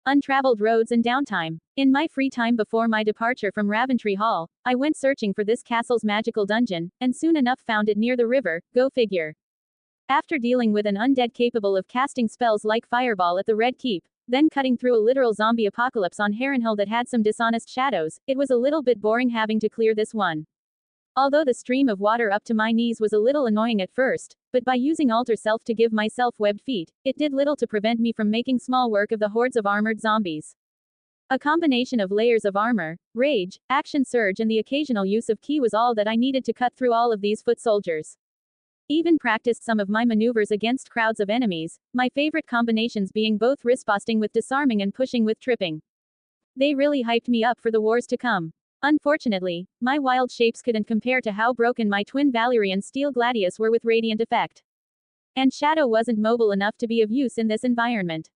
untraveled roads and downtime. In my free time before my departure from Raventry Hall, I went searching for this castle's magical dungeon, and soon enough found it near the river, go figure. After dealing with an undead capable of casting spells like Fireball at the Red Keep, then cutting through a literal zombie apocalypse on Harrenhal that had some dishonest shadows, it was a little bit boring having to clear this one. Although the stream of water up to my knees was a little annoying at first, but by using Alter Self to give myself webbed feet, it did little to prevent me from making small work of the hordes of armored zombies. A combination of layers of armor, rage, action surge and the occasional use of ki was all that I needed to cut through all of these foot soldiers. Even practiced some of my maneuvers against crowds of enemies, my favorite combinations being both riposting with disarming and pushing with tripping. They really hyped me up for the wars to come. Unfortunately, my wild shapes couldn't compare to how broken my twin Valerie and Steel Gladius were with radiant effect. And Shadow wasn't mobile enough to be of use in this environment.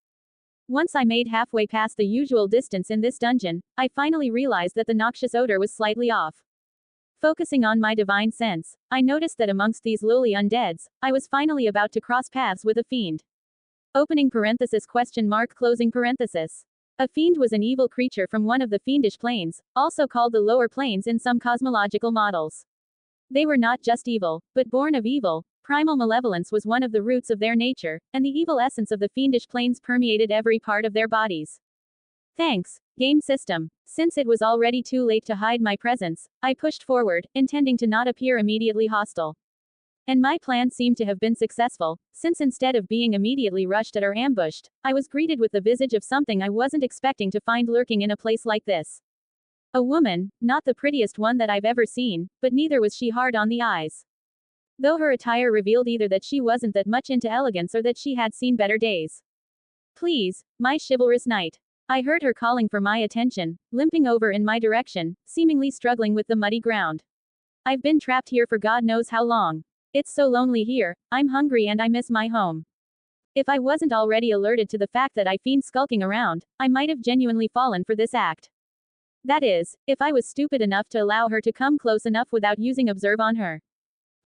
Once I made halfway past the usual distance in this dungeon, I finally realized that the noxious odor was slightly off. Focusing on my divine sense, I noticed that amongst these lowly undeads, I was finally about to cross paths with a fiend. Opening parenthesis question mark closing parenthesis. A fiend was an evil creature from one of the fiendish planes, also called the lower planes in some cosmological models. They were not just evil, but born of evil. Primal malevolence was one of the roots of their nature, and the evil essence of the fiendish planes permeated every part of their bodies. Thanks, game system. Since it was already too late to hide my presence, I pushed forward, intending to not appear immediately hostile. And my plan seemed to have been successful, since instead of being immediately rushed at or ambushed, I was greeted with the visage of something I wasn't expecting to find lurking in a place like this. A woman, not the prettiest one that I've ever seen, but neither was she hard on the eyes. Though her attire revealed either that she wasn't that much into elegance or that she had seen better days. Please, my chivalrous knight. I heard her calling for my attention, limping over in my direction, seemingly struggling with the muddy ground. I've been trapped here for God knows how long. It's so lonely here, I'm hungry and I miss my home. If I wasn't already alerted to the fact that I fiend skulking around, I might have genuinely fallen for this act. That is, if I was stupid enough to allow her to come close enough without using observe on her.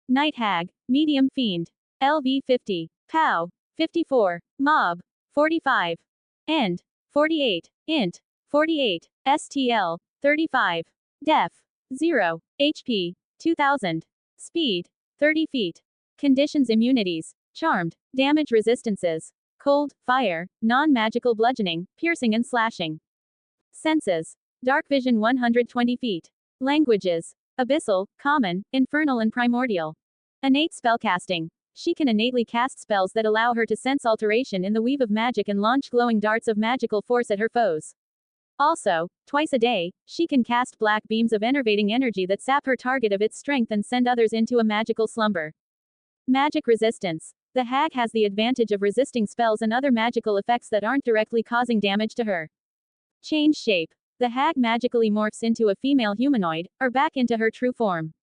Night Hag, Medium Fiend. LV 50. POW. 54. Mob. 45. End. 48. Int. 48. STL. 35. Def. 0. HP. 2000. Speed. 30 feet. Conditions immunities. Charmed. Damage resistances. Cold, fire, non-magical bludgeoning, piercing and slashing. Senses. Dark vision 120 feet. Languages. Abyssal, Common, Infernal and Primordial. Innate spellcasting. She can innately cast spells that allow her to sense alteration in the weave of magic and launch glowing darts of magical force at her foes. Also, twice a day, she can cast black beams of enervating energy that sap her target of its strength and send others into a magical slumber. Magic resistance. The hag has the advantage of resisting spells and other magical effects that aren't directly causing damage to her. Change shape. The hag magically morphs into a female humanoid, or back into her true form.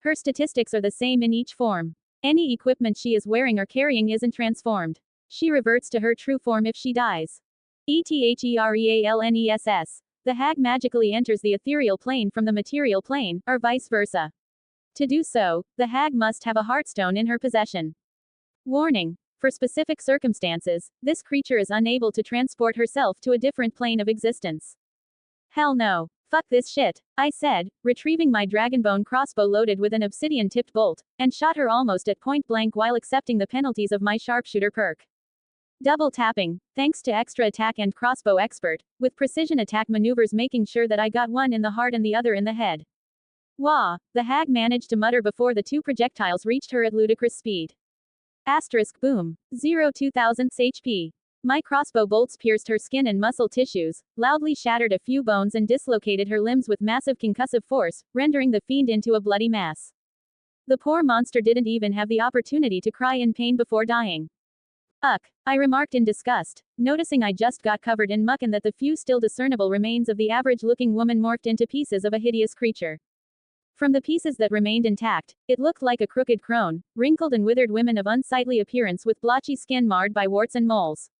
Her statistics are the same in each form. Any equipment she is wearing or carrying isn't transformed. She reverts to her true form if she dies. ETHEREALNESS. The hag magically enters the ethereal plane from the material plane, or vice versa. To do so, the hag must have a heartstone in her possession. Warning. For specific circumstances, this creature is unable to transport herself to a different plane of existence. Hell no. Fuck this shit, I said, retrieving my dragonbone crossbow loaded with an obsidian-tipped bolt, and shot her almost at point blank while accepting the penalties of my sharpshooter perk. Double tapping, thanks to extra attack and crossbow expert, with precision attack maneuvers making sure that I got one in the heart and the other in the head. Wah, the hag managed to mutter before the two projectiles reached her at ludicrous speed. Asterisk boom. 0.2000 HP. My crossbow bolts pierced her skin and muscle tissues, loudly shattered a few bones and dislocated her limbs with massive concussive force, rendering the fiend into a bloody mass. The poor monster didn't even have the opportunity to cry in pain before dying. Ugh, I remarked in disgust, noticing I just got covered in muck and that the few still discernible remains of the average-looking woman morphed into pieces of a hideous creature. From the pieces that remained intact, it looked like a crooked crone, wrinkled and withered woman of unsightly appearance with blotchy skin marred by warts and moles.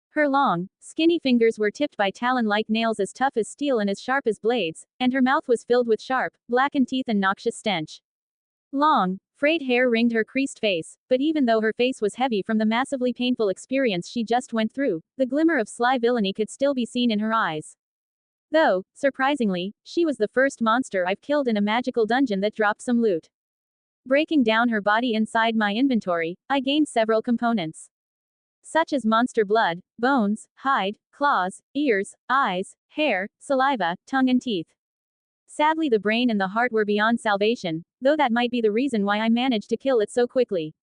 Her long, skinny fingers were tipped by talon-like nails as tough as steel and as sharp as blades, and her mouth was filled with sharp, blackened teeth and noxious stench. Long, Frayed hair ringed her creased face, but even though her face was heavy from the massively painful experience she just went through, the glimmer of sly villainy could still be seen in her eyes. Though, surprisingly, she was the first monster I've killed in a magical dungeon that dropped some loot. Breaking down her body inside my inventory, I gained several components, such as monster blood, bones, hide, claws, ears, eyes, hair, saliva, tongue and teeth. Sadly, the brain and the heart were beyond salvation, though that might be the reason why I managed to kill it so quickly.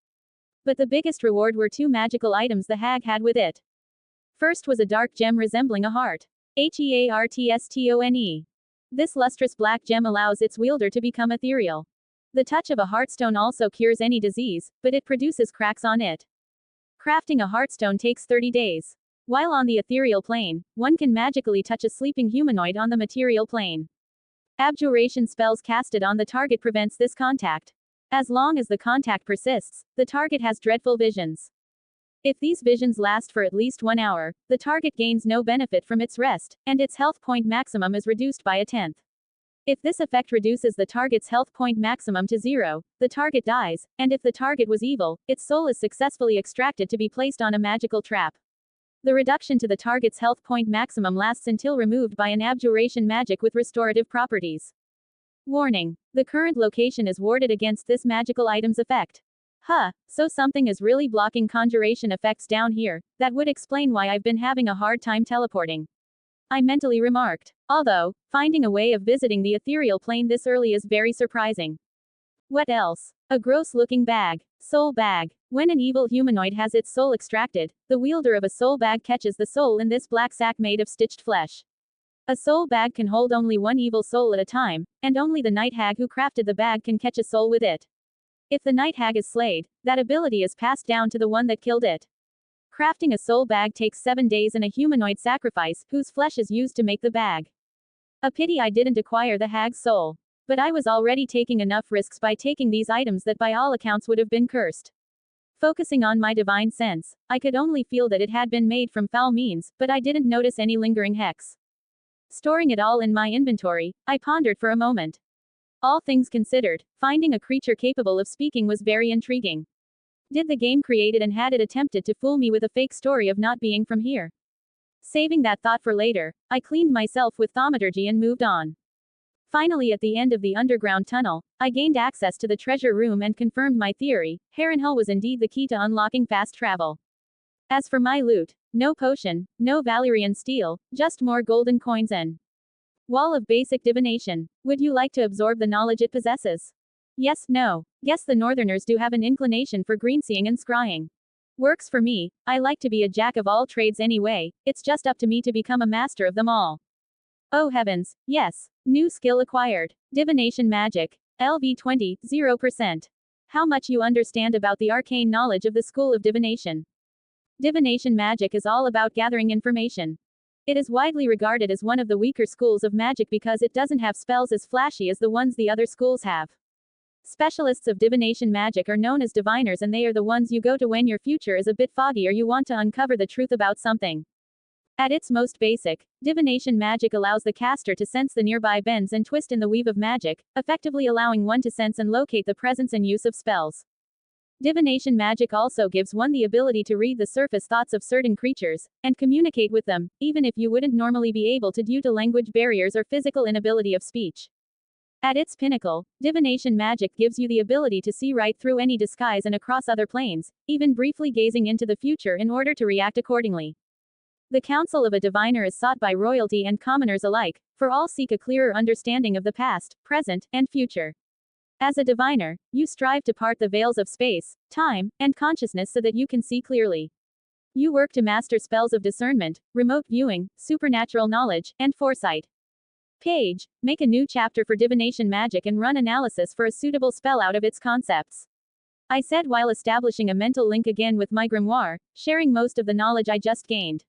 But the biggest reward were two magical items the hag had with it. First was a dark gem resembling a heart. Heartstone. This lustrous black gem allows its wielder to become ethereal. The touch of a heartstone also cures any disease, but it produces cracks on it. Crafting a heartstone takes 30 days. While on the ethereal plane, one can magically touch a sleeping humanoid on the material plane. Abjuration spells casted on the target prevents this contact. As long as the contact persists, the target has dreadful visions. If these visions last for at least 1 hour, the target gains no benefit from its rest, and its health point maximum is reduced by 1/10. If this effect reduces the target's health point maximum to 0, the target dies, and if the target was evil, its soul is successfully extracted to be placed on a magical trap. The reduction to the target's health point maximum lasts until removed by an abjuration magic with restorative properties. Warning: the current location is warded against this magical item's effect. So something is really blocking conjuration effects down here. That would explain why I've been having a hard time teleporting, I mentally remarked. Although, finding a way of visiting the ethereal plane this early is very surprising. What else? A gross-looking bag. Soul bag. When an evil humanoid has its soul extracted, the wielder of a soul bag catches the soul in this black sack made of stitched flesh. A soul bag can hold only one evil soul at a time, and only the night hag who crafted the bag can catch a soul with it. If the night hag is slayed, that ability is passed down to the one that killed it. Crafting a soul bag takes 7 days and a humanoid sacrifice, whose flesh is used to make the bag. A pity I didn't acquire the hag's soul. But I was already taking enough risks by taking these items that by all accounts would have been cursed. Focusing on my divine sense, I could only feel that it had been made from foul means, but I didn't notice any lingering hex. Storing it all in my inventory, I pondered for a moment. All things considered, finding a creature capable of speaking was very intriguing. Did the game create it and had it attempted to fool me with a fake story of not being from here? Saving that thought for later, I cleaned myself with thaumaturgy and moved on. Finally, at the end of the underground tunnel, I gained access to the treasure room and confirmed my theory. Harrenhal was indeed the key to unlocking fast travel. As for my loot, no potion, no Valyrian steel, just more golden coins and wall of basic divination. Would you like to absorb the knowledge it possesses? Yes, no. Guess the Northerners do have an inclination for greenseeing and scrying. Works for me. I like to be a jack of all trades anyway, it's just up to me to become a master of them all. Oh heavens, yes. New skill acquired. Divination magic. LV20, 0%. How much you understand about the arcane knowledge of the School of Divination. Divination magic is all about gathering information. It is widely regarded as one of the weaker schools of magic because it doesn't have spells as flashy as the ones the other schools have. Specialists of divination magic are known as diviners, and they are the ones you go to when your future is a bit foggy or you want to uncover the truth about something. At its most basic, divination magic allows the caster to sense the nearby bends and twist in the weave of magic, effectively allowing one to sense and locate the presence and use of spells. Divination magic also gives one the ability to read the surface thoughts of certain creatures, and communicate with them, even if you wouldn't normally be able to due to language barriers or physical inability of speech. At its pinnacle, divination magic gives you the ability to see right through any disguise and across other planes, even briefly gazing into the future in order to react accordingly. The counsel of a diviner is sought by royalty and commoners alike, for all seek a clearer understanding of the past, present, and future. As a diviner, you strive to part the veils of space, time, and consciousness so that you can see clearly. You work to master spells of discernment, remote viewing, supernatural knowledge, and foresight. Page, make a new chapter for divination magic and run analysis for a suitable spell out of its concepts. I said while establishing a mental link again with my grimoire, sharing most of the knowledge I just gained.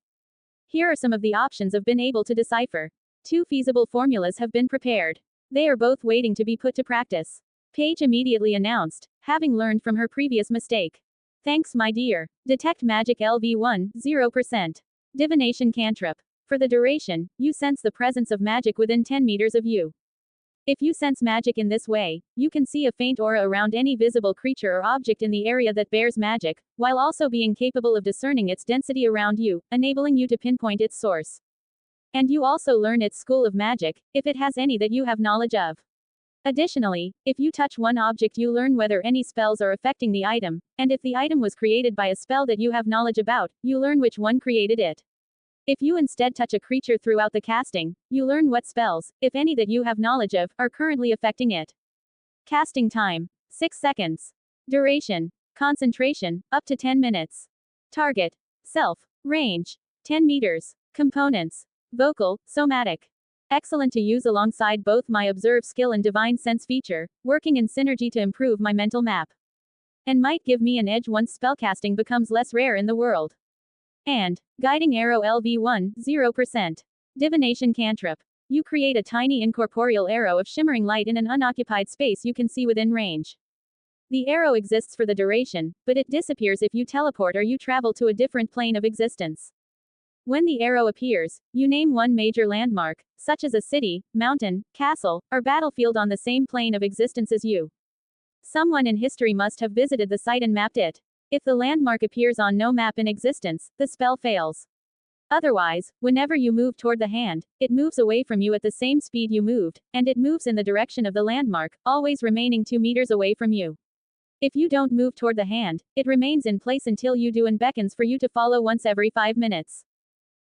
Here are some of the options I've been able to decipher. 2 feasible formulas have been prepared. They are both waiting to be put to practice. Paige immediately announced, having learned from her previous mistake. Thanks, my dear. Detect magic LV1, 0%. Divination cantrip. For the duration, you sense the presence of magic within 10 meters of you. If you sense magic in this way, you can see a faint aura around any visible creature or object in the area that bears magic, while also being capable of discerning its density around you, enabling you to pinpoint its source. And you also learn its school of magic, if it has any that you have knowledge of. Additionally, if you touch one object, you learn whether any spells are affecting the item, and if the item was created by a spell that you have knowledge about, you learn which one created it. If you instead touch a creature throughout the casting, you learn what spells, if any that you have knowledge of, are currently affecting it. Casting time: 6 seconds. Duration: concentration, up to 10 minutes. Target: self. Range: 10 meters. Components: vocal, somatic. Excellent to use alongside both my observe skill and divine sense feature, working in synergy to improve my mental map. And might give me an edge once spellcasting becomes less rare in the world. And guiding arrow LV1, 0%. Divination cantrip. You create a tiny incorporeal arrow of shimmering light in an unoccupied space you can see within range. The arrow exists for the duration, but it disappears if you teleport or you travel to a different plane of existence. When the arrow appears, you name one major landmark, such as a city, mountain, castle, or battlefield on the same plane of existence as you. Someone in history must have visited the site and mapped it. If the landmark appears on no map in existence, the spell fails. Otherwise, whenever you move toward the hand, it moves away from you at the same speed you moved, and it moves in the direction of the landmark, always remaining 2 meters away from you. If you don't move toward the hand, it remains in place until you do and beckons for you to follow once every 5 minutes.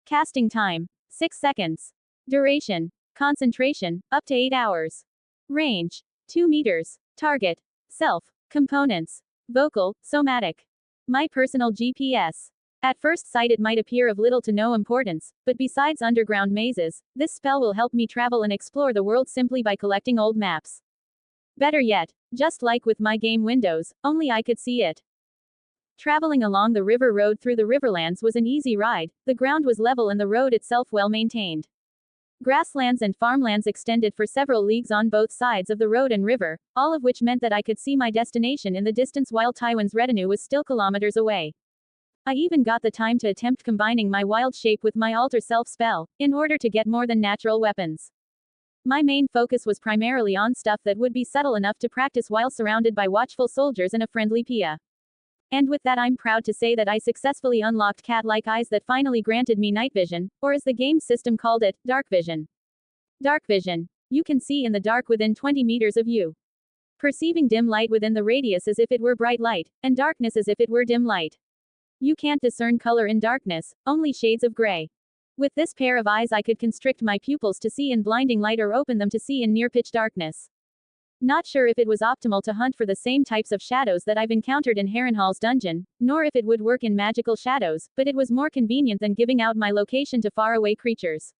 Casting time: 6 seconds. Duration: concentration, up to 8 hours. Range: 2 meters. Target: self. Components: vocal, somatic. My personal GPS. At first sight it might appear of little to no importance, but besides underground mazes, this spell will help me travel and explore the world simply by collecting old maps. Better yet, just like with my game Windows, only I could see it. Traveling along the river road through the Riverlands was an easy ride, the ground was level and the road itself well maintained. Grasslands and farmlands extended for several leagues on both sides of the road and river, all of which meant that I could see my destination in the distance while Tywin's retinue was still kilometers away. I even got the time to attempt combining my wild shape with my alter self spell, in order to get more than natural weapons. My main focus was primarily on stuff that would be subtle enough to practice while surrounded by watchful soldiers and a friendly Pia. And with that I'm proud to say that I successfully unlocked cat-like eyes that finally granted me night vision, or as the game system called it, dark vision. Dark vision. You can see in the dark within 20 meters of you. Perceiving dim light within the radius as if it were bright light, and darkness as if it were dim light. You can't discern color in darkness, only shades of gray. With this pair of eyes I could constrict my pupils to see in blinding light or open them to see in near pitch darkness. Not sure if it was optimal to hunt for the same types of shadows that I've encountered in Harrenhal's dungeon, nor if it would work in magical shadows, but it was more convenient than giving out my location to faraway creatures.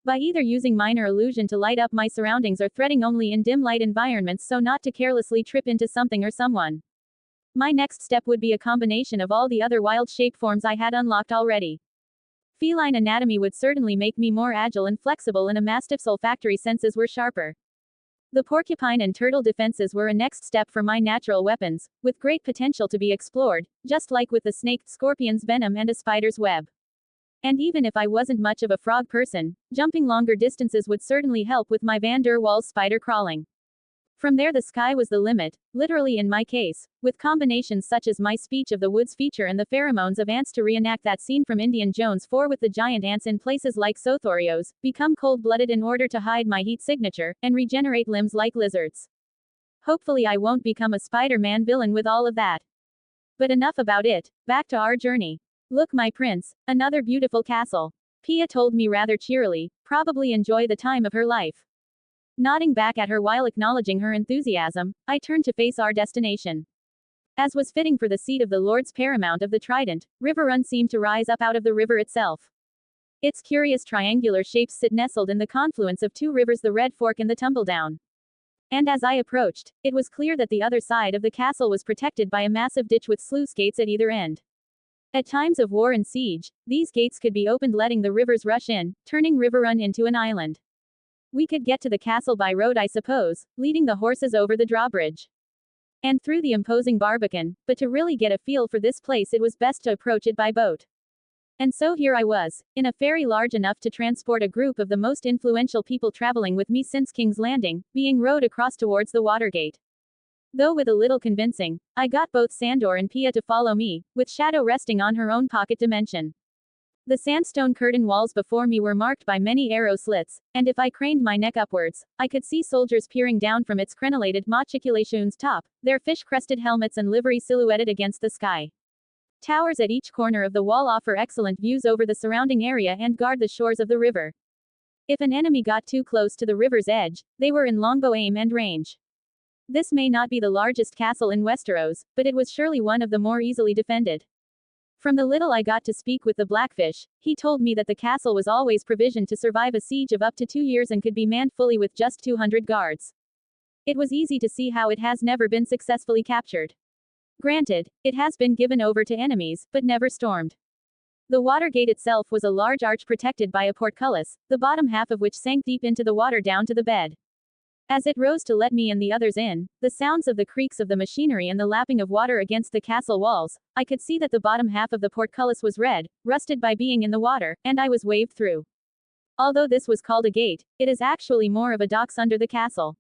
By either using minor illusion to light up my surroundings or threading only in dim light environments so not to carelessly trip into something or someone. My next step would be a combination of all the other wild shape forms I had unlocked already. Feline anatomy would certainly make me more agile and flexible, and a mastiff's olfactory senses were sharper. The porcupine and turtle defenses were a next step for my natural weapons, with great potential to be explored, just like with the snake, scorpion's venom and a spider's web. And even if I wasn't much of a frog person, jumping longer distances would certainly help with my Van der Waals spider crawling. From there the sky was the limit, literally in my case, with combinations such as my speech of the woods feature and the pheromones of ants to reenact that scene from Indiana Jones 4 with the giant ants in places like Sothorios, become cold-blooded in order to hide my heat signature, and regenerate limbs like lizards. Hopefully I won't become a Spider-Man villain with all of that. But enough about it, back to our journey. Look my prince, another beautiful castle. Pia told me rather cheerily, probably enjoy the time of her life. Nodding back at her while acknowledging her enthusiasm, I turned to face our destination. As was fitting for the seat of the Lords Paramount of the Trident, Riverrun seemed to rise up out of the river itself. Its curious triangular shapes sit nestled in the confluence of two rivers, the Red Fork and the Tumbledown. And as I approached, it was clear that the other side of the castle was protected by a massive ditch with sluice gates at either end. At times of war and siege, these gates could be opened, letting the rivers rush in, turning Riverrun into an island. We could get to the castle by road, I suppose, leading the horses over the drawbridge and through the imposing Barbican, but to really get a feel for this place it was best to approach it by boat. And so here I was, in a ferry large enough to transport a group of the most influential people traveling with me since King's Landing, being rowed across towards the Watergate. Though with a little convincing, I got both Sandor and Pia to follow me, with Shadow resting on her own pocket dimension. The sandstone curtain walls before me were marked by many arrow slits, and if I craned my neck upwards, I could see soldiers peering down from its crenellated matriculation's top, their fish-crested helmets and livery silhouetted against the sky. Towers at each corner of the wall offer excellent views over the surrounding area and guard the shores of the river. If an enemy got too close to the river's edge, they were in longbow aim and range. This may not be the largest castle in Westeros, but it was surely one of the more easily defended. From the little I got to speak with the Blackfish, he told me that the castle was always provisioned to survive a siege of up to 2 years and could be manned fully with just 200 guards. It was easy to see how it has never been successfully captured. Granted, it has been given over to enemies, but never stormed. The Watergate itself was a large arch protected by a portcullis, the bottom half of which sank deep into the water down to the bed. As it rose to let me and the others in, the sounds of the creaks of the machinery and the lapping of water against the castle walls, I could see that the bottom half of the portcullis was red, rusted by being in the water, and I was waved through. Although this was called a gate, it is actually more of a docks under the castle.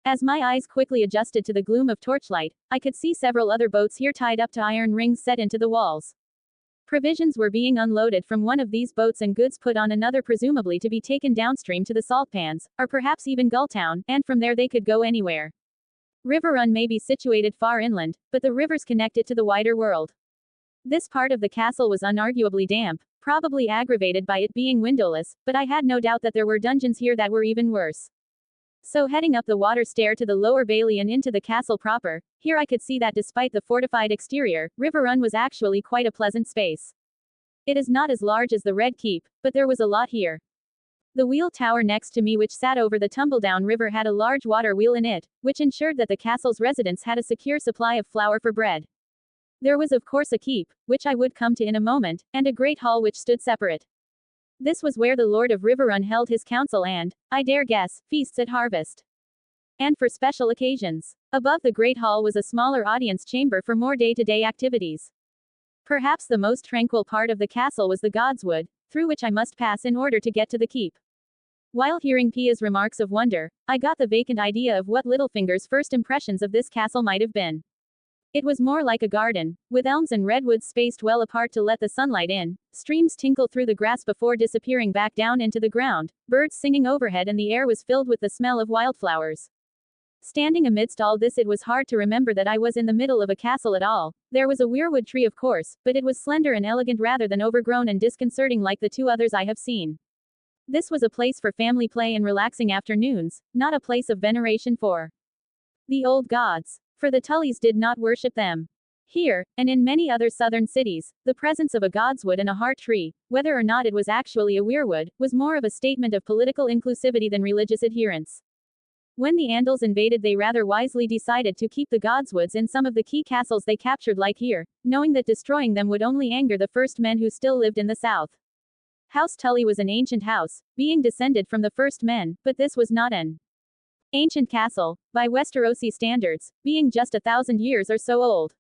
As my eyes quickly adjusted to the gloom of torchlight, I could see several other boats here tied up to iron rings set into the walls. Provisions were being unloaded from one of these boats and goods put on another, presumably to be taken downstream to the salt pans, or perhaps even Gulltown, and from there they could go anywhere. Riverrun may be situated far inland, but the rivers connect it to the wider world. This part of the castle was unarguably damp, probably aggravated by it being windowless, but I had no doubt that there were dungeons here that were even worse. So heading up the water stair to the lower bailey and into the castle proper, here I could see that despite the fortified exterior, Riverrun was actually quite a pleasant space. It is not as large as the Red Keep, but there was a lot here. The wheel tower next to me, which sat over the tumbledown river, had a large water wheel in it, which ensured that the castle's residents had a secure supply of flour for bread. There was of course a keep, which I would come to in a moment, and a great hall which stood separate. This was where the Lord of Riverrun held his council and, I dare guess, feasts at harvest. And for special occasions. Above the Great Hall was a smaller audience chamber for more day-to-day activities. Perhaps the most tranquil part of the castle was the Godswood, through which I must pass in order to get to the keep. While hearing Pia's remarks of wonder, I got the vacant idea of what Littlefinger's first impressions of this castle might have been. It was more like a garden, with elms and redwoods spaced well apart to let the sunlight in, streams tinkle through the grass before disappearing back down into the ground, birds singing overhead, and the air was filled with the smell of wildflowers. Standing amidst all this, it was hard to remember that I was in the middle of a castle at all. There was a weirwood tree, of course, but it was slender and elegant rather than overgrown and disconcerting like the 2 others I have seen. This was a place for family play and relaxing afternoons, not a place of veneration for the old gods. For the Tullys did not worship them. Here, and in many other southern cities, the presence of a godswood and a heart tree, whether or not it was actually a weirwood, was more of a statement of political inclusivity than religious adherence. When the Andals invaded, they rather wisely decided to keep the godswoods in some of the key castles they captured, like here, knowing that destroying them would only anger the first men who still lived in the south. House Tully was an ancient house, being descended from the first men, but this was not an ancient castle, by Westerosi standards, being just 1,000 years or so old.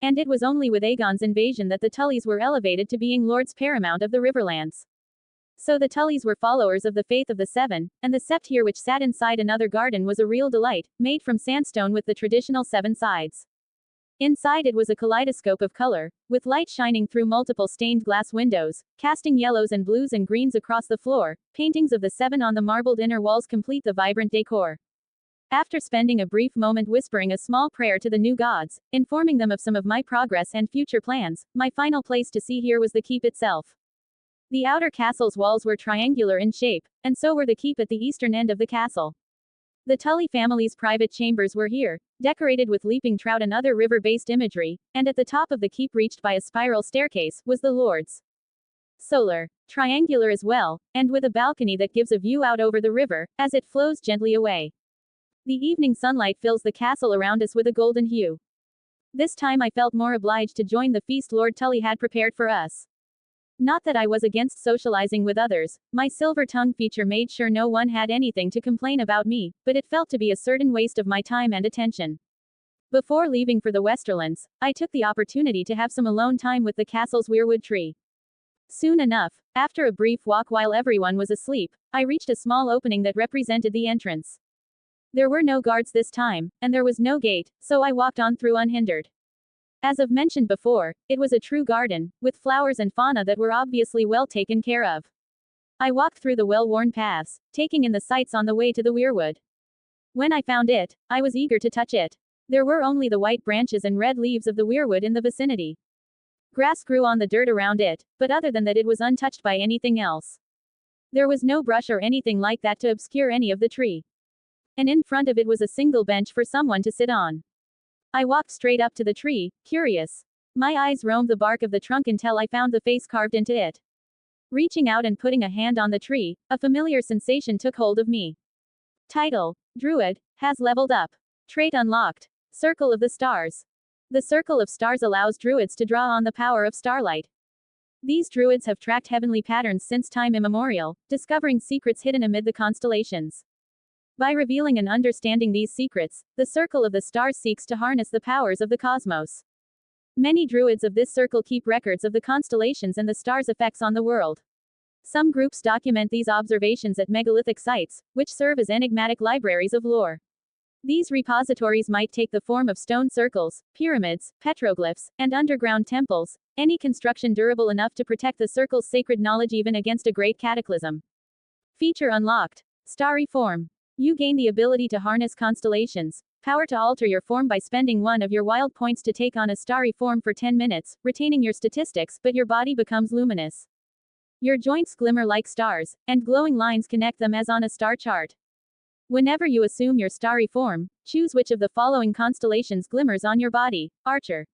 And it was only with Aegon's invasion that the Tullys were elevated to being lords paramount of the Riverlands. So the Tullys were followers of the faith of the Seven, and the sept here, which sat inside another garden, was a real delight, made from sandstone with the traditional 7 sides. Inside it was a kaleidoscope of color, with light shining through multiple stained glass windows, casting yellows and blues and greens across the floor. Paintings of the 7 on the marbled inner walls complete the vibrant decor. After spending a brief moment whispering a small prayer to the new gods, informing them of some of my progress and future plans, my final place to see here was the keep itself. The outer castle's walls were triangular in shape, and so were the keep at the eastern end of the castle. The Tully family's private chambers were here, decorated with leaping trout and other river-based imagery, and at the top of the keep, reached by a spiral staircase, was the Lord's solar, triangular as well, and with a balcony that gives a view out over the river, as it flows gently away. The evening sunlight fills the castle around us with a golden hue. This time I felt more obliged to join the feast Lord Tully had prepared for us. Not that I was against socializing with others, my silver tongue feature made sure no one had anything to complain about me, but it felt to be a certain waste of my time and attention. Before leaving for the Westerlands, I took the opportunity to have some alone time with the castle's weirwood tree. Soon enough, after a brief walk while everyone was asleep, I reached a small opening that represented the entrance. There were no guards this time, and there was no gate, so I walked on through unhindered. As I've mentioned before, it was a true garden, with flowers and fauna that were obviously well taken care of. I walked through the well-worn paths, taking in the sights on the way to the weirwood. When I found it, I was eager to touch it. There were only the white branches and red leaves of the weirwood in the vicinity. Grass grew on the dirt around it, but other than that it was untouched by anything else. There was no brush or anything like that to obscure any of the tree. And in front of it was a single bench for someone to sit on. I walked straight up to the tree, curious. My eyes roamed the bark of the trunk until I found the face carved into it. Reaching out and putting a hand on the tree, a familiar sensation took hold of me. Title: Druid, has leveled up. Trait unlocked. Circle of the Stars. The Circle of Stars allows druids to draw on the power of starlight. These druids have tracked heavenly patterns since time immemorial, discovering secrets hidden amid the constellations. By revealing and understanding these secrets, the Circle of the Stars seeks to harness the powers of the cosmos. Many druids of this circle keep records of the constellations and the stars' effects on the world. Some groups document these observations at megalithic sites, which serve as enigmatic libraries of lore. These repositories might take the form of stone circles, pyramids, petroglyphs, and underground temples, any construction durable enough to protect the circle's sacred knowledge even against a great cataclysm. Feature unlocked. Starry Form. You gain the ability to harness constellations, power to alter your form by spending one of your wild points to take on a starry form for 10 minutes, retaining your statistics, but your body becomes luminous. Your joints glimmer like stars, and glowing lines connect them as on a star chart. Whenever you assume your starry form, choose which of the following constellations glimmers on your body. Archer.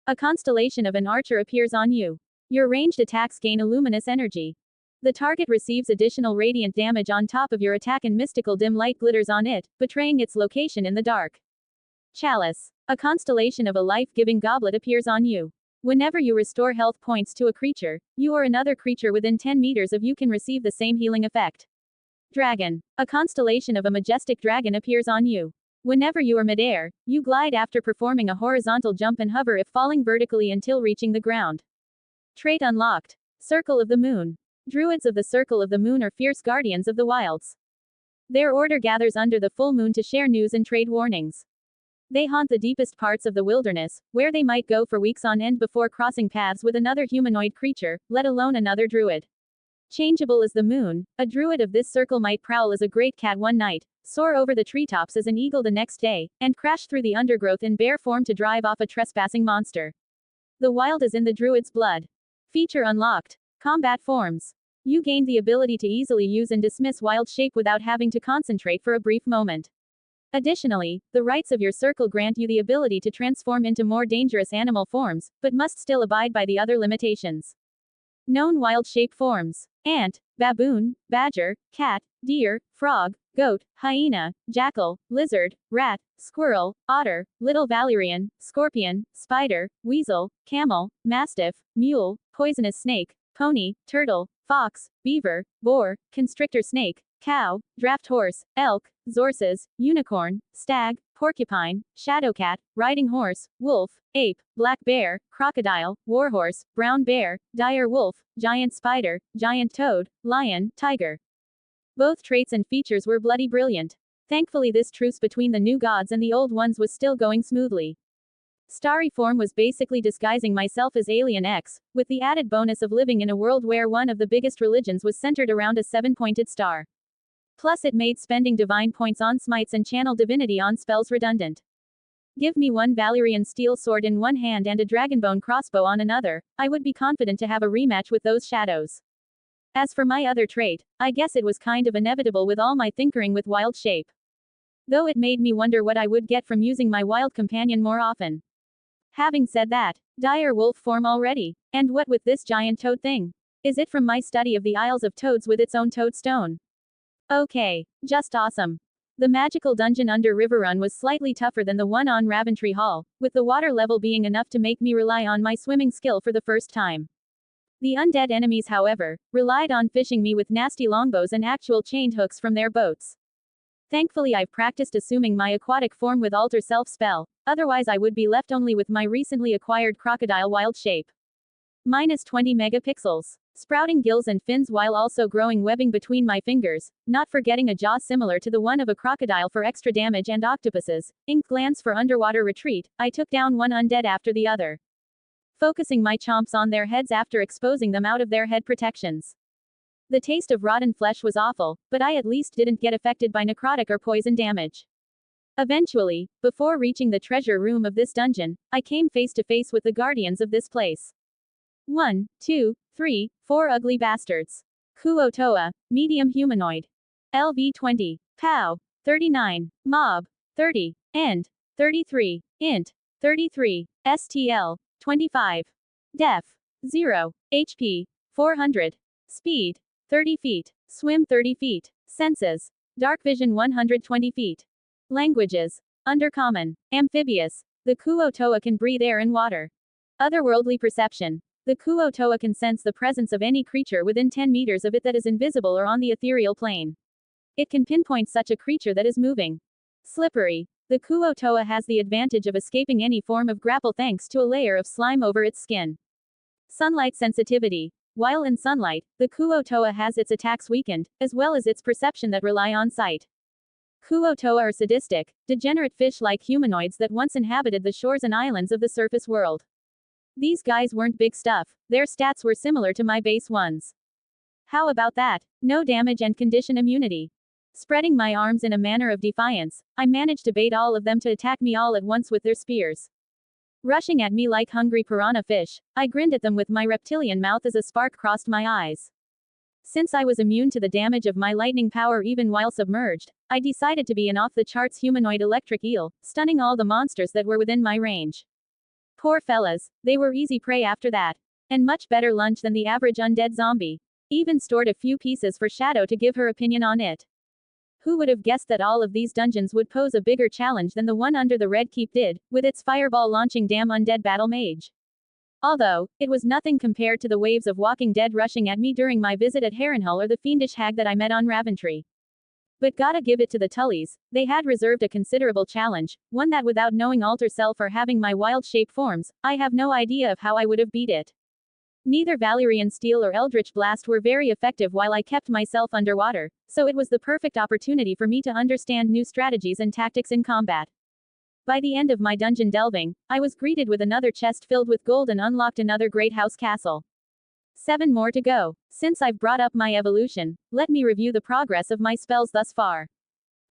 A constellation of an archer appears on you. Your ranged attacks gain a luminous energy. The target receives additional radiant damage on top of your attack and mystical dim light glitters on it, betraying its location in the dark. Chalice. A constellation of a life-giving goblet appears on you. Whenever you restore health points to a creature, you or another creature within 10 meters of you can receive the same healing effect. Dragon. A constellation of a majestic dragon appears on you. Whenever you are midair, you glide after performing a horizontal jump and hover if falling vertically until reaching the ground. Trait unlocked. Circle of the Moon. Druids of the Circle of the Moon are fierce guardians of the wilds. Their order gathers under the full moon to share news and trade warnings. They haunt the deepest parts of the wilderness, where they might go for weeks on end before crossing paths with another humanoid creature, let alone another druid. Changeable as the moon, a druid of this circle might prowl as a great cat one night, soar over the treetops as an eagle the next day, and crash through the undergrowth in bare form to drive off a trespassing monster. The wild is in the druid's blood. Feature unlocked. Combat Forms. You gain the ability to easily use and dismiss wild shape without having to concentrate for a brief moment. Additionally, the rights of your circle grant you the ability to transform into more dangerous animal forms, but must still abide by the other limitations. Known wild shape forms: ant, baboon, badger, cat, deer, frog, goat, hyena, jackal, lizard, rat, squirrel, otter, little valerian, scorpion, spider, weasel, camel, mastiff, mule, poisonous snake, pony, turtle, fox, beaver, boar, constrictor snake, cow, draft horse, elk, zorses, unicorn, stag, porcupine, shadowcat, riding horse, wolf, ape, black bear, crocodile, warhorse, brown bear, dire wolf, giant spider, giant toad, lion, tiger. Both traits and features were bloody brilliant. Thankfully, this truce between the new gods and the old ones was still going smoothly. Starry Form was basically disguising myself as Alien X, with the added bonus of living in a world where one of the biggest religions was centered around a 7-pointed star. Plus, it made spending divine points on smites and channel divinity on spells redundant. Give me one Valerian steel sword in one hand and a dragonbone crossbow on another, I would be confident to have a rematch with those shadows. As for my other trait, I guess it was kind of inevitable with all my tinkering with wild shape. Though it made me wonder what I would get from using my wild companion more often. Having said that, dire wolf form already. And what with this giant toad thing? Is it from my study of the Isles of Toads with its own toadstone? Okay, just awesome. The magical dungeon under Riverrun was slightly tougher than the one on Raventry Hall, with the water level being enough to make me rely on my swimming skill for the first time. The undead enemies, however, relied on fishing me with nasty longbows and actual chained hooks from their boats. Thankfully, I've practiced assuming my aquatic form with Alter Self spell, otherwise I would be left only with my recently acquired crocodile wild shape. -20 megapixels. sprouting gills and fins while also growing webbing between my fingers, not forgetting a jaw similar to the one of a crocodile for extra damage and octopuses, ink glands for underwater retreat. I took down one undead after the other, focusing my chomps on their heads after exposing them out of their head protections. The taste of rotten flesh was awful, but I at least didn't get affected by necrotic or poison damage. Eventually, before reaching the treasure room of this dungeon, I came face to face with the guardians of this place. 1, 2, 3, 4 ugly bastards. Kuo-toa, medium humanoid. LV20. POW. 39. Mob. 30. End. 33. Int. 33. STL. 25. Def. 0. HP. 400. Speed. 30 feet. Swim 30 feet. Senses. Dark vision 120 feet. Languages. Undercommon. Amphibious. The Kuo-toa can breathe air and water. Otherworldly perception. The Kuo-toa can sense the presence of any creature within 10 meters of it that is invisible or on the ethereal plane. It can pinpoint such a creature that is moving. Slippery. The Kuo-toa has the advantage of escaping any form of grapple thanks to a layer of slime over its skin. Sunlight sensitivity. While in sunlight, the Kuo-toa has its attacks weakened, as well as its perception that rely on sight. Kuo-toa are sadistic, degenerate fish-like humanoids that once inhabited the shores and islands of the surface world. These guys weren't big stuff, their stats were similar to my base ones. How about that? No damage and condition immunity. Spreading my arms in a manner of defiance, I managed to bait all of them to attack me all at once with their spears. Rushing at me like hungry piranha fish, I grinned at them with my reptilian mouth as a spark crossed my eyes. Since I was immune to the damage of my lightning power even while submerged, I decided to be an off-the-charts humanoid electric eel, stunning all the monsters that were within my range. Poor fellas, they were easy prey after that. And much better lunch than the average undead zombie. Even stored a few pieces for Shadow to give her opinion on it. Who would have guessed that all of these dungeons would pose a bigger challenge than the one under the Red Keep did, with its fireball-launching damn undead battle mage? Although, it was nothing compared to the waves of Walking Dead rushing at me during my visit at Harrenhal or the fiendish hag that I met on Raventry. But gotta give it to the Tullys, they had reserved a considerable challenge, one that without knowing Alter Self or having my wild shape forms, I have no idea of how I would have beat it. Neither Valyrian Steel or Eldritch Blast were very effective while I kept myself underwater, so it was the perfect opportunity for me to understand new strategies and tactics in combat. By the end of my dungeon delving, I was greeted with another chest filled with gold and unlocked another great house castle. 7 more to go. Since I've brought up my evolution, let me review the progress of my spells thus far.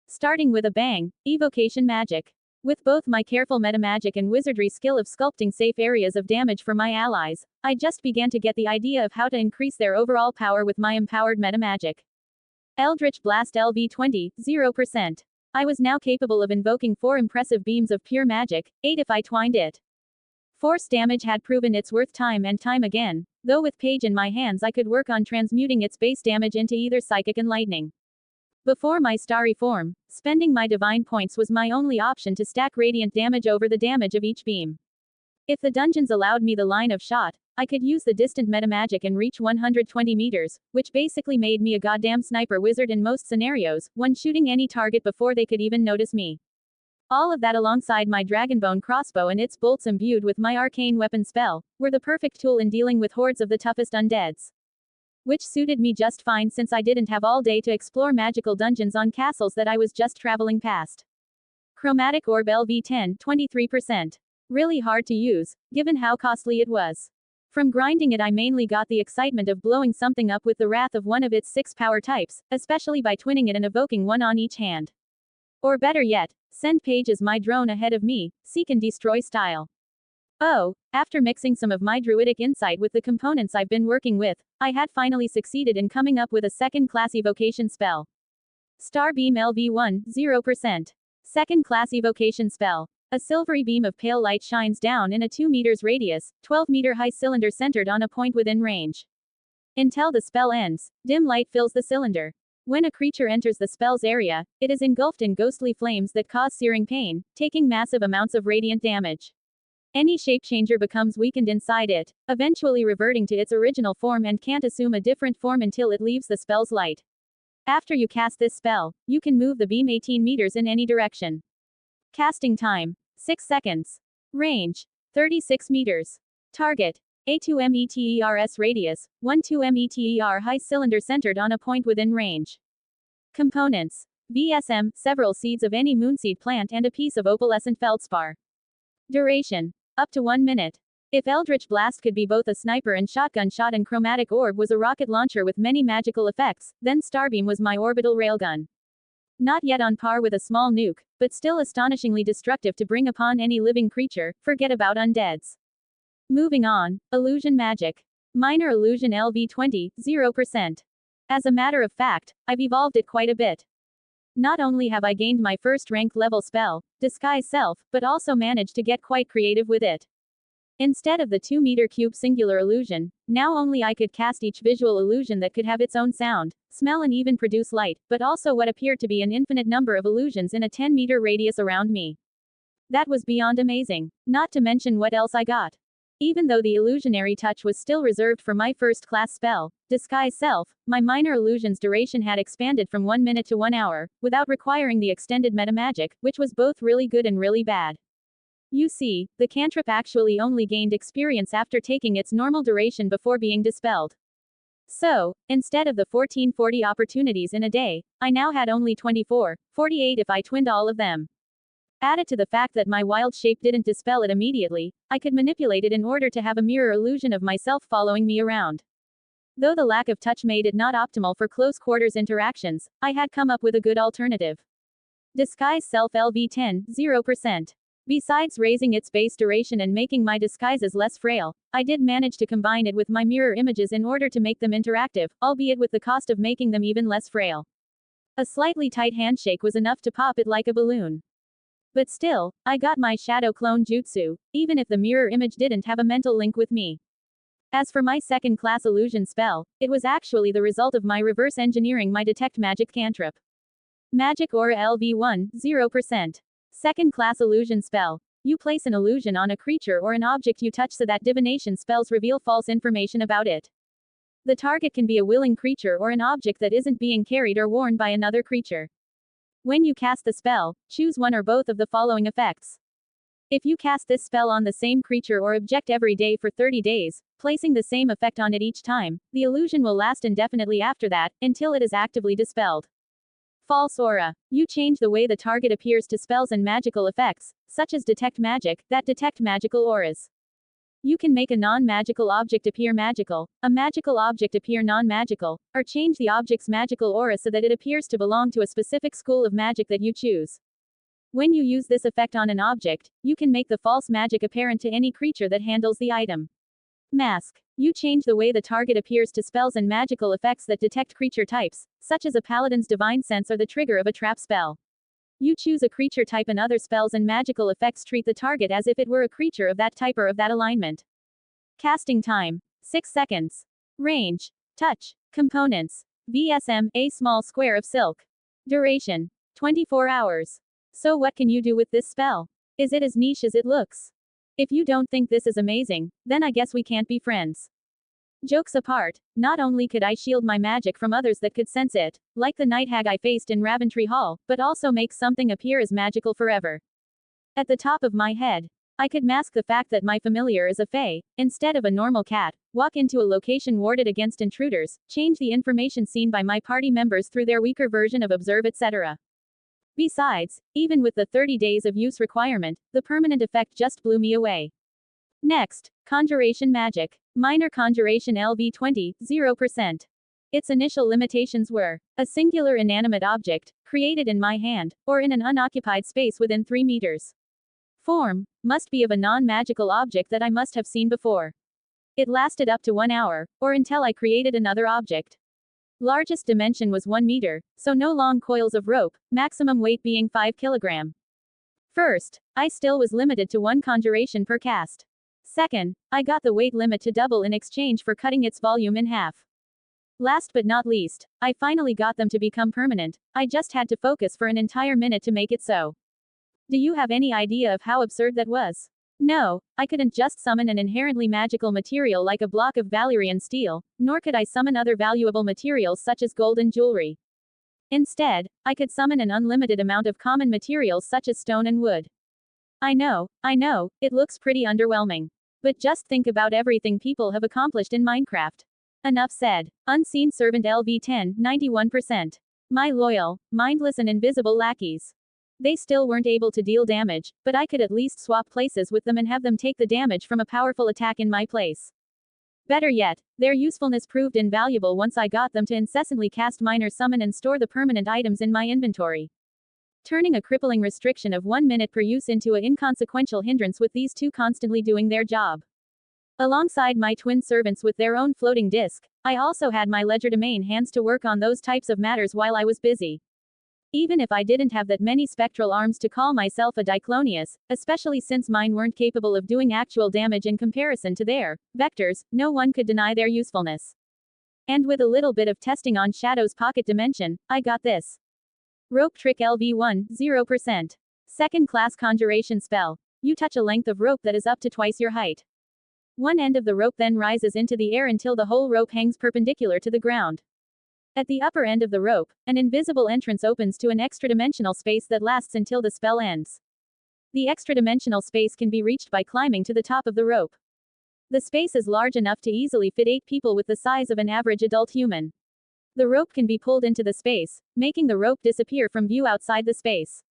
Starting with a bang, Evocation Magic. With both my careful metamagic and wizardry skill of sculpting safe areas of damage for my allies, I just began to get the idea of how to increase their overall power with my empowered metamagic. Eldritch Blast LV20, 0%. I was now capable of invoking 4 impressive beams of pure magic, 8 if I twined it. Force damage had proven its worth time and time again, though with Page in my hands I could work on transmuting its base damage into either psychic and lightning. Before my starry form, spending my divine points was my only option to stack radiant damage over the damage of each beam. If the dungeons allowed me the line of shot, I could use the distant metamagic and reach 120 meters, which basically made me a goddamn sniper wizard in most scenarios, one shooting any target before they could even notice me. All of that alongside my Dragonbone crossbow and its bolts imbued with my arcane weapon spell, were the perfect tool in dealing with hordes of the toughest undeads. Which suited me just fine since I didn't have all day to explore magical dungeons on castles that I was just traveling past. Chromatic Orb LV10, 23%. Really hard to use, given how costly it was. From grinding it I mainly got the excitement of blowing something up with the wrath of one of its 6 power types, especially by twinning it and evoking one on each hand. Or better yet, send Page as my drone ahead of me, seek and destroy style. Oh, after mixing some of my druidic insight with the components I've been working with, I had finally succeeded in coming up with a second-class evocation spell. Starbeam LV1, 0%. Second-class evocation spell. A silvery beam of pale light shines down in a 2 meters radius, 12-meter high cylinder centered on a point within range. Until the spell ends, dim light fills the cylinder. When a creature enters the spell's area, it is engulfed in ghostly flames that cause searing pain, taking massive amounts of radiant damage. Any shapechanger becomes weakened inside it, eventually reverting to its original form and can't assume a different form until it leaves the spell's light. After you cast this spell, you can move the beam 18 meters in any direction. Casting time, 6 seconds. Range, 36 meters. Target, A2 meters radius, 12 meter high cylinder centered on a point within range. Components. VSM, several seeds of any moonseed plant and a piece of opalescent feldspar. Duration. Up to 1 minute. If Eldritch Blast could be both a sniper and shotgun shot and Chromatic Orb was a rocket launcher with many magical effects, then Starbeam was my orbital railgun. Not yet on par with a small nuke, but still astonishingly destructive to bring upon any living creature, forget about undeads. Moving on, Illusion Magic. Minor Illusion LV20, 0%. As a matter of fact, I've evolved it quite a bit. Not only have I gained my first rank level spell, Disguise Self, but also managed to get quite creative with it. Instead of the 2-meter cube singular illusion, now only I could cast each visual illusion that could have its own sound, smell and even produce light, but also what appeared to be an infinite number of illusions in a 10-meter radius around me. That was beyond amazing, not to mention what else I got. Even though the illusionary touch was still reserved for my first-class spell, Disguise Self, my minor illusion's duration had expanded from 1 minute to 1 hour, without requiring the extended metamagic, which was both really good and really bad. You see, the cantrip actually only gained experience after taking its normal duration before being dispelled. So, instead of the 1440 opportunities in a day, I now had only 2448 if I twinned all of them. Added to the fact that my wild shape didn't dispel it immediately, I could manipulate it in order to have a mirror illusion of myself following me around. Though the lack of touch made it not optimal for close quarters interactions, I had come up with a good alternative. Disguise Self LV10, 0%. Besides raising its base duration and making my disguises less frail, I did manage to combine it with my mirror images in order to make them interactive, albeit with the cost of making them even less frail. A slightly tight handshake was enough to pop it like a balloon. But still, I got my shadow clone jutsu, even if the mirror image didn't have a mental link with me. As for my second-class illusion spell, it was actually the result of my reverse engineering my detect magic cantrip. Magic Aura LV1, 0%. Second-class illusion spell. You place an illusion on a creature or an object you touch so that divination spells reveal false information about it. The target can be a willing creature or an object that isn't being carried or worn by another creature. When you cast the spell, choose one or both of the following effects. If you cast this spell on the same creature or object every day for 30 days, placing the same effect on it each time, the illusion will last indefinitely after that, until it is actively dispelled. False aura. You change the way the target appears to spells and magical effects, such as detect magic, that detect magical auras. You can make a non-magical object appear magical, a magical object appear non-magical, or change the object's magical aura so that it appears to belong to a specific school of magic that you choose. When you use this effect on an object, you can make the false magic apparent to any creature that handles the item. Mask. You change the way the target appears to spells and magical effects that detect creature types, such as a paladin's divine sense or the trigger of a trap spell. You choose a creature type and other spells and magical effects treat the target as if it were a creature of that type or of that alignment. Casting time. 6 seconds. Range. Touch. Components. VSM, a small square of silk. Duration. 24 hours. So what can you do with this spell? Is it as niche as it looks? If you don't think this is amazing, then I guess we can't be friends. Jokes apart, not only could I shield my magic from others that could sense it, like the night hag I faced in Raventry Hall, but also make something appear as magical forever. At the top of my head, I could mask the fact that my familiar is a fae, instead of a normal cat, walk into a location warded against intruders, change the information seen by my party members through their weaker version of observe etc. Besides, even with the 30 days of use requirement, the permanent effect just blew me away. Next, Conjuration Magic. Minor Conjuration LV20, 0%. Its initial limitations were a singular inanimate object, created in my hand, or in an unoccupied space within 3 meters. Form must be of a non-magical object that I must have seen before. It lasted up to 1 hour, or until I created another object. Largest dimension was 1 meter, so no long coils of rope, maximum weight being 5 kilogram. First, I still was limited to 1 conjuration per cast. Second, I got the weight limit to double in exchange for cutting its volume in half. Last but not least, I finally got them to become permanent, I just had to focus for an entire minute to make it so. Do you have any idea of how absurd that was? No, I couldn't just summon an inherently magical material like a block of Valyrian steel, nor could I summon other valuable materials such as gold and jewelry. Instead, I could summon an unlimited amount of common materials such as stone and wood. I know, it looks pretty underwhelming. But just think about everything people have accomplished in Minecraft. Enough said. Unseen Servant LV10, 91%. My loyal, mindless and invisible lackeys. They still weren't able to deal damage, but I could at least swap places with them and have them take the damage from a powerful attack in my place. Better yet, their usefulness proved invaluable once I got them to incessantly cast Minor Summon and store the permanent items in my inventory. Turning a crippling restriction of 1 minute per use into an inconsequential hindrance with these two constantly doing their job. Alongside my twin servants with their own floating disk, I also had my legerdemain hands to work on those types of matters while I was busy. Even if I didn't have that many spectral arms to call myself a Diclonius, especially since mine weren't capable of doing actual damage in comparison to their vectors, no one could deny their usefulness. And with a little bit of testing on Shadow's pocket dimension, I got this. Rope Trick LV1, 0%. Second class conjuration spell. You touch a length of rope that is up to twice your height. One end of the rope then rises into the air until the whole rope hangs perpendicular to the ground. At the upper end of the rope, an invisible entrance opens to an extra-dimensional space that lasts until the spell ends. The extra-dimensional space can be reached by climbing to the top of the rope. The space is large enough to easily fit 8 people with the size of an average adult human. The rope can be pulled into the space, making the rope disappear from view outside the space.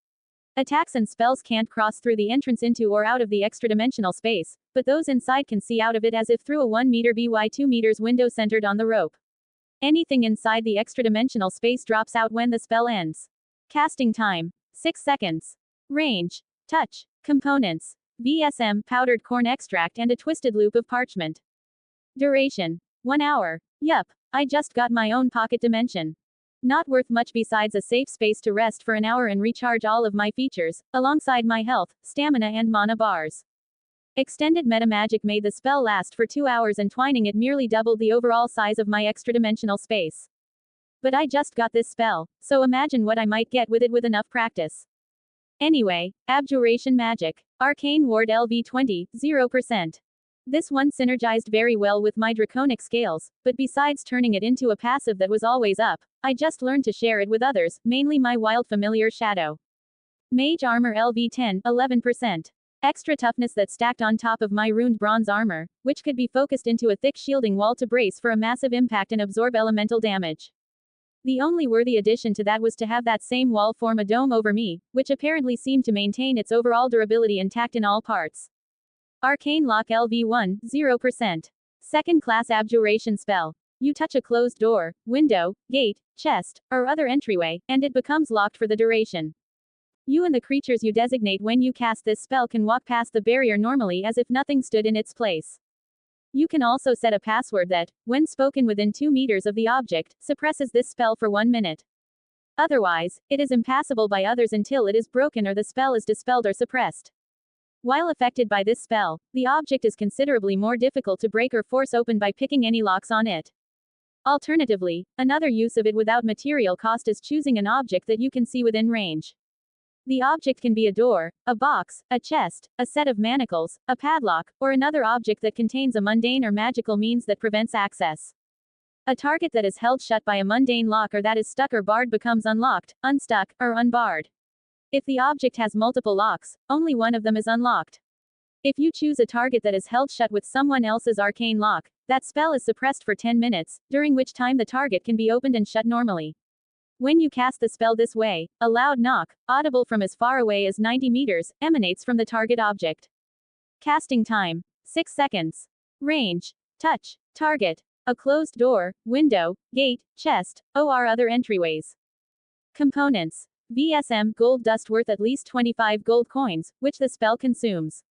Attacks and spells can't cross through the entrance into or out of the extra-dimensional space, but those inside can see out of it as if through a 1 meter by 2 meters window centered on the rope. Anything inside the extra-dimensional space drops out when the spell ends. Casting time: 6 seconds. Range: touch. Components: VSM, powdered corn extract and a twisted loop of parchment. Duration: 1 hour. Yup, I just got my own pocket dimension. Not worth much besides a safe space to rest for an hour and recharge all of my features, alongside my health, stamina and mana bars. Extended meta magic made the spell last for 2 hours and twining it merely doubled the overall size of my extra-dimensional space. But I just got this spell, so imagine what I might get with it with enough practice. Anyway, Abjuration Magic. Arcane Ward LV20, 0%. This one synergized very well with my draconic scales, but besides turning it into a passive that was always up, I just learned to share it with others, mainly my wild familiar Shadow. Mage Armor LV10, 11%. Extra toughness that stacked on top of my runed bronze armor, which could be focused into a thick shielding wall to brace for a massive impact and absorb elemental damage. The only worthy addition to that was to have that same wall form a dome over me, which apparently seemed to maintain its overall durability intact in all parts. Arcane Lock LV1, 0%. Second class abjuration spell. You touch a closed door, window, gate, chest, or other entryway, and it becomes locked for the duration. You and the creatures you designate when you cast this spell can walk past the barrier normally as if nothing stood in its place. You can also set a password that, when spoken within 2 meters of the object, suppresses this spell for 1 minute. Otherwise, it is impassable by others until it is broken or the spell is dispelled or suppressed. While affected by this spell, the object is considerably more difficult to break or force open by picking any locks on it. Alternatively, another use of it without material cost is choosing an object that you can see within range. The object can be a door, a box, a chest, a set of manacles, a padlock, or another object that contains a mundane or magical means that prevents access. A target that is held shut by a mundane lock or that is stuck or barred becomes unlocked, unstuck, or unbarred. If the object has multiple locks, only one of them is unlocked. If you choose a target that is held shut with someone else's arcane lock, that spell is suppressed for 10 minutes, during which time the target can be opened and shut normally. When you cast the spell this way, a loud knock, audible from as far away as 90 meters, emanates from the target object. Casting time: 6 seconds. Range: touch, target, a closed door, window, gate, chest, or other entryways. Components: VSM, gold dust worth at least 25 gold coins, which the spell consumes.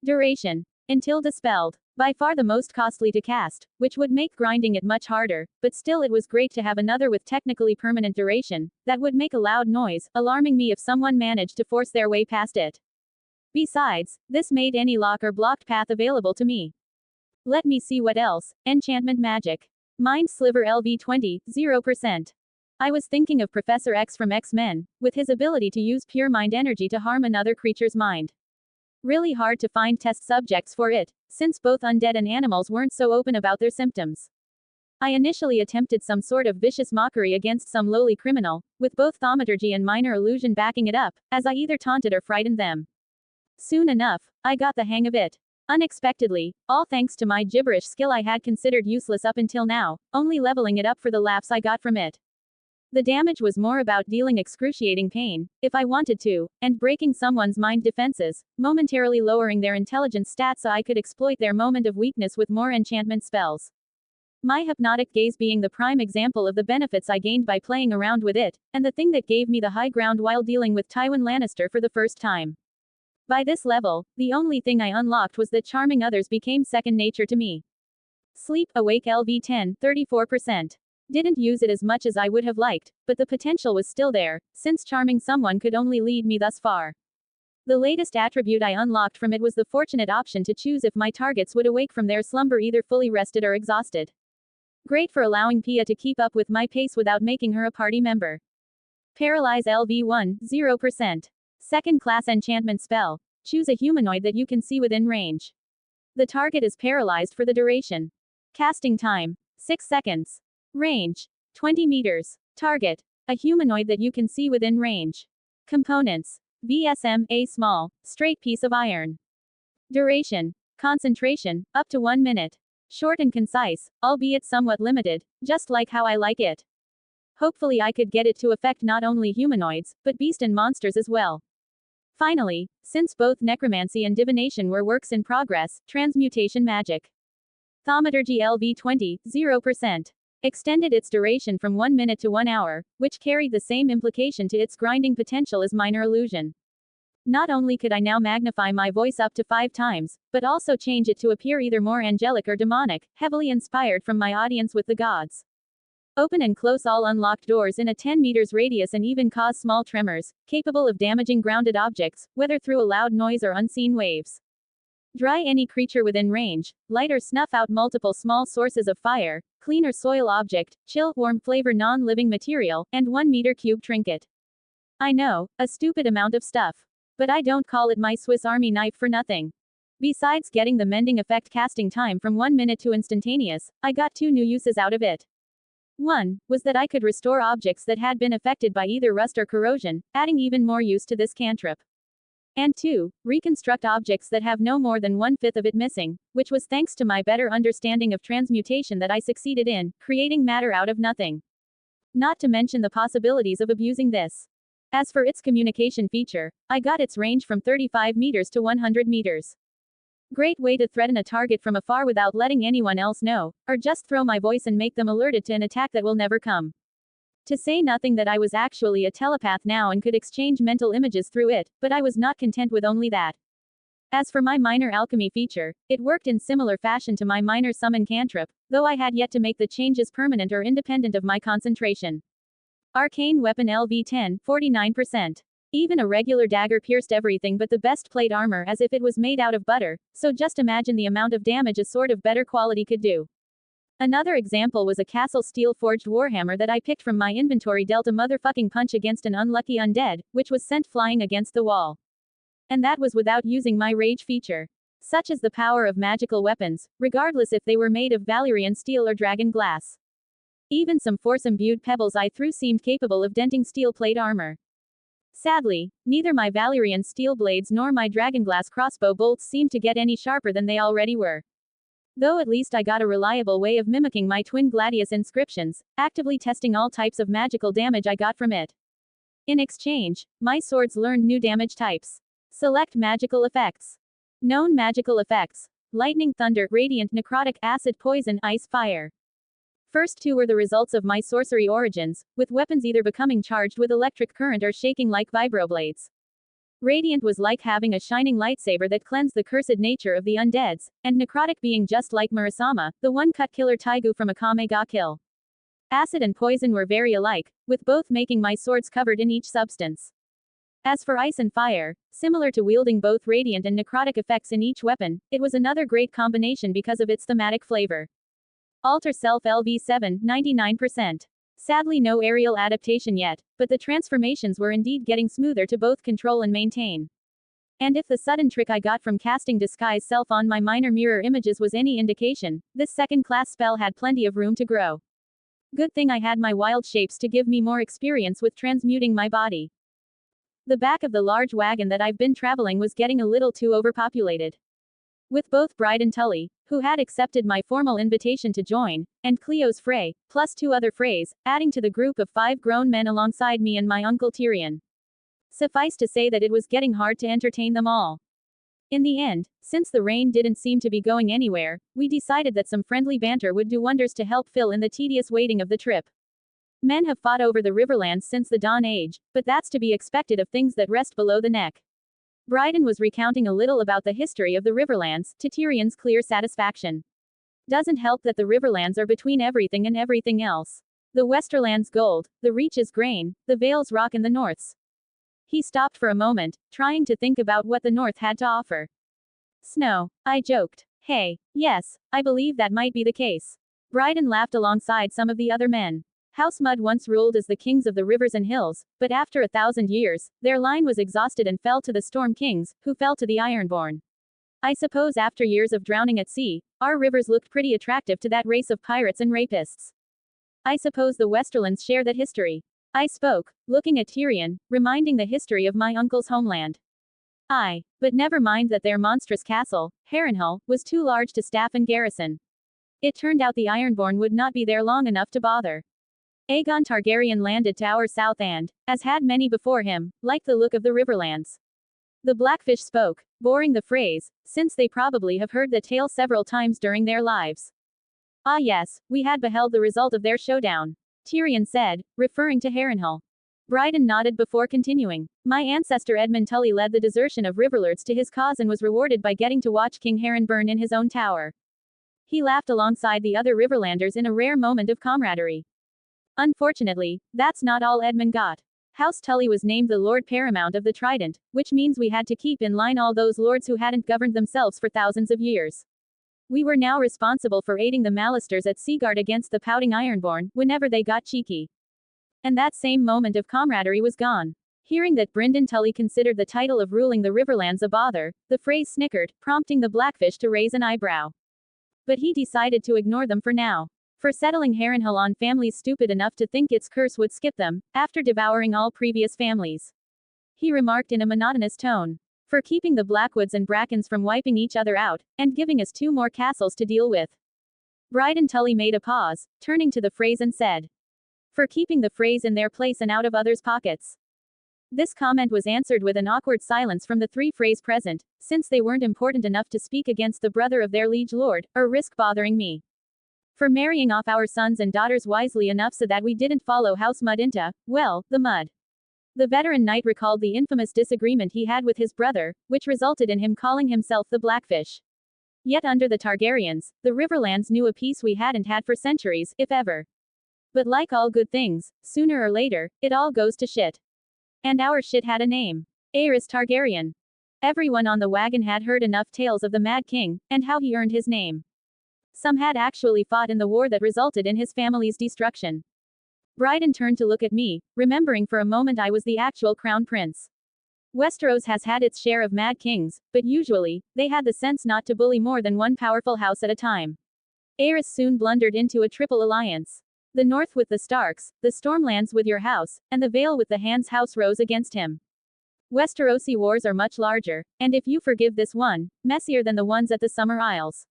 Duration: until dispelled. By far the most costly to cast, which would make grinding it much harder, but still it was great to have another with technically permanent duration, that would make a loud noise, alarming me if someone managed to force their way past it. Besides, this made any lock or blocked path available to me. Let me see what else. Enchantment Magic. Mind Sliver LV20, 0%. I was thinking of Professor X from X-Men, with his ability to use pure mind energy to harm another creature's mind. Really hard to find test subjects for it, since both undead and animals weren't so open about their symptoms. I initially attempted some sort of vicious mockery against some lowly criminal, with both thaumaturgy and minor illusion backing it up, as I either taunted or frightened them. Soon enough, I got the hang of it. Unexpectedly, all thanks to my gibberish skill I had considered useless up until now, only leveling it up for the laughs I got from it. The damage was more about dealing excruciating pain, if I wanted to, and breaking someone's mind defenses, momentarily lowering their intelligence stats so I could exploit their moment of weakness with more enchantment spells. My hypnotic gaze being the prime example of the benefits I gained by playing around with it, and the thing that gave me the high ground while dealing with Tywin Lannister for the first time. By this level, the only thing I unlocked was that charming others became second nature to me. Sleep Awake LV10, 34%. Didn't use it as much as I would have liked, but the potential was still there, since charming someone could only lead me thus far. The latest attribute I unlocked from it was the fortunate option to choose if my targets would awake from their slumber either fully rested or exhausted. Great for allowing Pia to keep up with my pace without making her a party member. Paralyze LV1, 0%. Second class enchantment spell. Choose a humanoid that you can see within range. The target is paralyzed for the duration. Casting time, 6 seconds. Range, 20 meters. Target, a humanoid that you can see within range. Components, VSM, a small, straight piece of iron. Duration, concentration, up to 1 minute. Short and concise, albeit somewhat limited, just like how I like it. Hopefully I could get it to affect not only humanoids, but beast and monsters as well. Finally, since both necromancy and divination were works in progress, transmutation magic. Thaumaturgy LV20, 0%. Extended its duration from 1 minute to 1 hour, which carried the same implication to its grinding potential as minor illusion. Not only could I now magnify my voice up to 5 times, but also change it to appear either more angelic or demonic, heavily inspired from my audience with the gods. Open and close all unlocked doors in a 10 meters radius and even cause small tremors, capable of damaging grounded objects, whether through a loud noise or unseen waves. Dry any creature within range, light or snuff out multiple small sources of fire, clean or soil object, chill, warm flavor non-living material, and 1 meter cube trinket. I know, a stupid amount of stuff. But I don't call it my Swiss Army knife for nothing. Besides getting the mending effect casting time from 1 minute to instantaneous, I got 2 new uses out of it. One was that I could restore objects that had been affected by either rust or corrosion, adding even more use to this cantrip. And 2, reconstruct objects that have no more than 1/5 of it missing, which was thanks to my better understanding of transmutation that I succeeded in, creating matter out of nothing. Not to mention the possibilities of abusing this. As for its communication feature, I got its range from 35 meters to 100 meters. Great way to threaten a target from afar without letting anyone else know, or just throw my voice and make them alerted to an attack that will never come. To say nothing that I was actually a telepath now and could exchange mental images through it, but I was not content with only that. As for my minor alchemy feature, it worked in similar fashion to my minor summon cantrip, though I had yet to make the changes permanent or independent of my concentration. Arcane weapon LV10, 49%. Even a regular dagger pierced everything but the best plate armor as if it was made out of butter, so just imagine the amount of damage a sword of better quality could do. Another example was a Castle Steel forged warhammer that I picked from my inventory dealt a motherfucking punch against an unlucky undead, which was sent flying against the wall. And that was without using my rage feature. Such is the power of magical weapons, regardless if they were made of Valyrian steel or dragon glass. Even some force-imbued pebbles I threw seemed capable of denting steel plate armor. Sadly, neither my Valyrian steel blades nor my dragonglass crossbow bolts seemed to get any sharper than they already were. Though at least I got a reliable way of mimicking my twin gladius inscriptions, actively testing all types of magical damage I got from it. In exchange, my swords learned new damage types. Select magical effects. Known magical effects: lightning, thunder, radiant, necrotic, acid, poison, ice, fire. First 2 were the results of my sorcery origins, with weapons either becoming charged with electric current or shaking like vibroblades. Radiant was like having a shining lightsaber that cleansed the cursed nature of the undeads, and necrotic being just like Murasama, the one-cut killer Taigu from Akame ga Kill. Acid and poison were very alike, with both making my swords covered in each substance. As for ice and fire, similar to wielding both radiant and necrotic effects in each weapon, it was another great combination because of its thematic flavor. Alter Self LV7, 99%. Sadly no aerial adaptation yet, but the transformations were indeed getting smoother to both control and maintain. And if the sudden trick I got from casting Disguise Self on my minor mirror images was any indication, this second-class spell had plenty of room to grow. Good thing I had my wild shapes to give me more experience with transmuting my body. The back of the large wagon that I've been traveling was getting a little too overpopulated. With both Bride and Tully, who had accepted my formal invitation to join, and Cleo's Frey, plus 2 other Freys, adding to the group of 5 grown men alongside me and my uncle Tyrion. Suffice to say that it was getting hard to entertain them all. In the end, since the rain didn't seem to be going anywhere, we decided that some friendly banter would do wonders to help fill in the tedious waiting of the trip. Men have fought over the Riverlands since the Dawn Age, but that's to be expected of things that rest below the neck. Bryden was recounting a little about the history of the Riverlands, to Tyrion's clear satisfaction. Doesn't help that the Riverlands are between everything and everything else. The Westerlands gold, the Reaches grain, the Vales rock and the Norths. He stopped for a moment, trying to think about what the North had to offer. Snow, I joked. Hey, yes, I believe that might be the case. Bryden laughed alongside some of the other men. House Mud once ruled as the kings of the rivers and hills, but after 1,000 years, their line was exhausted and fell to the Storm Kings, who fell to the Ironborn. I suppose after years of drowning at sea, our rivers looked pretty attractive to that race of pirates and rapists. I suppose the Westerlands share that history. I spoke, looking at Tyrion, reminding the history of my uncle's homeland. But never mind that their monstrous castle, Harrenhal, was too large to staff and garrison. It turned out the Ironborn would not be there long enough to bother. Aegon Targaryen landed to our south and, as had many before him, liked the look of the Riverlands. The Blackfish spoke, boring the phrase, since they probably have heard the tale several times during their lives. Ah yes, we had beheld the result of their showdown, Tyrion said, referring to Harrenhal. Bryden nodded before continuing. My ancestor Edmund Tully led the desertion of Riverlords to his cause and was rewarded by getting to watch King Harren burn in his own tower. He laughed alongside the other Riverlanders in a rare moment of camaraderie. Unfortunately, that's not all Edmund got. House Tully was named the Lord Paramount of the Trident, which means we had to keep in line all those lords who hadn't governed themselves for thousands of years. We were now responsible for aiding the Mallisters at Seaguard against the pouting Ironborn, whenever they got cheeky. And that same moment of camaraderie was gone. Hearing that Brynden Tully considered the title of ruling the Riverlands a bother, the Freys snickered, prompting the Blackfish to raise an eyebrow. But he decided to ignore them for now. For settling Harrenhal on families stupid enough to think its curse would skip them, after devouring all previous families. He remarked in a monotonous tone. For keeping the Blackwoods and Brackens from wiping each other out, and giving us 2 more castles to deal with. Bryden Tully made a pause, turning to the Freys and said. For keeping the Freys in their place and out of others' pockets. This comment was answered with an awkward silence from the 3 Freys present, since they weren't important enough to speak against the brother of their liege lord, or risk bothering me. For marrying off our sons and daughters wisely enough so that we didn't follow House Mud into, well, the mud. The veteran knight recalled the infamous disagreement he had with his brother, which resulted in him calling himself the Blackfish. Yet under the Targaryens, the Riverlands knew a peace we hadn't had for centuries, if ever. But like all good things, sooner or later, it all goes to shit. And our shit had a name. Aerys Targaryen. Everyone on the wagon had heard enough tales of the Mad King, and how he earned his name. Some had actually fought in the war that resulted in his family's destruction. Bryden turned to look at me, remembering for a moment I was the actual crown prince. Westeros has had its share of Mad Kings, but usually, they had the sense not to bully more than one powerful house at a time. Aerys soon blundered into a triple alliance. The North with the Starks, the Stormlands with your house, and the Vale with the Hands house rose against him. Westerosi wars are much larger, and if you forgive this one, messier than the ones at the Summer Isles.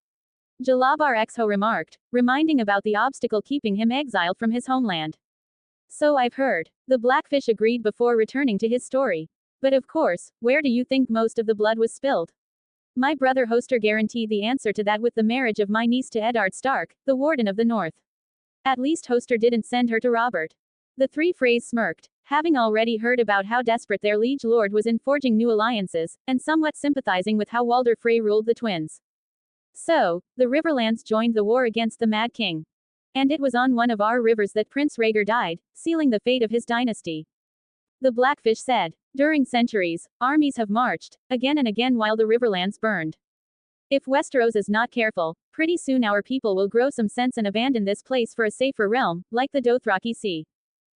Jalabar Exho remarked, reminding about the obstacle keeping him exiled from his homeland. So I've heard. The Blackfish agreed before returning to his story. But of course, where do you think most of the blood was spilled? My brother Hoster guaranteed the answer to that with the marriage of my niece to Eddard Stark, the Warden of the North. At least Hoster didn't send her to Robert. The 3 Freys smirked, having already heard about how desperate their liege lord was in forging new alliances, and somewhat sympathizing with how Walder Frey ruled the twins. So, the Riverlands joined the war against the Mad King. And it was on one of our rivers that Prince Rhaegar died, sealing the fate of his dynasty. The Blackfish said, during centuries, armies have marched, again and again while the Riverlands burned. If Westeros is not careful, pretty soon our people will grow some sense and abandon this place for a safer realm, like the Dothraki Sea.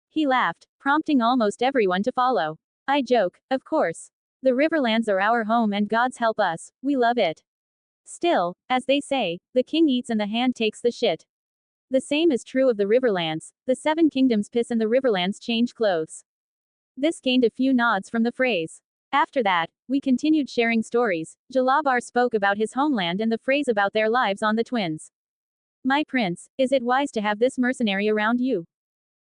He laughed, prompting almost everyone to follow. I joke, of course. The Riverlands are our home and God's help us, we love it. Still, as they say, the king eats and the hand takes the shit. The same is true of the Riverlands. The 7 kingdoms piss and the Riverlands change clothes. This gained a few nods from the Freys. After that, we continued sharing stories. Jalabar spoke about his homeland and the phrase about their lives on the twins. My prince, is it wise to have this mercenary around you?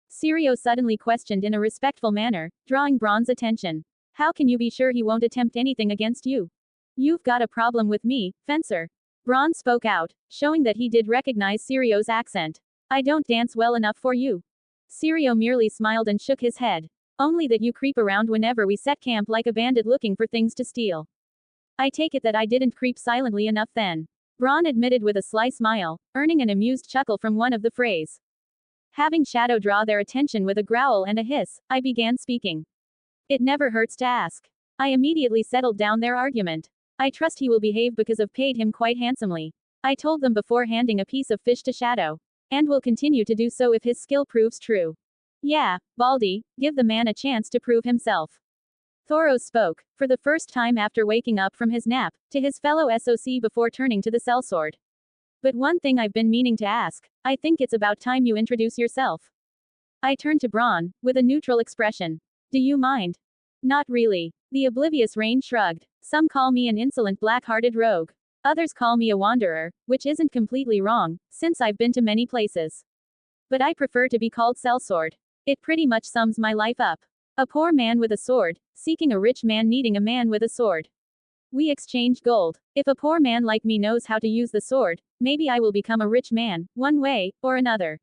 Sirio suddenly questioned in a respectful manner, drawing Braun's attention. How can you be sure he won't attempt anything against you? You've got a problem with me, fencer. Braun spoke out, showing that he did recognize Sirio's accent. I don't dance well enough for you. Sirio merely smiled and shook his head. Only that you creep around whenever we set camp like a bandit looking for things to steal. I take it that I didn't creep silently enough then. Braun admitted with a sly smile, earning an amused chuckle from one of the phrase. Having Shadow draw their attention with a growl and a hiss, I began speaking. It never hurts to ask. I immediately settled down their argument. I trust he will behave because I've paid him quite handsomely. I told them before handing a piece of fish to Shadow. And will continue to do so if his skill proves true. Yeah, Baldy, give the man a chance to prove himself. Thoros spoke, for the first time after waking up from his nap, to his fellow SOC before turning to the sellsword. But one thing I've been meaning to ask, I think it's about time you introduce yourself. I turned to Braun, with a neutral expression. Do you mind? Not really. The oblivious Rain shrugged. Some call me an insolent black-hearted rogue. Others call me a wanderer, which isn't completely wrong, since I've been to many places. But I prefer to be called sellsword. It pretty much sums my life up. A poor man with a sword, seeking a rich man needing a man with a sword. We exchange gold. If a poor man like me knows how to use the sword, maybe I will become a rich man, one way, or another.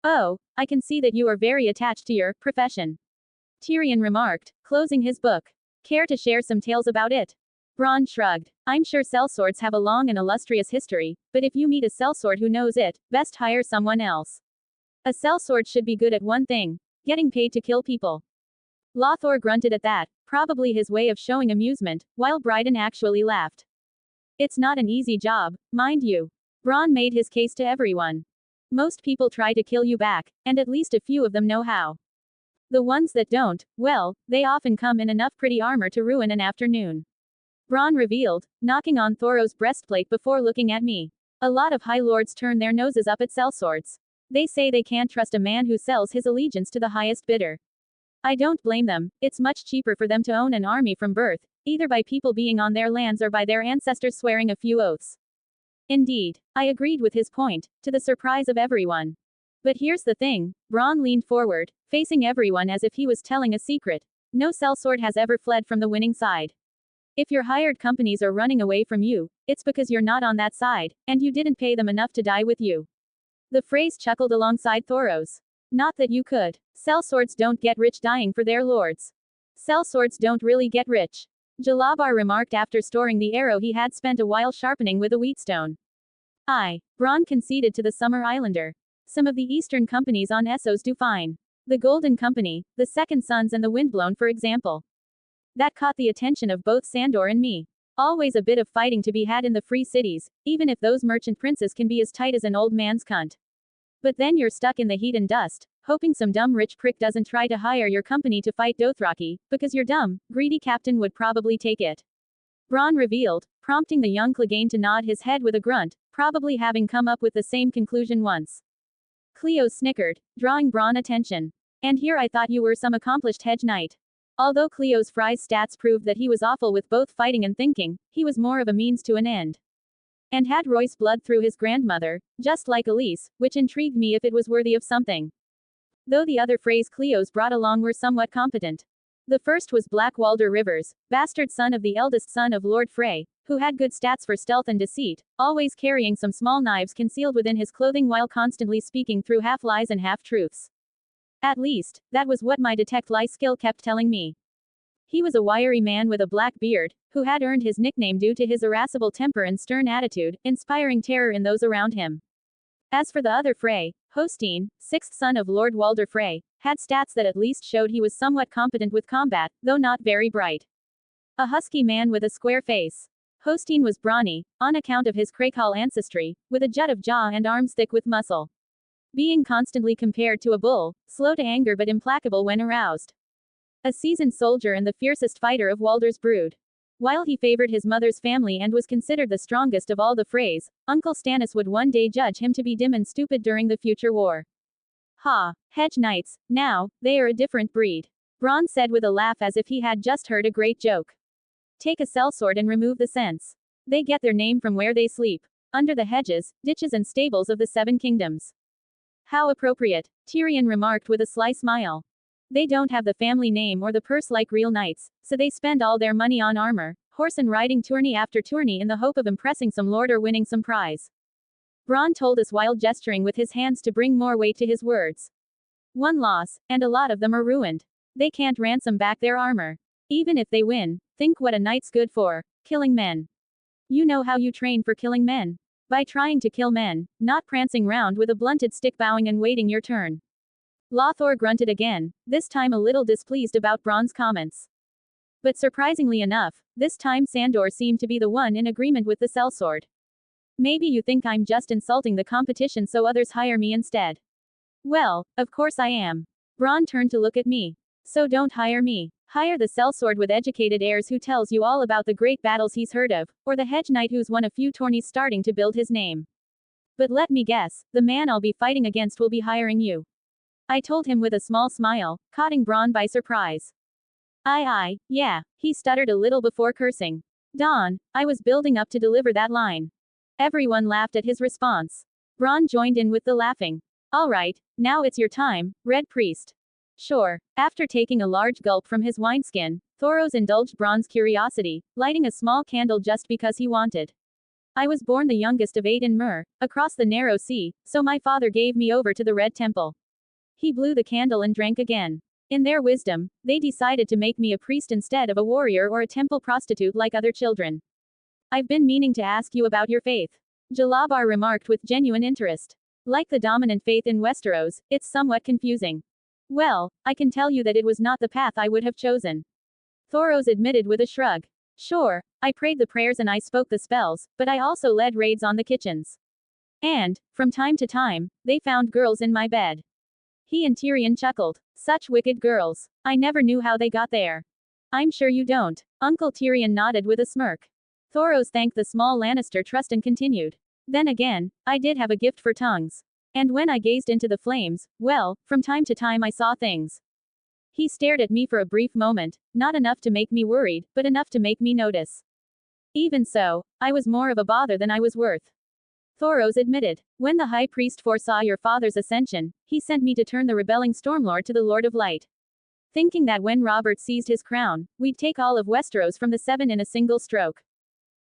Oh, I can see that you are very attached to your profession. Tyrion remarked, closing his book. Care to share some tales about it? Braun shrugged. I'm sure sellswords have a long and illustrious history, but if you meet a sellsword who knows it, best hire someone else. A sellsword should be good at one thing: getting paid to kill people. Lothor grunted at that, probably his way of showing amusement, while Bryden actually laughed. It's not an easy job, mind you. Braun made his case to everyone. Most people try to kill you back, and at least a few of them know how. The ones that don't, well, they often come in enough pretty armor to ruin an afternoon. Braun revealed, knocking on Thoros' breastplate before looking at me. A lot of high lords turn their noses up at sellswords. They say they can't trust a man who sells his allegiance to the highest bidder. I don't blame them. It's much cheaper for them to own an army from birth, either by people being on their lands or by their ancestors swearing a few oaths. Indeed, I agreed with his point, to the surprise of everyone. But here's the thing, Braun leaned forward, facing everyone as if he was telling a secret. No sellsword has ever fled from the winning side. If your hired companies are running away from you, it's because you're not on that side, and you didn't pay them enough to die with you. The phrase chuckled alongside Thoros. Not that you could. Sellswords don't get rich dying for their lords. Sellswords don't really get rich. Jalabar remarked after storing the arrow he had spent a while sharpening with a wheatstone. Braun conceded to the Summer Islander. Some of the eastern companies on Essos do fine. The Golden Company, the Second Sons and the Windblown for example. That caught the attention of both Sandor and me. Always a bit of fighting to be had in the free cities, even if those merchant princes can be as tight as an old man's cunt. But then you're stuck in the heat and dust, hoping some dumb rich prick doesn't try to hire your company to fight Dothraki, because your dumb, greedy captain would probably take it. Braun revealed, prompting the young Clegane to nod his head with a grunt, probably having come up with the same conclusion once. Cleo snickered, drawing Braun attention. And here I thought you were some accomplished hedge knight. Although Cleo's Fry's stats proved that he was awful with both fighting and thinking, he was more of a means to an end. And had Royce blood through his grandmother, just like Elise, which intrigued me if it was worthy of something. Though the other phrase Cleo's brought along were somewhat competent. The first was Black Walder Rivers, bastard son of the eldest son of Lord Frey, who had good stats for stealth and deceit, always carrying some small knives concealed within his clothing while constantly speaking through half-lies and half-truths. At least, that was what my detect lie skill kept telling me. He was a wiry man with a black beard, who had earned his nickname due to his irascible temper and stern attitude, inspiring terror in those around him. As for the other Frey, Hosteen, sixth son of Lord Walder Frey, had stats that at least showed he was somewhat competent with combat, though not very bright. A husky man with a square face. Hosteen was brawny, on account of his Krakal ancestry, with a jut of jaw and arms thick with muscle. Being constantly compared to a bull, slow to anger but implacable when aroused. A seasoned soldier and the fiercest fighter of Walder's brood. While he favored his mother's family and was considered the strongest of all the Freys, Uncle Stannis would one day judge him to be dim and stupid during the future war. Ha! Hedge knights, now, they are a different breed. Bronn said with a laugh as if he had just heard a great joke. Take a sellsword and remove the sense. They get their name from where they sleep. Under the hedges, ditches and stables of the Seven Kingdoms. How appropriate, Tyrion remarked with a sly smile. They don't have the family name or the purse like real knights, so they spend all their money on armor, horse and riding tourney after tourney in the hope of impressing some lord or winning some prize. Bronn told us while gesturing with his hands to bring more weight to his words. One loss, and a lot of them are ruined. They can't ransom back their armor. Even if they win, think what a knight's good for, killing men. You know how you train for killing men. By trying to kill men, not prancing round with a blunted stick bowing and waiting your turn. Lothor grunted again, this time a little displeased about Bronn's comments. But surprisingly enough, this time Sandor seemed to be the one in agreement with the sellsword. Maybe you think I'm just insulting the competition so others hire me instead. Well, of course I am. Bronn turned to look at me. So don't hire me. Hire the sellsword with educated heirs who tells you all about the great battles he's heard of, or the hedge knight who's won a few tourneys starting to build his name. But let me guess, the man I'll be fighting against will be hiring you. I told him with a small smile, caught Bronn by surprise. Yeah, he stuttered a little before cursing. Dawn, I was building up to deliver that line. Everyone laughed at his response. Bronn joined in with the laughing. All right, now it's your time, Red Priest. Sure. After taking a large gulp from his wineskin, Thoros indulged Bronn's curiosity, lighting a small candle just because he wanted. I was born the youngest of 8 in Myr, across the narrow sea, so my father gave me over to the Red Temple. He blew the candle and drank again. In their wisdom, they decided to make me a priest instead of a warrior or a temple prostitute like other children. I've been meaning to ask you about your faith. Jalabar remarked with genuine interest. Like the dominant faith in Westeros, it's somewhat confusing. Well, I can tell you that it was not the path I would have chosen. Thoros admitted with a shrug. Sure, I prayed the prayers and I spoke the spells, but I also led raids on the kitchens. And, from time to time, they found girls in my bed. He and Tyrion chuckled. Such wicked girls. I never knew how they got there. I'm sure you don't. Uncle Tyrion nodded with a smirk. Thoros thanked the small Lannister trust and continued. Then again, I did have a gift for tongues. And when I gazed into the flames, well, from time to time I saw things. He stared at me for a brief moment, not enough to make me worried, but enough to make me notice. Even so, I was more of a bother than I was worth. Thoros admitted. When the High Priest foresaw your father's ascension, he sent me to turn the rebelling Stormlord to the Lord of Light. Thinking that when Robert seized his crown, we'd take all of Westeros from the Seven in a single stroke.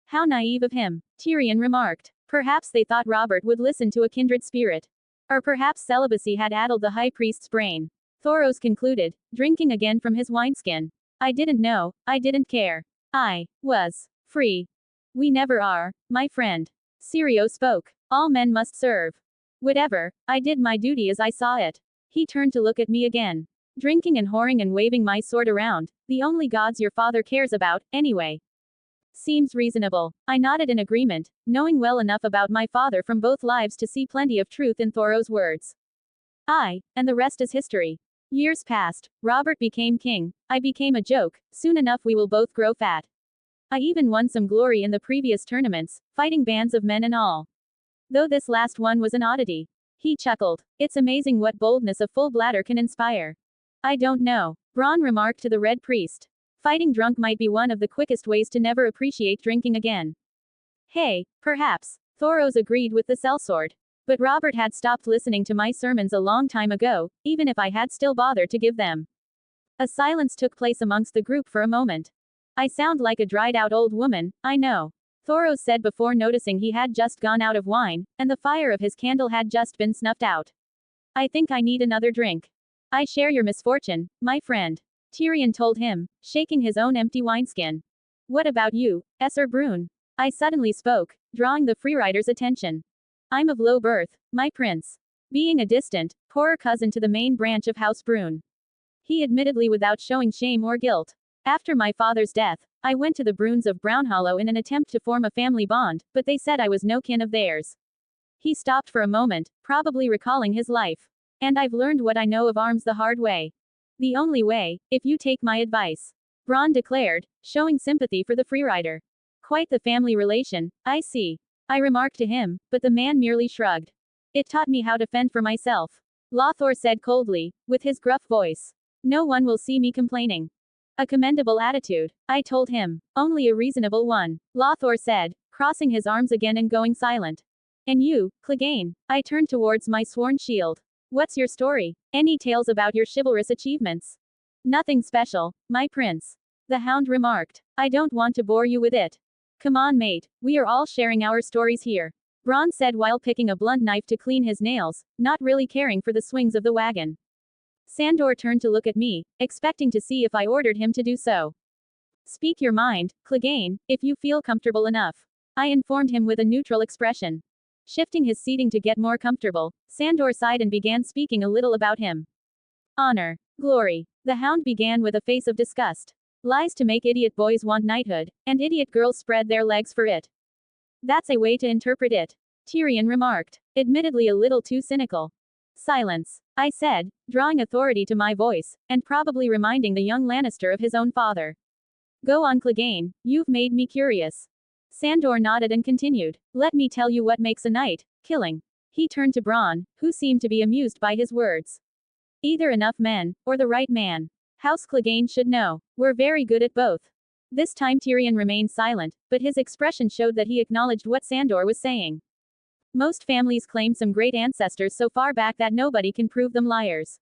How naive of him, Tyrion remarked. Perhaps they thought Robert would listen to a kindred spirit. Or perhaps celibacy had addled the High Priest's brain. Thoros concluded, drinking again from his wineskin. I didn't know, I didn't care. I was free. We never are, my friend. Syrio spoke. All men must serve. Whatever, I did my duty as I saw it. He turned to look at me again. Drinking and whoring and waving my sword around, the only gods your father cares about, anyway. Seems reasonable. I nodded in agreement, knowing well enough about my father from both lives to see plenty of truth in Thoros' words. And the rest is history. Years passed, Robert became king, I became a joke, soon enough we will both grow fat. I even won some glory in the previous tournaments, fighting bands of men and all. Though this last one was an oddity. He chuckled. It's amazing what boldness a full bladder can inspire. I don't know, Bronn remarked to the Red Priest. Fighting drunk might be one of the quickest ways to never appreciate drinking again. Hey, perhaps. Thoros agreed with the sellsword. But Robert had stopped listening to my sermons a long time ago, even if I had still bothered to give them. A silence took place amongst the group for a moment. I sound like a dried-out old woman, I know. Thoros said before noticing he had just gone out of wine, and the fire of his candle had just been snuffed out. I think I need another drink. I share your misfortune, my friend. Tyrion told him, shaking his own empty wineskin. What about you, Esser Brune? I suddenly spoke, drawing the freerider's attention. I'm of low birth, my prince. Being a distant, poorer cousin to the main branch of House Brune. He admittedly without showing shame or guilt. After my father's death, I went to the Brunes of Brownhollow in an attempt to form a family bond, but they said I was no kin of theirs. He stopped for a moment, probably recalling his life. And I've learned what I know of arms the hard way. The only way, if you take my advice. Bronn declared, showing sympathy for the freerider. Quite the family relation, I see. I remarked to him, but the man merely shrugged. It taught me how to fend for myself. Lothor said coldly, with his gruff voice. No one will see me complaining. A commendable attitude, I told him. Only a reasonable one, Lothor said, crossing his arms again and going silent. And you, Clegane? I turned towards my sworn shield. What's your story? Any tales about your chivalrous achievements? Nothing special, my prince. The hound remarked. I don't want to bore you with it. Come on, mate, we are all sharing our stories here. Bronn said while picking a blunt knife to clean his nails, not really caring for the swings of the wagon. Sandor turned to look at me, expecting to see if I ordered him to do so. Speak your mind, Clegane, if you feel comfortable enough. I informed him with a neutral expression. Shifting his seating to get more comfortable, Sandor sighed and began speaking a little about him. Honor. Glory. The hound began with a face of disgust. Lies to make idiot boys want knighthood, and idiot girls spread their legs for it. That's a way to interpret it. Tyrion remarked, admittedly a little too cynical. Silence, I said, drawing authority to my voice, and probably reminding the young Lannister of his own father. Go on, Clegane, you've made me curious. Sandor nodded and continued, let me tell you what makes a knight, killing. He turned to Bronn, who seemed to be amused by his words. Either enough men, or the right man. House Clegane should know. We're very good at both. This time Tyrion remained silent, but his expression showed that he acknowledged what Sandor was saying. Most families claim some great ancestors so far back that nobody can prove them liars.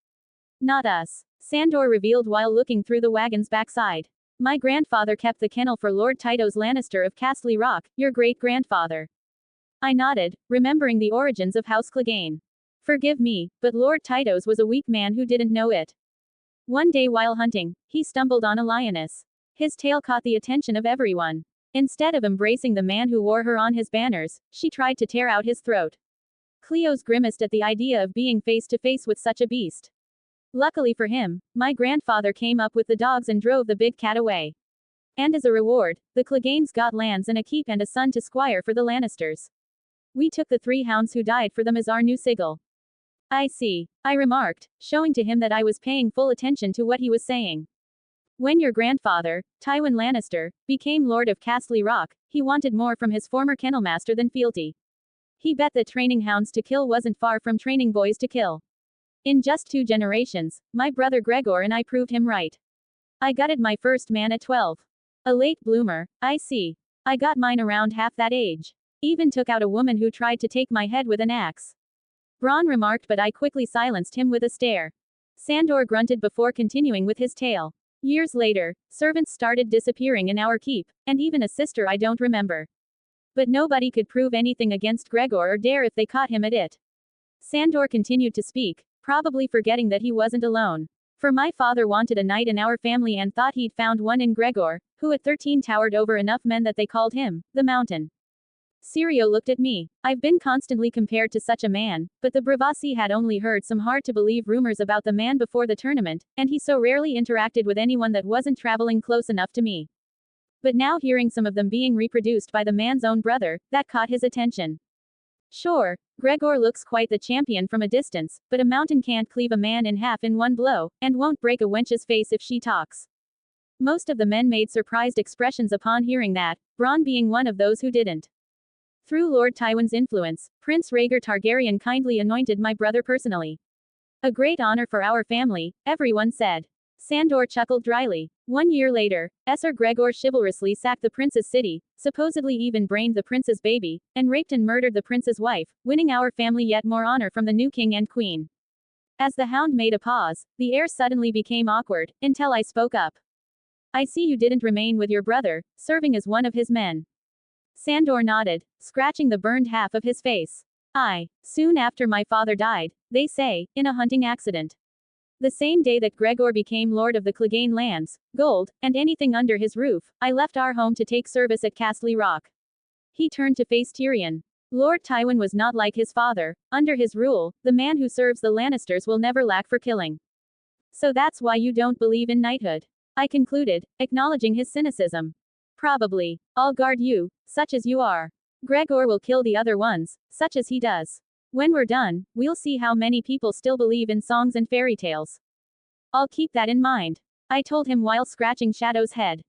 Not us. Sandor revealed while looking through the wagon's backside. My grandfather kept the kennel for Lord Tytos Lannister of Castle Rock, your great-grandfather. I nodded, remembering the origins of House Clegane. Forgive me, but Lord Tytos was a weak man who didn't know it. One day while hunting, he stumbled on a lioness. His tail caught the attention of everyone. Instead of embracing the man who wore her on his banners, she tried to tear out his throat. Cleos grimaced at the idea of being face to face with such a beast. Luckily for him, my grandfather came up with the dogs and drove the big cat away. And as a reward, the Cleganes got lands and a keep and a son to squire for the Lannisters. We took the 3 hounds who died for them as our new sigil. I see, I remarked, showing to him that I was paying full attention to what he was saying. When your grandfather, Tywin Lannister, became Lord of Castle Rock, he wanted more from his former kennelmaster than fealty. He bet that training hounds to kill wasn't far from training boys to kill. In just 2 generations, my brother Gregor and I proved him right. I gutted my first man at 12. A late bloomer, I see. I got mine around half that age. Even took out a woman who tried to take my head with an axe. Bronn remarked, but I quickly silenced him with a stare. Sandor grunted before continuing with his tale. Years later, servants started disappearing in our keep, and even a sister I don't remember. But nobody could prove anything against Gregor or dare if they caught him at it. Sandor continued to speak, probably forgetting that he wasn't alone. For my father wanted a knight in our family and thought he'd found one in Gregor, who at 13 towered over enough men that they called him, the Mountain. Sirio looked at me. I've been constantly compared to such a man, but the Bravasi had only heard some hard-to-believe rumors about the man before the tournament, and he so rarely interacted with anyone that wasn't traveling close enough to me. But now hearing some of them being reproduced by the man's own brother, that caught his attention. Sure, Gregor looks quite the champion from a distance, but a mountain can't cleave a man in half in one blow, and won't break a wench's face if she talks. Most of the men made surprised expressions upon hearing that, Bronn being one of those who didn't. Through Lord Tywin's influence, Prince Rhaegar Targaryen kindly anointed my brother personally. A great honor for our family, everyone said. Sandor chuckled dryly. 1 year later, Esser Gregor chivalrously sacked the prince's city, supposedly even brained the prince's baby, and raped and murdered the prince's wife, winning our family yet more honor from the new king and queen. As the hound made a pause, the air suddenly became awkward, until I spoke up. I see you didn't remain with your brother, serving as one of his men. Sandor nodded, scratching the burned half of his face. Soon after my father died, they say, in a hunting accident. The same day that Gregor became lord of the Clegane lands, gold, and anything under his roof, I left our home to take service at Castle Rock. He turned to face Tyrion. Lord Tywin was not like his father. Under his rule, the man who serves the Lannisters will never lack for killing. So that's why you don't believe in knighthood. I concluded, acknowledging his cynicism. Probably. I'll guard you, such as you are. Gregor will kill the other ones, such as he does. When we're done, we'll see how many people still believe in songs and fairy tales. I'll keep that in mind, I told him while scratching Shadow's head.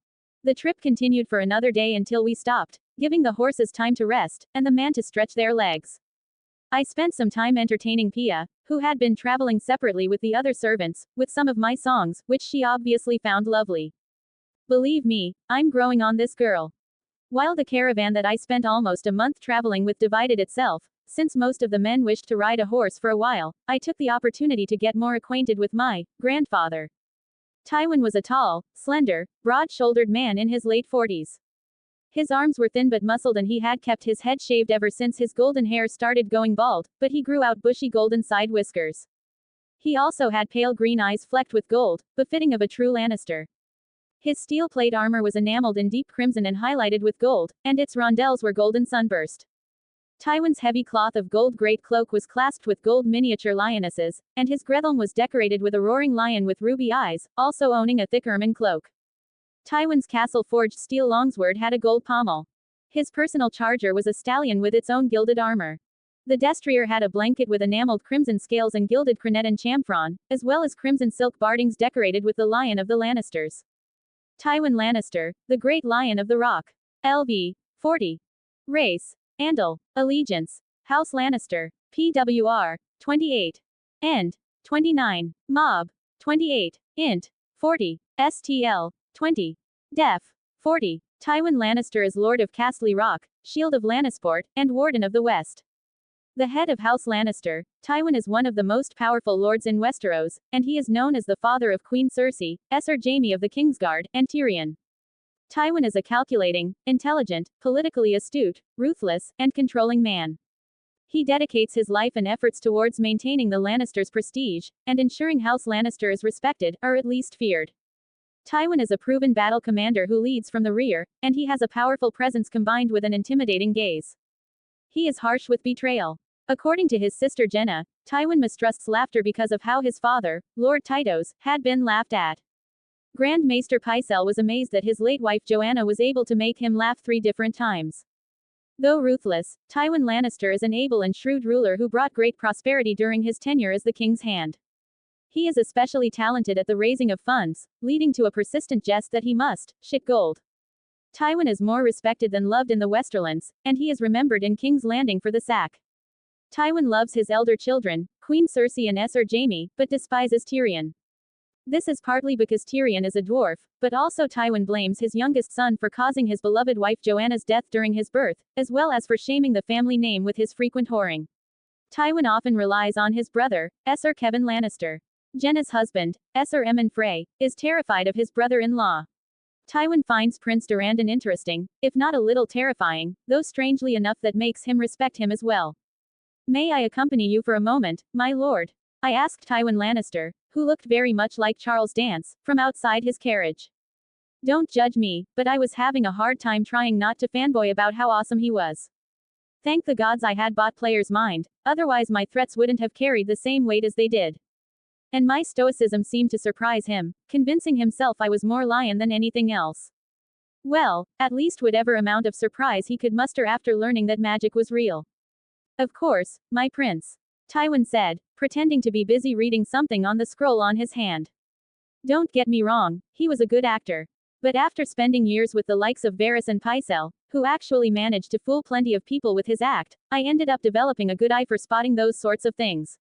The trip continued for another day until we stopped, giving the horses time to rest, and the man to stretch their legs. I spent some time entertaining Pia, who had been traveling separately with the other servants, with some of my songs, which she obviously found lovely. Believe me, I'm growing on this girl. While the caravan that I spent almost a month traveling with divided itself, since most of the men wished to ride a horse for a while, I took the opportunity to get more acquainted with my grandfather. Tywin was a tall, slender, broad-shouldered man in his late 40s. His arms were thin but muscled and he had kept his head shaved ever since his golden hair started going bald, but he grew out bushy golden side whiskers. He also had pale green eyes flecked with gold, befitting of a true Lannister. His steel plate armor was enameled in deep crimson and highlighted with gold, and its rondelles were golden sunburst. Tywin's heavy cloth of gold great cloak was clasped with gold miniature lionesses, and his grethelm was decorated with a roaring lion with ruby eyes, also owning a thick ermine cloak. Tywin's castle-forged steel longsword had a gold pommel. His personal charger was a stallion with its own gilded armor. The destrier had a blanket with enameled crimson scales and gilded coronet and chamfron, as well as crimson silk bardings decorated with the lion of the Lannisters. Tywin Lannister, the Great Lion of the Rock. LB. 40. Race. Andal. Allegiance. House Lannister. PWR. 28. End. 29. Mob. 28. Int. 40. STL. 20. Def. 40. Tywin Lannister is Lord of Castle Rock, Shield of Lannisport, and Warden of the West. The head of House Lannister, Tywin is one of the most powerful lords in Westeros, and he is known as the father of Queen Cersei, Sir Jaime of the Kingsguard, and Tyrion. Tywin is a calculating, intelligent, politically astute, ruthless, and controlling man. He dedicates his life and efforts towards maintaining the Lannisters' prestige, and ensuring House Lannister is respected, or at least feared. Tywin is a proven battle commander who leads from the rear, and he has a powerful presence combined with an intimidating gaze. He is harsh with betrayal. According to his sister Jenna, Tywin mistrusts laughter because of how his father, Lord Tytos, had been laughed at. Grand Maester Pycelle was amazed that his late wife Joanna was able to make him laugh 3 different times. Though ruthless, Tywin Lannister is an able and shrewd ruler who brought great prosperity during his tenure as the king's hand. He is especially talented at the raising of funds, leading to a persistent jest that he must shit gold. Tywin is more respected than loved in the Westerlands, and he is remembered in King's Landing for the sack. Tywin loves his elder children, Queen Cersei and Sir Jaime, but despises Tyrion. This is partly because Tyrion is a dwarf, but also Tywin blames his youngest son for causing his beloved wife Joanna's death during his birth, as well as for shaming the family name with his frequent whoring. Tywin often relies on his brother, Sir Kevan Lannister. Jenna's husband, Sir Aemon Frey, is terrified of his brother-in-law. Tywin finds Prince Durrandon interesting, if not a little terrifying, though strangely enough that makes him respect him as well. May I accompany you for a moment, my lord? I asked Tywin Lannister, who looked very much like Charles Dance, from outside his carriage. Don't judge me, but I was having a hard time trying not to fanboy about how awesome he was. Thank the gods I had bought Player's Mind, otherwise my threats wouldn't have carried the same weight as they did. And my stoicism seemed to surprise him, convincing himself I was more lion than anything else. Well, at least whatever amount of surprise he could muster after learning that magic was real. Of course, my prince. Tywin said, pretending to be busy reading something on the scroll on his hand. Don't get me wrong, he was a good actor. But after spending years with the likes of Varys and Pycelle, who actually managed to fool plenty of people with his act, I ended up developing a good eye for spotting those sorts of things.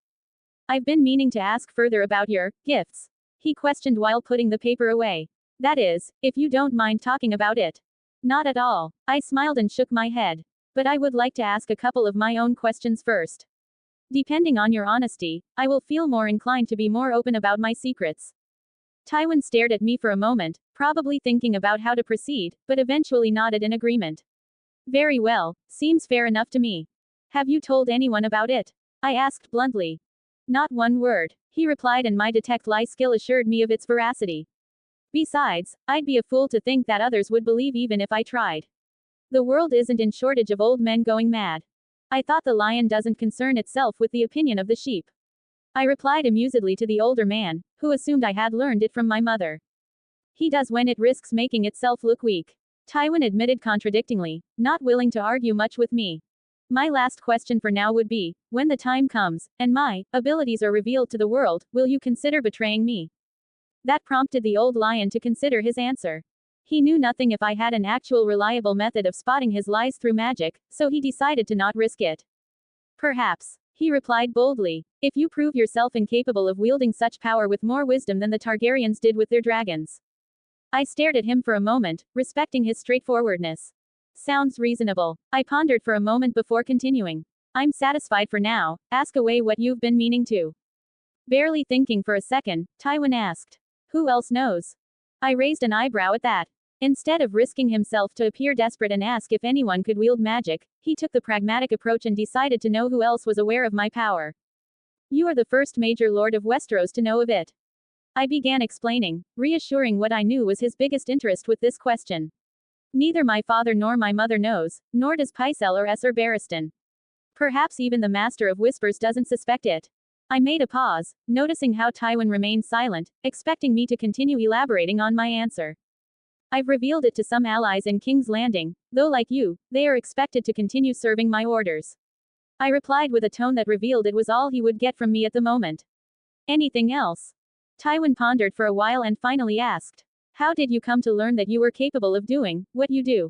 I've been meaning to ask further about your gifts. He questioned while putting the paper away. That is, if you don't mind talking about it. Not at all. I smiled and shook my head. But I would like to ask a couple of my own questions first. Depending on your honesty, I will feel more inclined to be more open about my secrets. Tywin stared at me for a moment, probably thinking about how to proceed, but eventually nodded in agreement. Very well, seems fair enough to me. Have you told anyone about it? I asked bluntly. Not one word, he replied, and my detect lie skill assured me of its veracity. Besides, I'd be a fool to think that others would believe even if I tried. The world isn't in shortage of old men going mad. I thought the lion doesn't concern itself with the opinion of the sheep. I replied amusedly to the older man, who assumed I had learned it from my mother. He does when it risks making itself look weak. Tywin admitted contradictingly, not willing to argue much with me. My last question for now would be, when the time comes, and my abilities are revealed to the world, will you consider betraying me? That prompted the old lion to consider his answer. He knew nothing if I had an actual reliable method of spotting his lies through magic, so he decided to not risk it. Perhaps, he replied boldly, if you prove yourself incapable of wielding such power with more wisdom than the Targaryens did with their dragons. I stared at him for a moment, respecting his straightforwardness. Sounds reasonable. I pondered for a moment before continuing. I'm satisfied for now, ask away what you've been meaning to. Barely thinking for a second, Tywin asked. Who else knows? I raised an eyebrow at that. Instead of risking himself to appear desperate and ask if anyone could wield magic, he took the pragmatic approach and decided to know who else was aware of my power. You are the first major lord of Westeros to know of it. I began explaining, reassuring what I knew was his biggest interest with this question. Neither my father nor my mother knows, nor does Pycelle or Esser Barristan. Perhaps even the Master of Whispers doesn't suspect it. I made a pause, noticing how Tywin remained silent, expecting me to continue elaborating on my answer. I've revealed it to some allies in King's Landing, though like you, they are expected to continue serving my orders. I replied with a tone that revealed it was all he would get from me at the moment. Anything else? Tywin pondered for a while and finally asked. How did you come to learn that you were capable of doing what you do?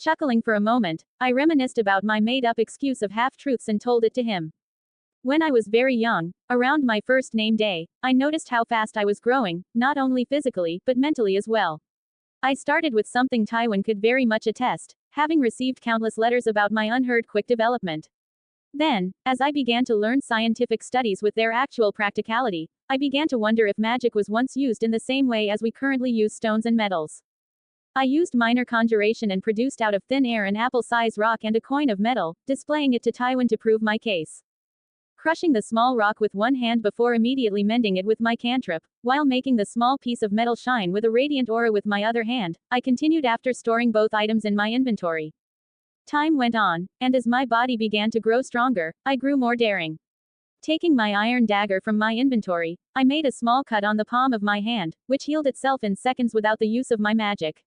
Chuckling for a moment, I reminisced about my made-up excuse of half-truths and told it to him. When I was very young, around my first name day, I noticed how fast I was growing, not only physically, but mentally as well. I started with something Tywin could very much attest, having received countless letters about my unheard quick development. Then, as I began to learn scientific studies with their actual practicality, I began to wonder if magic was once used in the same way as we currently use stones and metals. I used minor conjuration and produced out of thin air an apple-size rock and a coin of metal, displaying it to Tywin to prove my case. Crushing the small rock with one hand before immediately mending it with my cantrip, while making the small piece of metal shine with a radiant aura with my other hand, I continued after storing both items in my inventory. Time went on, and as my body began to grow stronger, I grew more daring. Taking my iron dagger from my inventory, I made a small cut on the palm of my hand, which healed itself in seconds without the use of my magic.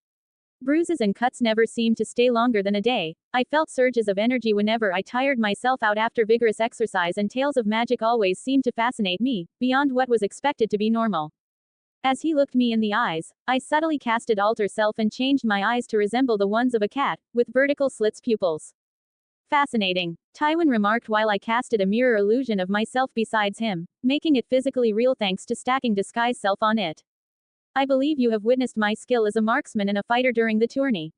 Bruises and cuts never seemed to stay longer than a day. I felt surges of energy whenever I tired myself out after vigorous exercise, and tales of magic always seemed to fascinate me, beyond what was expected to be normal. As he looked me in the eyes, I subtly casted alter self and changed my eyes to resemble the ones of a cat, with vertical slits pupils. Fascinating, Tywin remarked while I casted a mirror illusion of myself besides him, making it physically real thanks to stacking disguise self on it. I believe you have witnessed my skill as a marksman and a fighter during the tourney.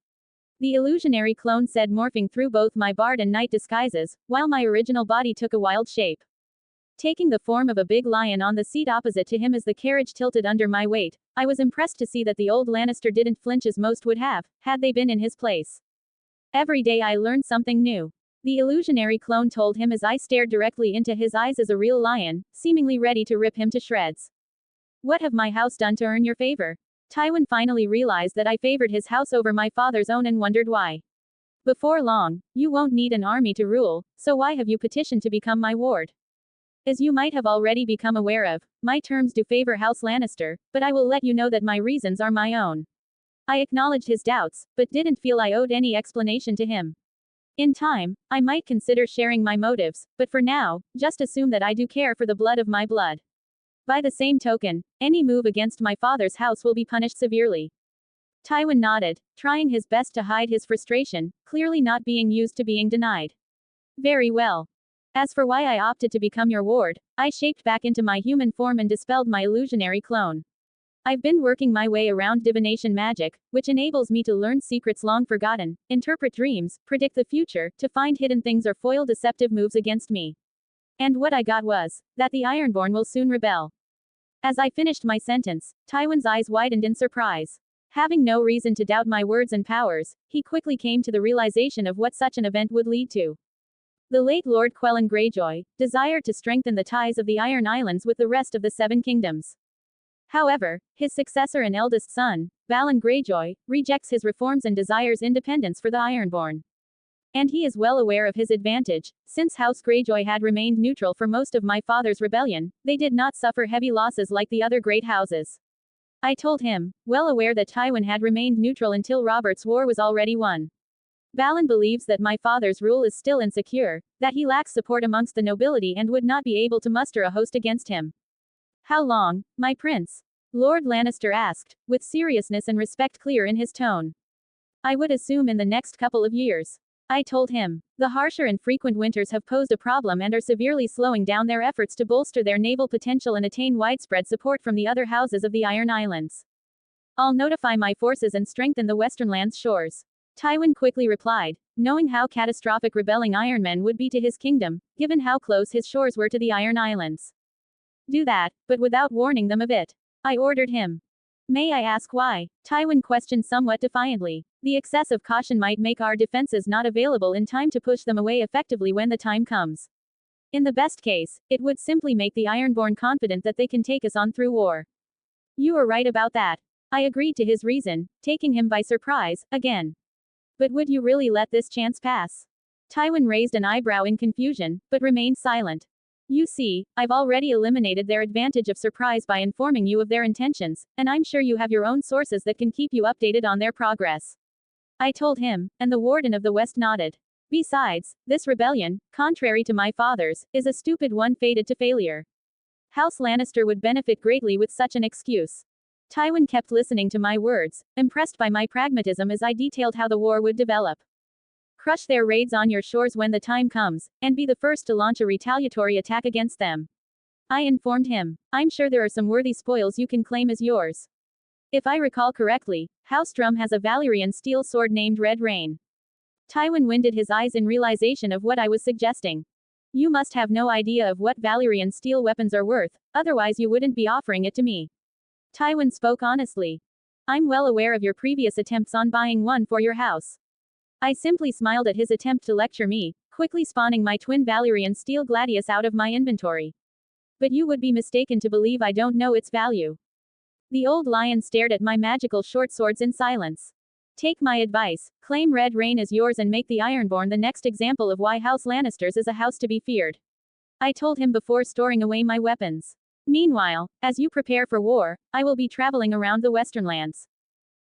The illusionary clone said, morphing through both my bard and knight disguises, while my original body took a wild shape. Taking the form of a big lion on the seat opposite to him as the carriage tilted under my weight, I was impressed to see that the old Lannister didn't flinch as most would have, had they been in his place. Every day I learned something new. The illusionary clone told him as I stared directly into his eyes as a real lion, seemingly ready to rip him to shreds. What have my house done to earn your favor? Tywin finally realized that I favored his house over my father's own and wondered why. Before long, you won't need an army to rule, so why have you petitioned to become my ward? As you might have already become aware of, my terms do favor House Lannister, but I will let you know that my reasons are my own. I acknowledged his doubts, but didn't feel I owed any explanation to him. In time, I might consider sharing my motives, but for now, just assume that I do care for the blood of my blood. By the same token, any move against my father's house will be punished severely. Tywin nodded, trying his best to hide his frustration, clearly not being used to being denied. Very well. As for why I opted to become your ward, I shaped back into my human form and dispelled my illusionary clone. I've been working my way around divination magic, which enables me to learn secrets long forgotten, interpret dreams, predict the future, to find hidden things or foil deceptive moves against me. And what I got was that the Ironborn will soon rebel. As I finished my sentence, Tywin's eyes widened in surprise. Having no reason to doubt my words and powers, he quickly came to the realization of what such an event would lead to. The late Lord Quellan Greyjoy desired to strengthen the ties of the Iron Islands with the rest of the Seven Kingdoms. However, his successor and eldest son, Balon Greyjoy, rejects his reforms and desires independence for the Ironborn. And he is well aware of his advantage. Since House Greyjoy had remained neutral for most of my father's rebellion, they did not suffer heavy losses like the other great houses. I told him, well aware that Tywin had remained neutral until Robert's War was already won. Balon believes that my father's rule is still insecure, that he lacks support amongst the nobility and would not be able to muster a host against him. How long, my prince? Lord Lannister asked, with seriousness and respect clear in his tone. I would assume in the next couple of years. I told him. The harsher and frequent winters have posed a problem and are severely slowing down their efforts to bolster their naval potential and attain widespread support from the other houses of the Iron Islands. I'll notify my forces and strengthen the Westernlands shores. Tywin quickly replied, knowing how catastrophic rebelling Ironmen would be to his kingdom, given how close his shores were to the Iron Islands. Do that, but without warning them a bit. I ordered him. May I ask why? Tywin questioned somewhat defiantly. The excess of caution might make our defenses not available in time to push them away effectively when the time comes. In the best case, it would simply make the Ironborn confident that they can take us on through war. You are right about that. I agreed to his reason, taking him by surprise, again. But would you really let this chance pass? Tywin raised an eyebrow in confusion, but remained silent. You see, I've already eliminated their advantage of surprise by informing you of their intentions, and I'm sure you have your own sources that can keep you updated on their progress. I told him, and the Warden of the West nodded. Besides, this rebellion, contrary to my father's, is a stupid one fated to failure. House Lannister would benefit greatly with such an excuse. Tywin kept listening to my words, impressed by my pragmatism as I detailed how the war would develop. Crush their raids on your shores when the time comes, and be the first to launch a retaliatory attack against them. I informed him. I'm sure there are some worthy spoils you can claim as yours. If I recall correctly, House Drum has a Valyrian steel sword named Red Rain. Tywin winded his eyes in realization of what I was suggesting. You must have no idea of what Valyrian steel weapons are worth, otherwise you wouldn't be offering it to me. Tywin spoke honestly. I'm well aware of your previous attempts on buying one for your house. I simply smiled at his attempt to lecture me, quickly spawning my twin Valyrian steel gladius out of my inventory. But you would be mistaken to believe I don't know its value. The old lion stared at my magical short swords in silence. Take my advice, claim Red Rain as yours and make the Ironborn the next example of why House Lannisters is a house to be feared. I told him before storing away my weapons. Meanwhile, as you prepare for war, I will be traveling around the Westernlands.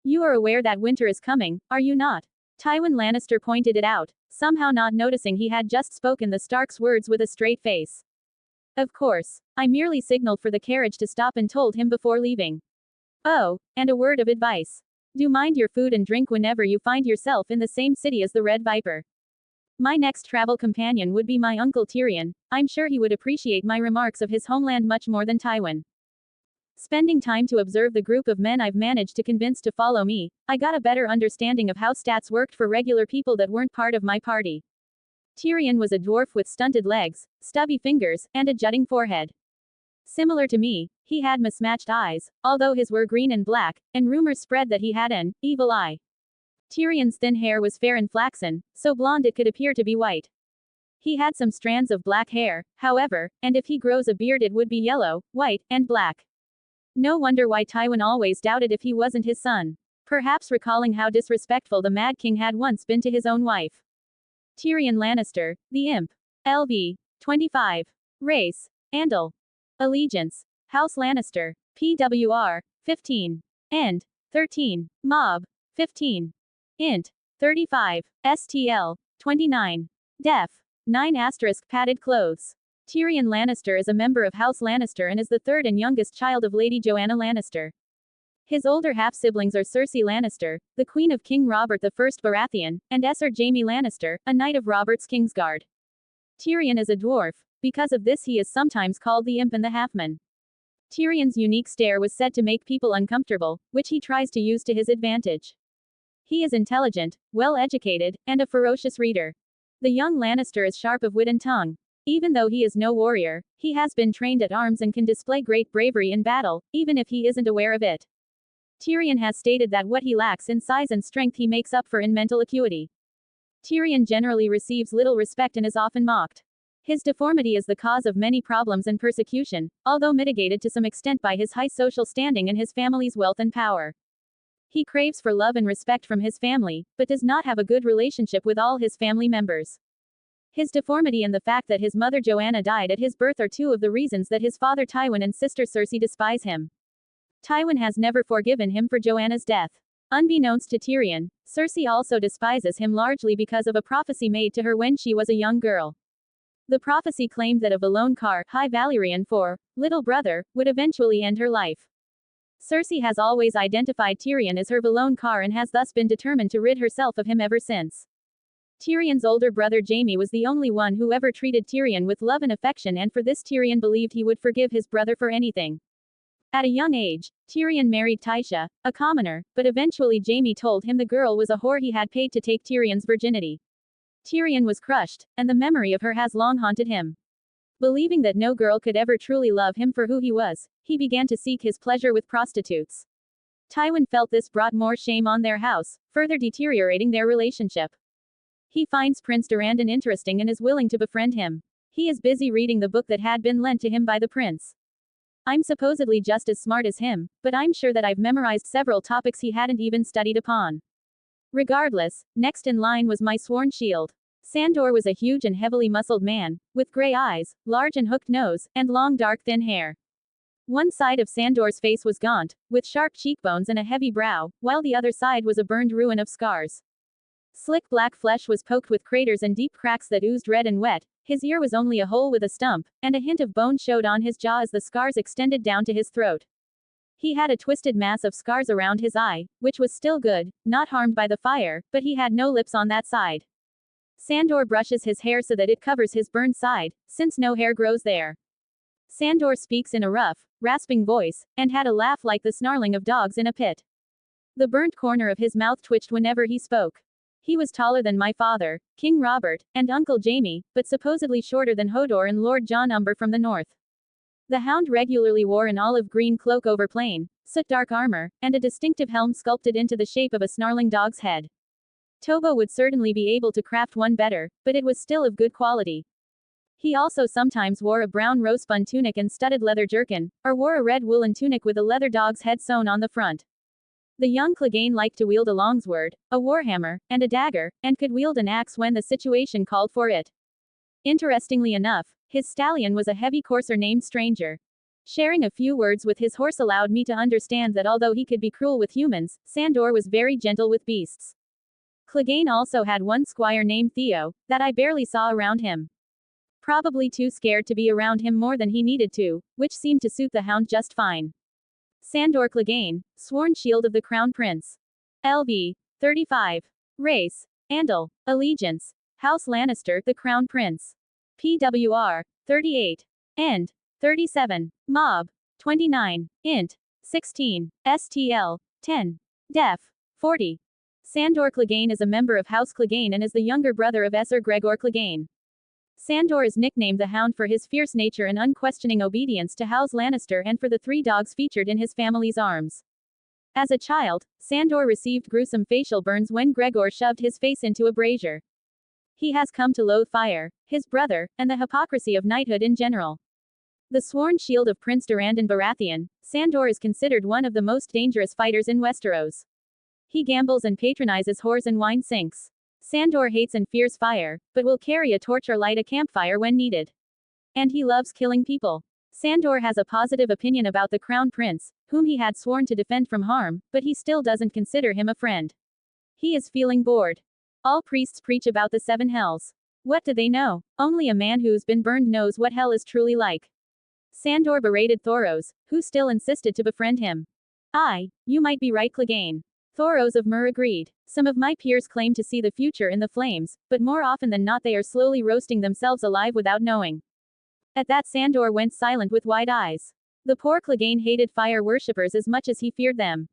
You are aware that winter is coming, are you not? Tywin Lannister pointed it out, somehow not noticing he had just spoken the Stark's words with a straight face. Of course. I merely signaled for the carriage to stop and told him before leaving. Oh, and a word of advice. Do mind your food and drink whenever you find yourself in the same city as the Red Viper. My next travel companion would be my uncle Tyrion. I'm sure he would appreciate my remarks of his homeland much more than Tywin. Spending time to observe the group of men I've managed to convince to follow me, I got a better understanding of how stats worked for regular people that weren't part of my party. Tyrion was a dwarf with stunted legs, stubby fingers, and a jutting forehead. Similar to me, he had mismatched eyes, although his were green and black, and rumors spread that he had an evil eye. Tyrion's thin hair was fair and flaxen, so blonde it could appear to be white. He had some strands of black hair, however, and if he grows a beard it would be yellow, white, and black. No wonder why Tywin always doubted if he wasn't his son. Perhaps recalling how disrespectful the Mad King had once been to his own wife. Tyrion Lannister, the Imp. LB. 25. Race. Andal. Allegiance. House Lannister. PWR. 15. End. 13. Mob. 15. Int. 35. STL. 29. Def. 9 * padded clothes. Tyrion Lannister is a member of House Lannister and is the third and youngest child of Lady Joanna Lannister. His older half-siblings are Cersei Lannister, the queen of King Robert I Baratheon, and Sir Jaime Lannister, a knight of Robert's Kingsguard. Tyrion is a dwarf. Because of this he is sometimes called the Imp and the Halfman. Tyrion's unique stare was said to make people uncomfortable, which he tries to use to his advantage. He is intelligent, well-educated, and a ferocious reader. The young Lannister is sharp of wit and tongue. Even though he is no warrior, he has been trained at arms and can display great bravery in battle, even if he isn't aware of it. Tyrion has stated that what he lacks in size and strength he makes up for in mental acuity. Tyrion generally receives little respect and is often mocked. His deformity is the cause of many problems and persecution, although mitigated to some extent by his high social standing and his family's wealth and power. He craves for love and respect from his family, but does not have a good relationship with all his family members. His deformity and the fact that his mother Joanna died at his birth are two of the reasons that his father Tywin and sister Cersei despise him. Tywin has never forgiven him for Joanna's death. Unbeknownst to Tyrion, Cersei also despises him largely because of a prophecy made to her when she was a young girl. The prophecy claimed that a Valonqar, High Valyrian for little brother, would eventually end her life. Cersei has always identified Tyrion as her Valonqar and has thus been determined to rid herself of him ever since. Tyrion's older brother Jaime was the only one who ever treated Tyrion with love and affection, and for this Tyrion believed he would forgive his brother for anything. At a young age, Tyrion married Tysha, a commoner, but eventually Jaime told him the girl was a whore he had paid to take Tyrion's virginity. Tyrion was crushed, and the memory of her has long haunted him. Believing that no girl could ever truly love him for who he was, he began to seek his pleasure with prostitutes. Tywin felt this brought more shame on their house, further deteriorating their relationship. He finds Prince Durandon interesting and is willing to befriend him. He is busy reading the book that had been lent to him by the prince. I'm supposedly just as smart as him, but I'm sure that I've memorized several topics he hadn't even studied upon. Regardless, next in line was my sworn shield. Sandor was a huge and heavily muscled man, with gray eyes, large and hooked nose, and long dark thin hair. One side of Sandor's face was gaunt, with sharp cheekbones and a heavy brow, while the other side was a burned ruin of scars. Slick black flesh was poked with craters and deep cracks that oozed red and wet. His ear was only a hole with a stump, and a hint of bone showed on his jaw as the scars extended down to his throat. He had a twisted mass of scars around his eye, which was still good, not harmed by the fire, but he had no lips on that side. Sandor brushes his hair so that it covers his burned side, since no hair grows there. Sandor speaks in a rough, rasping voice, and had a laugh like the snarling of dogs in a pit. The burnt corner of his mouth twitched whenever he spoke. He was taller than my father, King Robert, and Uncle Jaime, but supposedly shorter than Hodor and Lord Jon Umber from the north. The Hound regularly wore an olive green cloak over plain, soot-dark armor, and a distinctive helm sculpted into the shape of a snarling dog's head. Tobbo would certainly be able to craft one better, but it was still of good quality. He also sometimes wore a brown rose-spun tunic and studded leather jerkin, or wore a red woolen tunic with a leather dog's head sewn on the front. The young Clegane liked to wield a longsword, a warhammer, and a dagger, and could wield an axe when the situation called for it. Interestingly enough, his stallion was a heavy courser named Stranger. Sharing a few words with his horse allowed me to understand that although he could be cruel with humans, Sandor was very gentle with beasts. Clegane also had one squire named Theo, that I barely saw around him. Probably too scared to be around him more than he needed to, which seemed to suit the Hound just fine. Sandor Clegane, sworn shield of the Crown Prince. LV. 35. Race. Andal. Allegiance. House Lannister, the Crown Prince. PWR. 38. End. 37. Mob. 29. Int. 16. STL. 10. Def. 40. Sandor Clegane is a member of House Clegane and is the younger brother of Esser Gregor Clegane. Sandor is nicknamed the Hound for his fierce nature and unquestioning obedience to House Lannister and for the 3 dogs featured in his family's arms. As a child, Sandor received gruesome facial burns when Gregor shoved his face into a brazier. He has come to loathe fire, his brother, and the hypocrisy of knighthood in general. The sworn shield of Prince Durandon Baratheon, Sandor is considered one of the most dangerous fighters in Westeros. He gambles and patronizes whores and wine sinks. Sandor hates and fears fire, but will carry a torch or light a campfire when needed. And he loves killing people. Sandor has a positive opinion about the Crown Prince, whom he had sworn to defend from harm, but he still doesn't consider him a friend. He is feeling bored. All priests preach about the 7 hells. What do they know? Only a man who's been burned knows what hell is truly like. Sandor berated Thoros, who still insisted to befriend him. You might be right, Clegane. Thoros of Myr agreed. Some of my peers claim to see the future in the flames, but more often than not they are slowly roasting themselves alive without knowing. At that Sandor went silent with wide eyes. The poor Clegane hated fire worshippers as much as he feared them.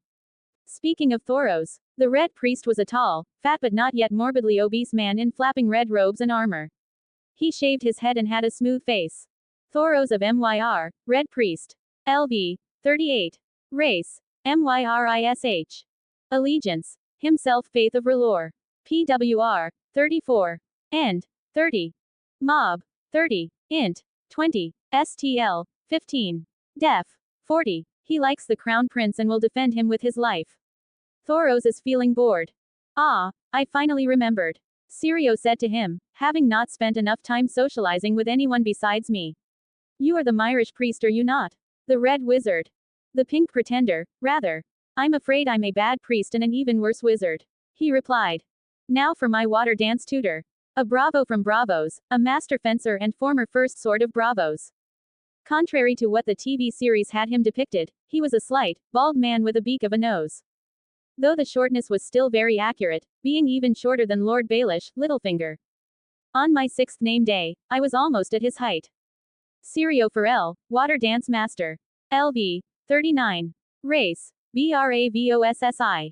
Speaking of Thoros, the Red Priest was a tall, fat but not yet morbidly obese man in flapping red robes and armor. He shaved his head and had a smooth face. Thoros of Myr, Red Priest. LV. 38. Race. Myrish. Allegiance. Himself Faith of R'hllor. PWR. 34. End. 30. Mob. 30. Int. 20. STL. 15. Def. 40. He likes the Crown Prince and will defend him with his life. Thoros is feeling bored. I finally remembered. Syrio said to him, having not spent enough time socializing with anyone besides me. You are the Myrish priest, are you not? The Red Wizard. The Pink Pretender, rather. I'm afraid I'm a bad priest and an even worse wizard. He replied. Now for my water dance tutor. A Bravo from Bravos, a master fencer and former First Sword of Bravos. Contrary to what the TV series had him depicted, he was a slight, bald man with a beak of a nose. though the shortness was still very accurate, being even shorter than Lord Baelish, Littlefinger. On my 6th name day, I was almost at his height. Sirio Farrell, Water Dance Master. LV. 39. Race. BRAVOSSI.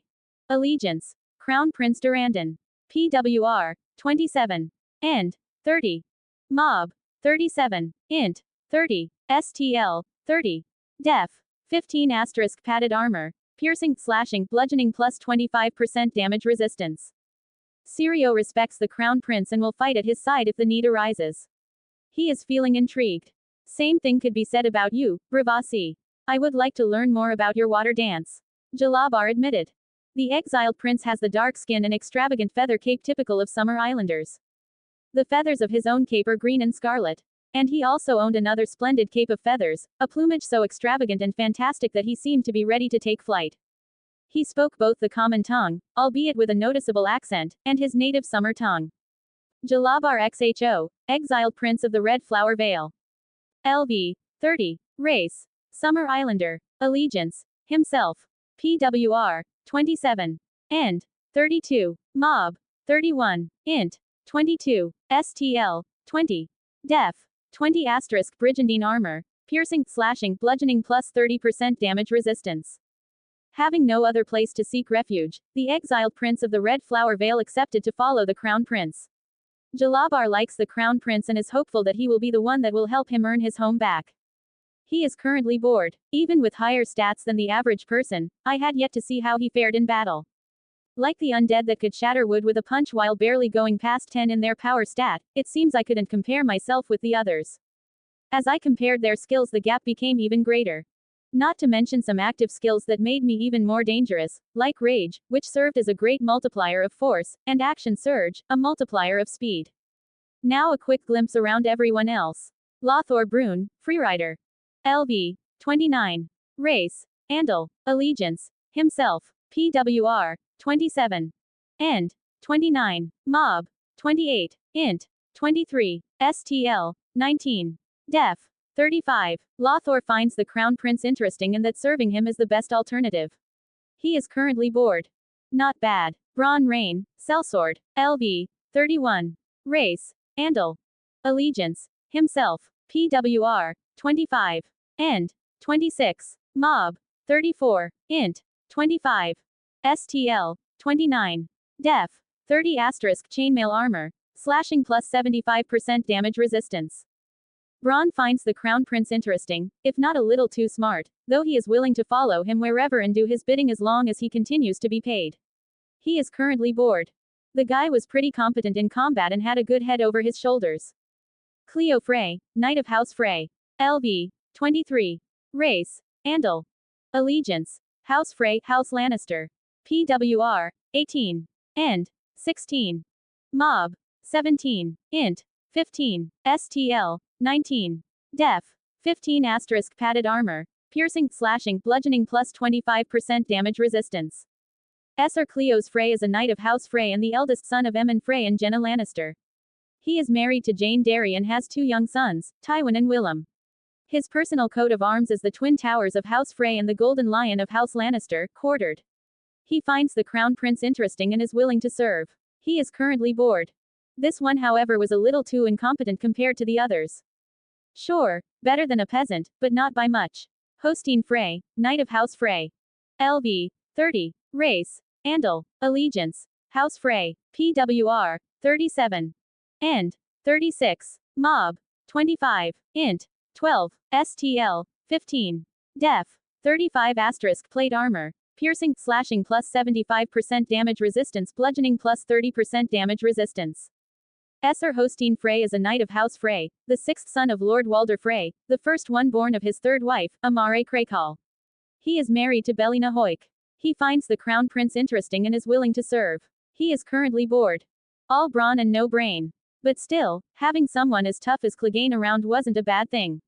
Allegiance. Crown Prince Durrandon. PWR. 27. End. 30. Mob. 37. Int. 30. STL. 30. Def. 15 asterisk padded armor. Piercing, slashing, bludgeoning plus 25% damage resistance. Sirio respects the Crown Prince and will fight at his side if the need arises. He is feeling intrigued. Same thing could be said about you, Bravasi. I would like to learn more about your water dance. Jalabar admitted. The exiled prince has the dark skin and extravagant feather cape typical of summer islanders. The feathers of his own cape are green and scarlet. And he also owned another splendid cape of feathers, a plumage so extravagant and fantastic that he seemed to be ready to take flight. He spoke both the common tongue, albeit with a noticeable accent, and his native summer tongue. Jalabar XHO, exiled prince of the Red Flower Vale. LV. 30. Race. Summer Islander. Allegiance. Himself. PWR. 27. End. 32. Mob. 31. Int. 22. STL. 20. Def. 20 asterisk Brigandine armor. Piercing, slashing, bludgeoning plus 30% damage resistance. Having no other place to seek refuge, the exiled prince of the Red Flower Vale accepted to follow the Crown Prince. Jalabar likes the Crown Prince and is hopeful that he will be the one that will help him earn his home back. He is currently bored. Even with higher stats than the average person, I had yet to see how he fared in battle. Like the undead that could shatter wood with a punch while barely going past 10 in their power stat, it seems I couldn't compare myself with the others. As I compared their skills, the gap became even greater. Not to mention some active skills that made me even more dangerous, like Rage, which served as a great multiplier of force, and Action Surge, a multiplier of speed. Now a quick glimpse around everyone else. Lothor Brune, Freerider. LV. 29. Race. Andal. Allegiance. Himself. PWR. 27. End. 29. Mob. 28. Int. 23. STL. 19. Def. 35. Lothor finds the Crown Prince interesting and that serving him is the best alternative. He is currently bored. Not bad. Braun Rain. Sellsword. LV. 31. Race. Andal. Allegiance. Himself. PWR. 25. End. 26. Mob. 34. Int. 25. STL. 29. Def. 30 asterisk chainmail armor. Slashing plus 75% damage resistance. Braun finds the Crown Prince interesting, if not a little too smart, though he is willing to follow him wherever and do his bidding as long as he continues to be paid. He is currently bored. The guy was pretty competent in combat and had a good head over his shoulders. Cleo Frey, Knight of House Frey. LV. 23. Race. Andal. Allegiance. House Frey, House Lannister. PWR. 18. End. 16. Mob. 17. Int. 15. STL. 19. Def. 15 asterisk padded armor. Piercing, slashing, bludgeoning plus 25% damage resistance. Ser Cleos Frey is a knight of House Frey and the eldest son of Aemon Frey and Jenna Lannister. He is married to Jane Derry and has 2 young sons, Tywin and Willem. His personal coat of arms is the Twin Towers of House Frey and the Golden Lion of House Lannister, quartered. He finds the Crown Prince interesting and is willing to serve. He is currently bored. This one, however, was a little too incompetent compared to the others. Sure, better than a peasant, but not by much. Hostine Frey, Knight of House Frey. LV. 30. Race. Andal. Allegiance. House Frey. PWR. 37. End. 36. Mob. 25. Int. 12. STL. 15. Def. 35 asterisk plate armor. Piercing, slashing plus 75% damage resistance, bludgeoning plus 30% damage resistance. Ser Hostine Frey is a knight of House Frey, the 6th son of Lord Walder Frey, the first one born of his 3rd wife, Amare Crakehall. He is married to Belina Hoik. He finds the Crown Prince interesting and is willing to serve. He is currently bored. All brawn and no brain. But still, having someone as tough as Clegane around wasn't a bad thing.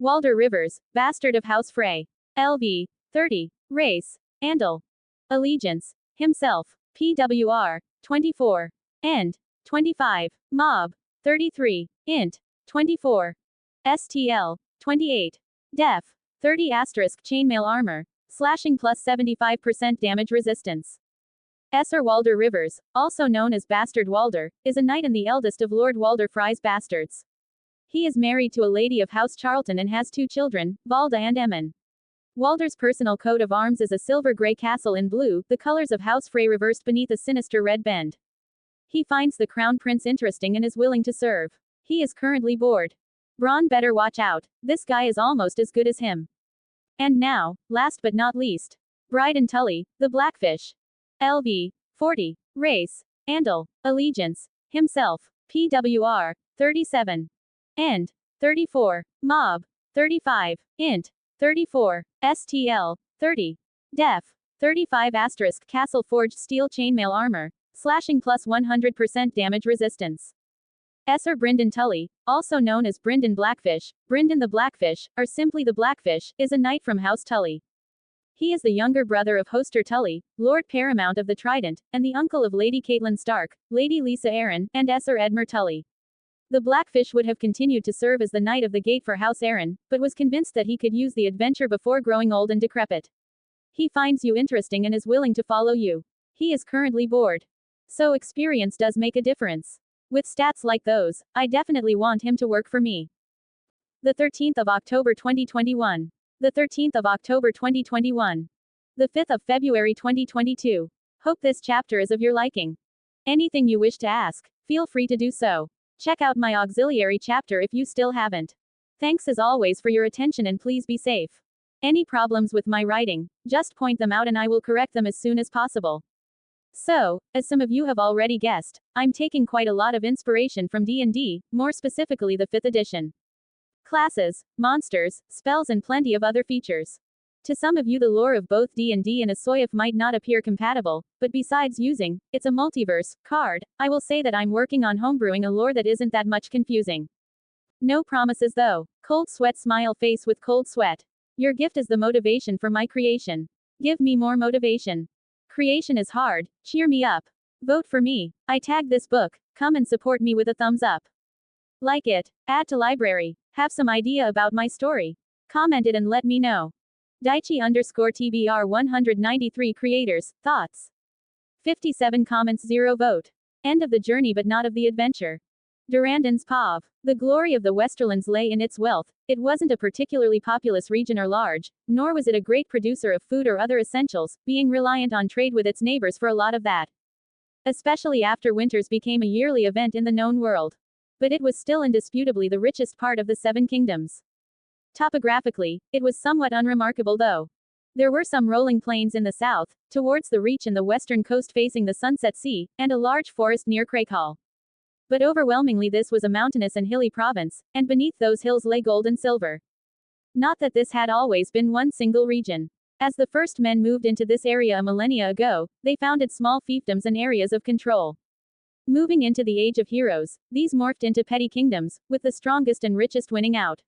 Walder Rivers, bastard of House Frey. LV. 30. Race. Andal. Allegiance. Himself. PWR. 24. End. 25. Mob. 33. Int. 24. STL. 28. Def. 30 asterisk chainmail armor. slashing plus 75% damage resistance. Esser Walder Rivers, also known as Bastard Walder, is a knight and the eldest of Lord Walder Frye's bastards. He is married to a lady of House Charlton and has 2 children, Valda and Emmon. Walder's personal coat of arms is a silver-grey castle in blue, the colors of House Frey reversed beneath a sinister red bend. He finds the Crown Prince interesting and is willing to serve. He is currently bored. Bronn better watch out, this guy is almost as good as him. And now, last but not least, Bryden Tully, the Blackfish. LV. 40. Race. Andal. Allegiance. Himself. PWR. 37. End. 34. Mob. 35. Int. 34. STL. 30. Def. 35 * Castle Forged Steel Chainmail Armor. Slashing plus 100% damage resistance. Esser Brynden Tully, also known as Brynden Blackfish, Brynden the Blackfish, or simply the Blackfish, is a knight from House Tully. He is the younger brother of Hoster Tully, Lord Paramount of the Trident, and the uncle of Lady Catelyn Stark, Lady Lisa Arryn, and Esser Edmure Tully. The Blackfish would have continued to serve as the Knight of the Gate for House Arryn, but was convinced that he could use the adventure before growing old and decrepit. He finds you interesting and is willing to follow you. He is currently bored. So experience does make a difference. With stats like those, I definitely want him to work for me. The 13th of October 2021. The 13th of October 2021. The 5th of February 2022. Hope this chapter is of your liking. Anything you wish to ask, feel free to do so. Check out my auxiliary chapter if you still haven't. Thanks as always for your attention and please be safe. Any problems with my writing, just point them out and I will correct them as soon as possible. So, as some of you have already guessed, I'm taking quite a lot of inspiration from D&D, more specifically the 5th edition. Classes, monsters, spells and plenty of other features. To some of you the lore of both D&D and Asoyaf might not appear compatible, but besides using, it's a multiverse, card, I will say that I'm working on homebrewing a lore that isn't that much confusing. No promises though. Cold sweat smile face with cold sweat. Your gift is the motivation for my creation. Give me more motivation. Creation is hard, cheer me up. Vote for me. I tagged this book, come and support me with a thumbs up. Like it, add to library, have some idea about my story. Comment it and let me know. Daichi_TBR 193 creators, thoughts. 57 comments 0 vote. End of the journey but not of the adventure. Durandon's Pav. The glory of the Westerlands lay in its wealth. It wasn't a particularly populous region or large, nor was it a great producer of food or other essentials, being reliant on trade with its neighbors for a lot of that. Especially after winters became a yearly event in the known world. But it was still indisputably the richest part of the Seven Kingdoms. Topographically, it was somewhat unremarkable though. There were some rolling plains in the south, towards the Reach and the western coast facing the Sunset Sea, and a large forest near Craighall. But overwhelmingly this was a mountainous and hilly province, and beneath those hills lay gold and silver. Not that this had always been one single region. As the first men moved into this area a millennia ago, they founded small fiefdoms and areas of control. Moving into the Age of Heroes, these morphed into petty kingdoms, with the strongest and richest winning out.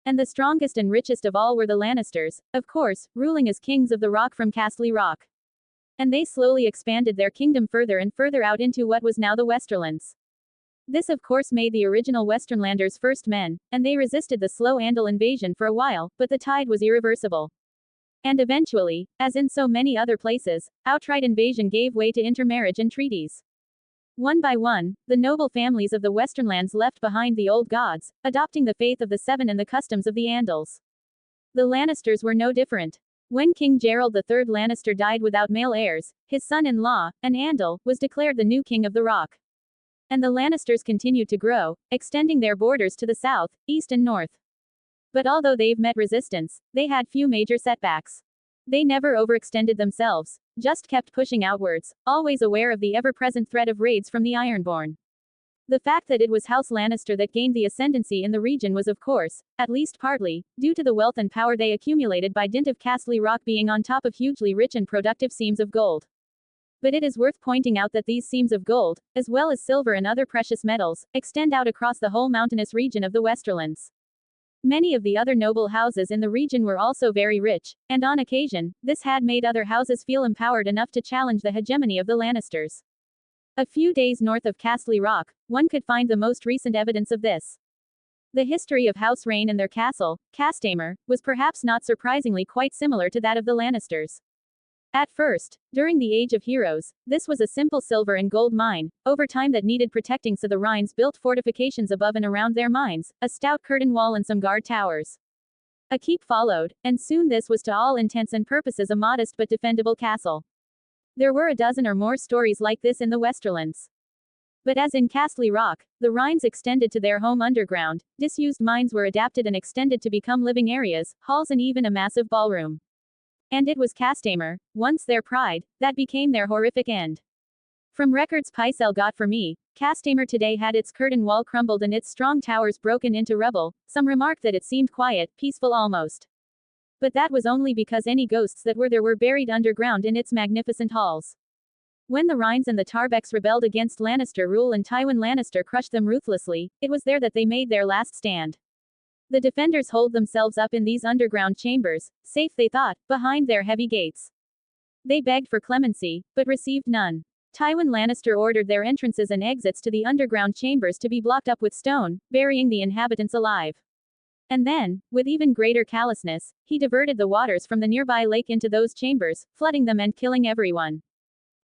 And the strongest and richest of all were the Lannisters, of course, ruling as kings of the Rock from Castle Rock. And they slowly expanded their kingdom further and further out into what was now the Westerlands. This of course made the original Westernlanders first men, and they resisted the slow Andal invasion for a while, but the tide was irreversible. And eventually, as in so many other places, outright invasion gave way to intermarriage and treaties. One by one, the noble families of the Westernlands left behind the old gods, adopting the faith of the Seven and the customs of the Andals. The Lannisters were no different. When King Gerald III Lannister died without male heirs, his son-in-law, an Andal, was declared the new king of the Rock. And the Lannisters continued to grow, extending their borders to the south, east and north. But although they've met resistance, they had few major setbacks. They never overextended themselves, just kept pushing outwards, always aware of the ever-present threat of raids from the Ironborn. The fact that it was House Lannister that gained the ascendancy in the region was of course, at least partly, due to the wealth and power they accumulated by dint of Castle Rock being on top of hugely rich and productive seams of gold. But it is worth pointing out that these seams of gold, as well as silver and other precious metals, extend out across the whole mountainous region of the Westerlands. Many of the other noble houses in the region were also very rich, and on occasion, this had made other houses feel empowered enough to challenge the hegemony of the Lannisters. A few days north of Castle Rock, one could find the most recent evidence of this. The history of House Rain and their castle, Castamere, was perhaps not surprisingly quite similar to that of the Lannisters. At first, during the Age of Heroes, this was a simple silver and gold mine, over time that needed protecting, so the Rhines built fortifications above and around their mines, a stout curtain wall and some guard towers. A keep followed, and soon this was to all intents and purposes a modest but defendable castle. There were a dozen or more stories like this in the Westerlands. But as in Castle Rock, the Rhines extended to their home underground, disused mines were adapted and extended to become living areas, halls and even a massive ballroom. And it was Castamere, once their pride, that became their horrific end. From records Pycelle got for me, Castamere today had its curtain wall crumbled and its strong towers broken into rubble. Some remarked that it seemed quiet, peaceful almost. But that was only because any ghosts that were there were buried underground in its magnificent halls. When the Rhines and the Tarbecks rebelled against Lannister rule and Tywin Lannister crushed them ruthlessly, it was there that they made their last stand. The defenders holed themselves up in these underground chambers, safe they thought, behind their heavy gates. They begged for clemency, but received none. Tywin Lannister ordered their entrances and exits to the underground chambers to be blocked up with stone, burying the inhabitants alive. And then, with even greater callousness, he diverted the waters from the nearby lake into those chambers, flooding them and killing everyone.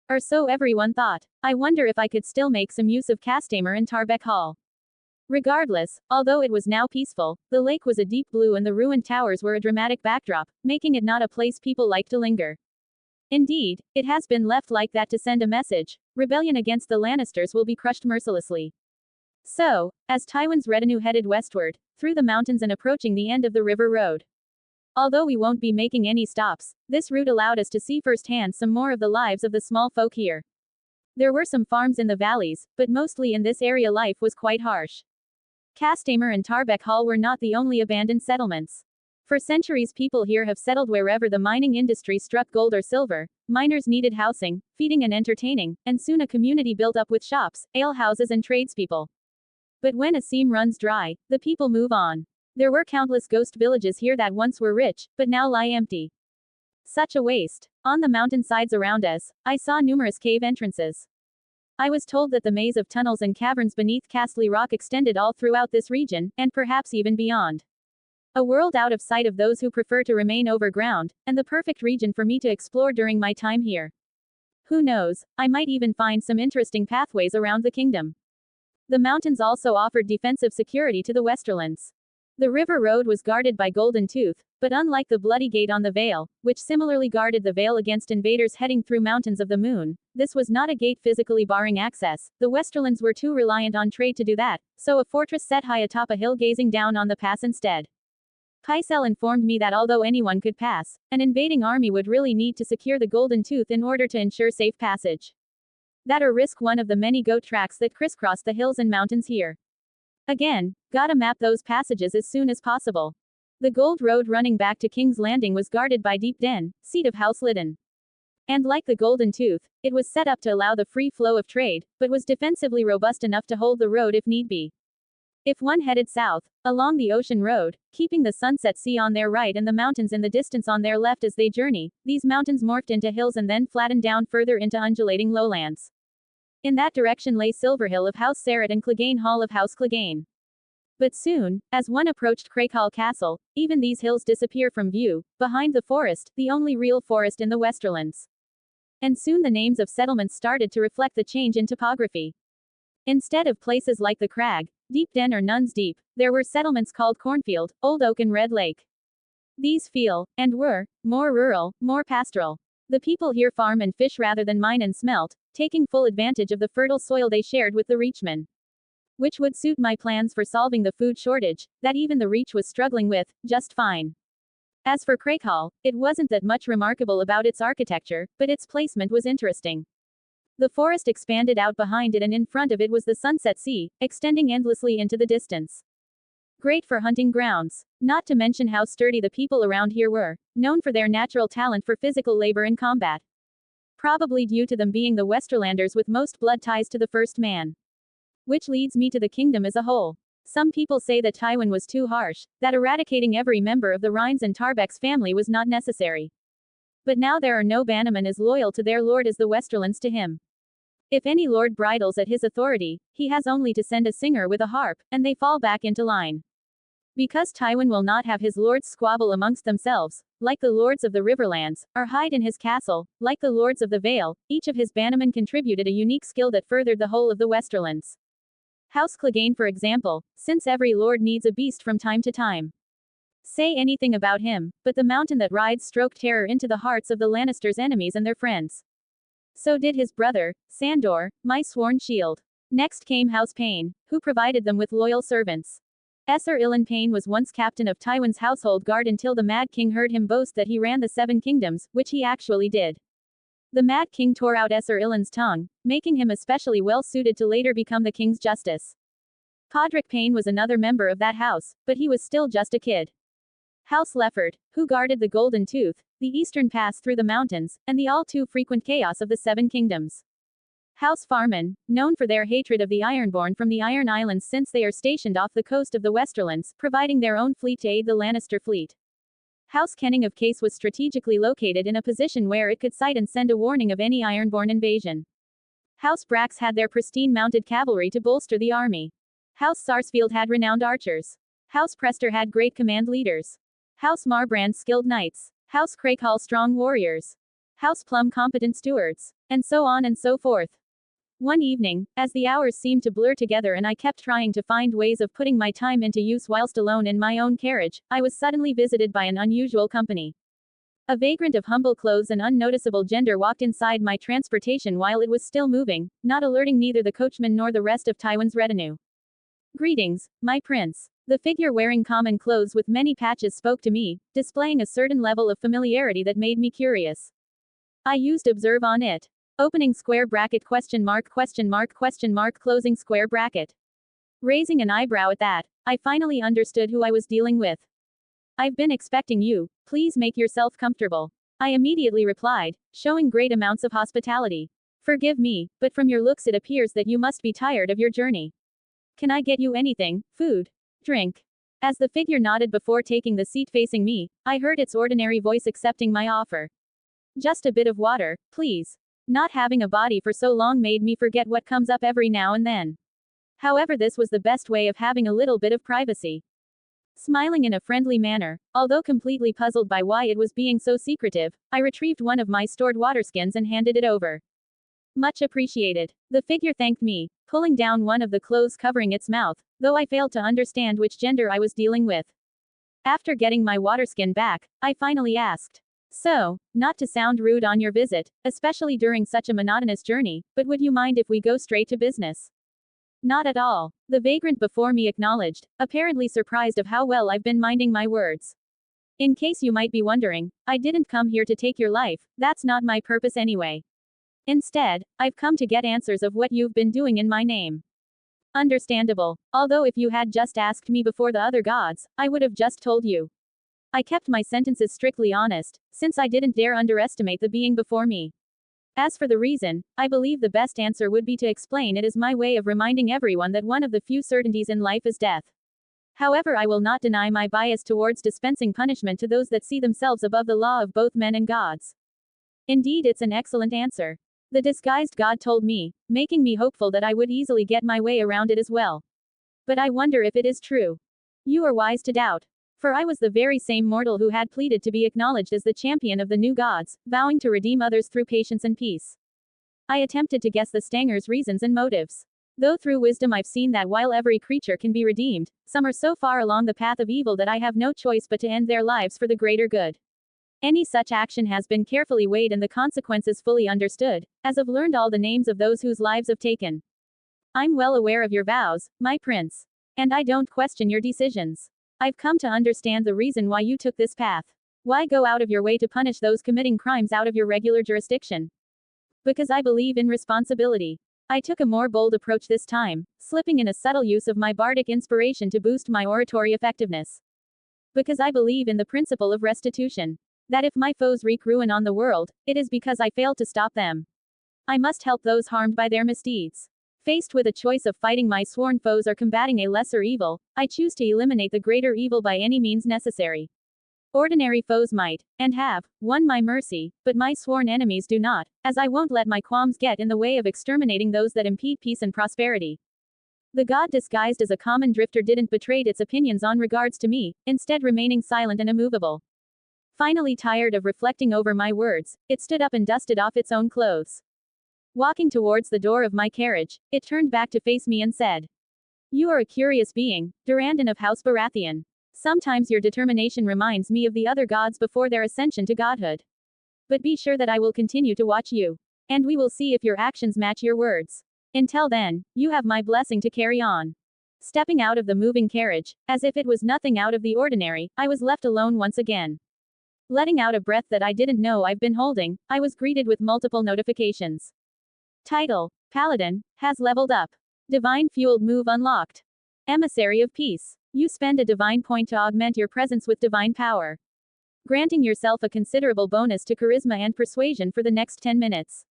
Or so everyone thought. I wonder if I could still make some use of Castamere in Tarbeck Hall. Regardless, although it was now peaceful, the lake was a deep blue and the ruined towers were a dramatic backdrop, making it not a place people like to linger. Indeed, it has been left like that to send a message: rebellion against the Lannisters will be crushed mercilessly. So, as Tywin's retinue headed westward, through the mountains and approaching the end of the river road. Although we won't be making any stops, this route allowed us to see firsthand some more of the lives of the small folk here. There were some farms in the valleys, but mostly in this area life was quite harsh. Castamere and Tarbeck Hall were not the only abandoned settlements. For centuries people here have settled wherever the mining industry struck gold or silver. Miners needed housing, feeding and entertaining, and soon a community built up with shops, alehouses and tradespeople. But when a seam runs dry, the people move on. There were countless ghost villages here that once were rich, but now lie empty. Such a waste. On the mountainsides around us, I saw numerous cave entrances. I was told that the maze of tunnels and caverns beneath Castle Rock extended all throughout this region, and perhaps even beyond. A world out of sight of those who prefer to remain overground, and the perfect region for me to explore during my time here. Who knows, I might even find some interesting pathways around the kingdom. The mountains also offered defensive security to the Westerlands. The river road was guarded by Golden Tooth, but unlike the Bloody Gate on the Vale, which similarly guarded the Vale against invaders heading through Mountains of the Moon, this was not a gate physically barring access. The Westerlands were too reliant on trade to do that, so a fortress set high atop a hill gazing down on the pass instead. Pycelle informed me that although anyone could pass, an invading army would really need to secure the Golden Tooth in order to ensure safe passage. That or risk one of the many goat tracks that crisscross the hills and mountains here. Again, gotta map those passages as soon as possible. The gold road running back to King's Landing was guarded by Deep Den, seat of House Lyddon. And like the Golden Tooth, it was set up to allow the free flow of trade, but was defensively robust enough to hold the road if need be. If one headed south, along the ocean road, keeping the Sunset Sea on their right and the mountains in the distance on their left as they journey, these mountains morphed into hills and then flattened down further into undulating lowlands. In that direction lay Silverhill of House Serret and Clegane Hall of House Clegane. But soon, as one approached Craighall Castle, even these hills disappear from view, behind the forest, the only real forest in the Westerlands. And soon the names of settlements started to reflect the change in topography. Instead of places like the Crag, Deep Den or Nuns Deep, there were settlements called Cornfield, Old Oak and Red Lake. These feel, and were, more rural, more pastoral. The people here farm and fish rather than mine and smelt, taking full advantage of the fertile soil they shared with the Reachmen. Which would suit my plans for solving the food shortage, that even the Reach was struggling with, just fine. As for Craighall, it wasn't that much remarkable about its architecture, but its placement was interesting. The forest expanded out behind it and in front of it was the Sunset Sea, extending endlessly into the distance. Great for hunting grounds. Not to mention how sturdy the people around here were, known for their natural talent for physical labor in combat. Probably due to them being the Westerlanders with most blood ties to the first man. Which leads me to the kingdom as a whole. Some people say that Tywin was too harsh, that eradicating every member of the Rhines and Tarbeck's family was not necessary. But now there are no Bannermen as loyal to their lord as the Westerlands to him. If any lord bridles at his authority, he has only to send a singer with a harp, and they fall back into line. Because Tywin will not have his lords squabble amongst themselves, like the lords of the Riverlands, or hide in his castle, like the lords of the Vale, each of his bannermen contributed a unique skill that furthered the whole of the Westerlands. House Clegane, for example, since every lord needs a beast from time to time. Say anything about him, but the mountain that rides stroked terror into the hearts of the Lannisters' enemies and their friends. So did his brother, Sandor, my sworn shield. Next came House Payne, who provided them with loyal servants. Sir Ilyn Payne was once captain of Tywin's household guard until the Mad King heard him boast that he ran the Seven Kingdoms, which he actually did. The Mad King tore out Sir Ilyn's tongue, making him especially well suited to later become the king's justice. Podrick Payne was another member of that house, but he was still just a kid. House Lefford, who guarded the Golden Tooth, the eastern pass through the mountains, and the all-too-frequent chaos of the Seven Kingdoms. House Farman, known for their hatred of the Ironborn from the Iron Islands since they are stationed off the coast of the Westerlands, providing their own fleet to aid the Lannister fleet. House Kenning of Case was strategically located in a position where it could sight and send a warning of any Ironborn invasion. House Brax had their pristine mounted cavalry to bolster the army. House Sarsfield had renowned archers. House Prester had great command leaders. House Marbrand skilled knights. House Crakehall strong warriors. House Plum competent stewards. And so on and so forth. One evening, as the hours seemed to blur together and I kept trying to find ways of putting my time into use whilst alone in my own carriage, I was suddenly visited by an unusual company. A vagrant of humble clothes and unnoticeable gender walked inside my transportation while it was still moving, not alerting neither the coachman nor the rest of Tywin's retinue. Greetings, my prince. The figure wearing common clothes with many patches spoke to me, displaying a certain level of familiarity that made me curious. I used observe on it. Opening square bracket question mark closing square bracket. Raising an eyebrow at that, I finally understood who I was dealing with. I've been expecting you, please make yourself comfortable. I immediately replied, showing great amounts of hospitality. Forgive me, but from your looks it appears that you must be tired of your journey. Can I get you anything, food, drink? As the figure nodded before taking the seat facing me, I heard its ordinary voice accepting my offer. Just a bit of water, please. Not having a body for so long made me forget what comes up every now and then. However, this was the best way of having a little bit of privacy. Smiling in a friendly manner, although completely puzzled by why it was being so secretive, I retrieved one of my stored waterskins and handed it over. Much appreciated. The figure thanked me, pulling down one of the clothes covering its mouth, though I failed to understand which gender I was dealing with. After getting my waterskin back, I finally asked. So, not to sound rude on your visit, especially during such a monotonous journey, but would you mind if we go straight to business? Not at all, the vagrant before me acknowledged, apparently surprised of how well I've been minding my words. In case you might be wondering, I didn't come here to take your life, that's not my purpose anyway. Instead, I've come to get answers of what you've been doing in my name. Understandable, although if you had just asked me before the other gods, I would have just told you. I kept my sentences strictly honest, since I didn't dare underestimate the being before me. As for the reason, I believe the best answer would be to explain it as my way of reminding everyone that one of the few certainties in life is death. However, I will not deny my bias towards dispensing punishment to those that see themselves above the law of both men and gods. Indeed, it's an excellent answer. The disguised god told me, making me hopeful that I would easily get my way around it as well. But I wonder if it is true. You are wise to doubt. For I was the very same mortal who had pleaded to be acknowledged as the champion of the new gods, vowing to redeem others through patience and peace. I attempted to guess the Stanger's reasons and motives. Though through wisdom I've seen that while every creature can be redeemed, some are so far along the path of evil that I have no choice but to end their lives for the greater good. Any such action has been carefully weighed and the consequences fully understood, as I've learned all the names of those whose lives I've taken. I'm well aware of your vows, my prince. And I don't question your decisions. I've come to understand the reason why you took this path. Why go out of your way to punish those committing crimes out of your regular jurisdiction? Because I believe in responsibility. I took a more bold approach this time, slipping in a subtle use of my bardic inspiration to boost my oratory effectiveness. Because I believe in the principle of restitution. That if my foes wreak ruin on the world, it is because I failed to stop them. I must help those harmed by their misdeeds. Faced with a choice of fighting my sworn foes or combating a lesser evil, I choose to eliminate the greater evil by any means necessary. Ordinary foes might, and have, won my mercy, but my sworn enemies do not, as I won't let my qualms get in the way of exterminating those that impede peace and prosperity. The god disguised as a common drifter didn't betray its opinions on regards to me, instead remaining silent and immovable. Finally tired of reflecting over my words, it stood up and dusted off its own clothes. Walking towards the door of my carriage, it turned back to face me and said, "You are a curious being, Durandon of House Baratheon. Sometimes your determination reminds me of the other gods before their ascension to godhood. But be sure that I will continue to watch you. And we will see if your actions match your words. Until then, you have my blessing to carry on." Stepping out of the moving carriage, as if it was nothing out of the ordinary, I was left alone once again. Letting out a breath that I didn't know I've been holding, I was greeted with multiple notifications. Title: Paladin has leveled up. Divine Fueled Move unlocked. Emissary of Peace. You spend a divine point to augment your presence with divine power, granting yourself a considerable bonus to charisma and persuasion for the next 10 minutes.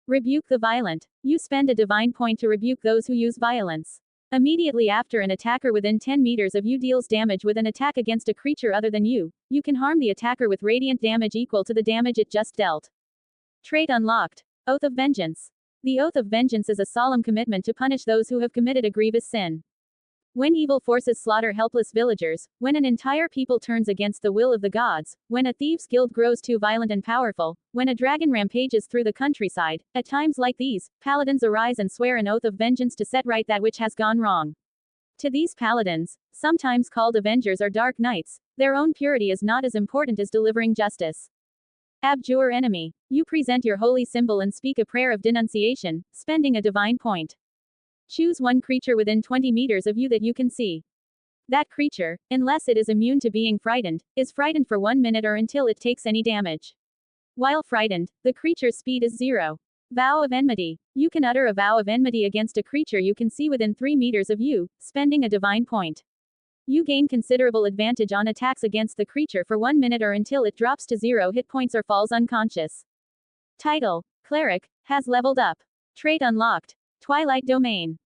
Rebuke the Violent. You spend a divine point to rebuke those who use violence. Immediately after an attacker within 10 meters of you deals damage with an attack against a creature other than you, you can harm the attacker with radiant damage equal to the damage it just dealt. Trait unlocked. Oath of Vengeance. The Oath of Vengeance is a solemn commitment to punish those who have committed a grievous sin. When evil forces slaughter helpless villagers, when an entire people turns against the will of the gods, when a thieves' guild grows too violent and powerful, when a dragon rampages through the countryside, at times like these, paladins arise and swear an oath of vengeance to set right that which has gone wrong. To these paladins, sometimes called avengers or dark knights, their own purity is not as important as delivering justice. Abjure enemy. You present your holy symbol and speak a prayer of denunciation, spending a divine point. Choose one creature within 20 meters of you that you can see. That creature, unless it is immune to being frightened, is frightened for 1 minute or until it takes any damage. While frightened, the creature's speed is 0. Vow of Enmity. You can utter a vow of enmity against a creature you can see within 3 meters of you, spending a divine point. You gain considerable advantage on attacks against the creature for 1 minute or until it drops to 0 hit points or falls unconscious. Title: Cleric has leveled up. Trait unlocked. Twilight Domain.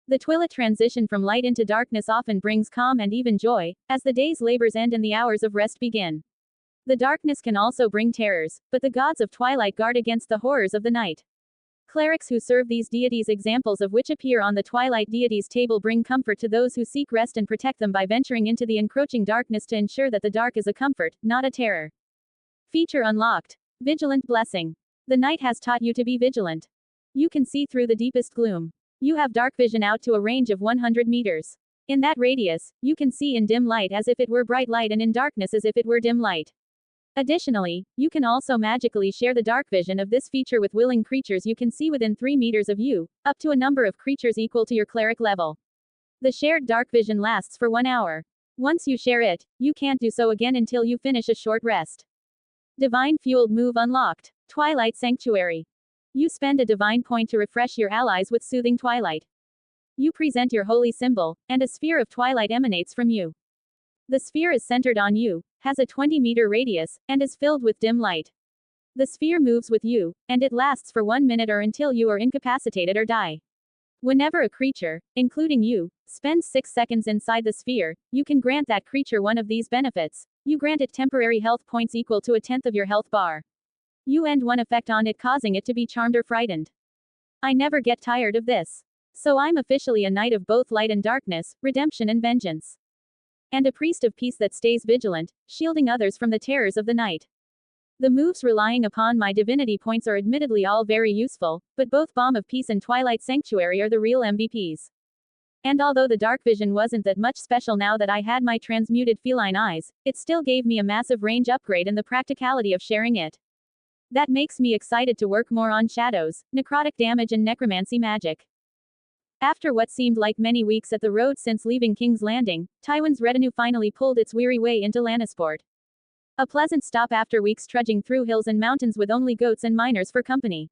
The twilight transition from light into darkness often brings calm and even joy, as the day's labors end and the hours of rest begin. The darkness can also bring terrors, but the gods of twilight guard against the horrors of the night. Clerics who serve these deities, examples of which appear on the Twilight Deities table, bring comfort to those who seek rest and protect them by venturing into the encroaching darkness to ensure that the dark is a comfort, not a terror. Feature unlocked. Vigilant Blessing. The night has taught you to be vigilant. You can see through the deepest gloom. You have dark vision out to a range of 100 meters. In that radius, you can see in dim light as if it were bright light and in darkness as if it were dim light. Additionally, you can also magically share the dark vision of this feature with willing creatures you can see within 3 meters of you, up to a number of creatures equal to your cleric level. The shared dark vision lasts for 1 hour. Once you share it, you can't do so again until you finish a short rest. Divine Fueled Move unlocked. Twilight Sanctuary. You spend a divine point to refresh your allies with soothing twilight. You present your holy symbol, and a sphere of twilight emanates from you. The sphere is centered on you, has a 20-meter radius, and is filled with dim light. The sphere moves with you, and it lasts for 1 minute or until you are incapacitated or die. Whenever a creature, including you, spends 6 seconds inside the sphere, you can grant that creature one of these benefits. You grant it temporary health points equal to 1/10 of your health bar. You end one effect on it, causing it to be charmed or frightened. I never get tired of this. So I'm officially a knight of both light and darkness, redemption and vengeance. And a priest of peace that stays vigilant, shielding others from the terrors of the night. The moves relying upon my divinity points are admittedly all very useful, but both Balm of Peace and Twilight Sanctuary are the real MVPs. And although the dark vision wasn't that much special now that I had my transmuted feline eyes, it still gave me a massive range upgrade and the practicality of sharing it. That makes me excited to work more on shadows, necrotic damage and necromancy magic. After what seemed like many weeks at the road since leaving King's Landing, Tywin's retinue finally pulled its weary way into Lannisport. A pleasant stop after weeks trudging through hills and mountains with only goats and miners for company.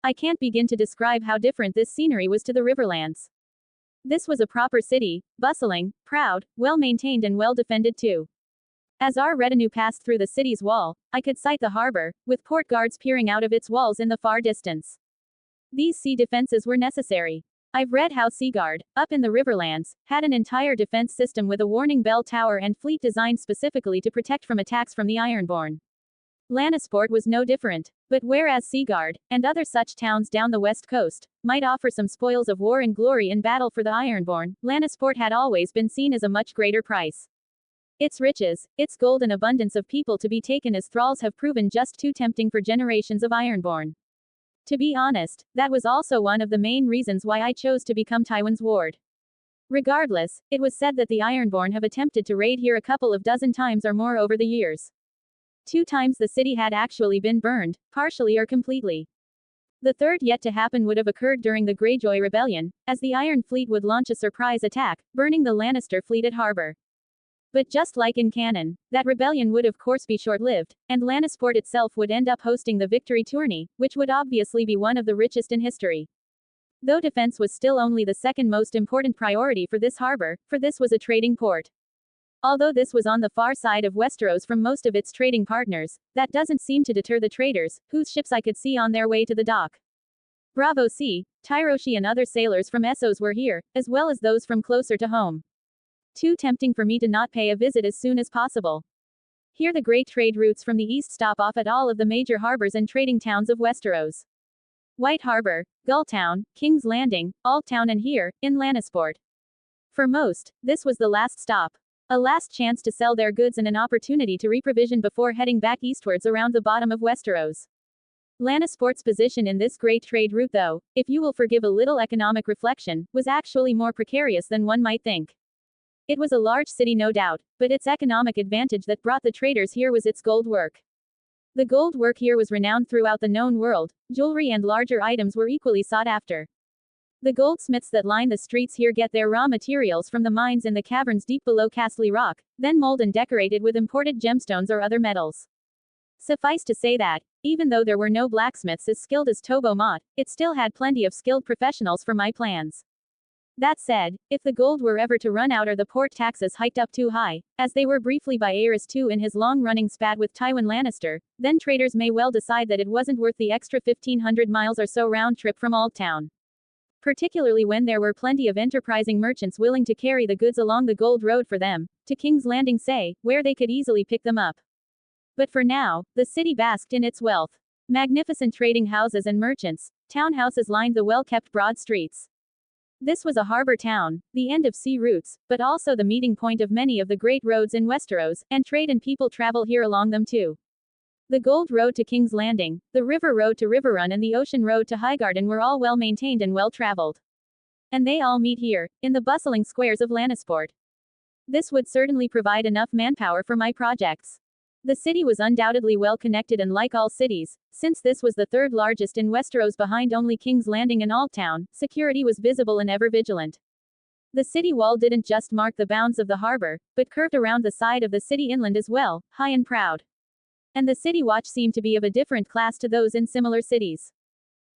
I can't begin to describe how different this scenery was to the Riverlands. This was a proper city, bustling, proud, well-maintained and well-defended too. As our retinue passed through the city's wall, I could sight the harbor, with port guards peering out of its walls in the far distance. These sea defenses were necessary. I've read how Seaguard, up in the Riverlands, had an entire defense system with a warning bell tower and fleet designed specifically to protect from attacks from the Ironborn. Lannisport was no different. But whereas Seaguard, and other such towns down the west coast, might offer some spoils of war and glory in battle for the Ironborn, Lannisport had always been seen as a much greater price. Its riches, its gold and abundance of people to be taken as thralls have proven just too tempting for generations of Ironborn. To be honest, that was also one of the main reasons why I chose to become Tywin's ward. Regardless, it was said that the Ironborn have attempted to raid here a couple of dozen times or more over the years. 2 times the city had actually been burned, partially or completely. The third yet to happen would have occurred during the Greyjoy Rebellion, as the Iron Fleet would launch a surprise attack, burning the Lannister fleet at harbor. But just like in canon, that rebellion would of course be short-lived, and Lannisport itself would end up hosting the victory tourney, which would obviously be one of the richest in history. Though defense was still only the second most important priority for this harbor, for this was a trading port. Although this was on the far side of Westeros from most of its trading partners, that doesn't seem to deter the traders, whose ships I could see on their way to the dock. Bravo Sea, Tyroshi and other sailors from Essos were here, as well as those from closer to home. Too tempting for me to not pay a visit as soon as possible. Here the great trade routes from the east stop off at all of the major harbors and trading towns of Westeros. White Harbor, Gulltown, King's Landing, Aldtown and here, in Lannisport. For most, this was the last stop. A last chance to sell their goods and an opportunity to reprovision before heading back eastwards around the bottom of Westeros. Lannisport's position in this great trade route though, if you will forgive a little economic reflection, was actually more precarious than one might think. It was a large city no doubt, but its economic advantage that brought the traders here was its gold work. The gold work here was renowned throughout the known world, jewelry and larger items were equally sought after. The goldsmiths that line the streets here get their raw materials from the mines in the caverns deep below Castle Rock, then mold and decorate it with imported gemstones or other metals. Suffice to say that, even though there were no blacksmiths as skilled as Tobo Mott, it still had plenty of skilled professionals for my plans. That said, if the gold were ever to run out or the port taxes hiked up too high, as they were briefly by Aerys II in his long-running spat with Tywin Lannister, then traders may well decide that it wasn't worth the extra 1,500 miles or so round trip from Aldtown. Particularly when there were plenty of enterprising merchants willing to carry the goods along the Gold Road for them, to King's Landing say, where they could easily pick them up. But for now, the city basked in its wealth. Magnificent trading houses and merchants, townhouses lined the well-kept broad streets. This was a harbor town, the end of sea routes, but also the meeting point of many of the great roads in Westeros, and trade and people travel here along them too. The Gold Road to King's Landing, the River Road to Riverrun and the Ocean Road to Highgarden were all well maintained and well traveled. And they all meet here, in the bustling squares of Lannisport. This would certainly provide enough manpower for my projects. The city was undoubtedly well connected and like all cities, since this was the third largest in Westeros behind only King's Landing and Aldtown, security was visible and ever vigilant. The city wall didn't just mark the bounds of the harbor, but curved around the side of the city inland as well, high and proud. And the city watch seemed to be of a different class to those in similar cities.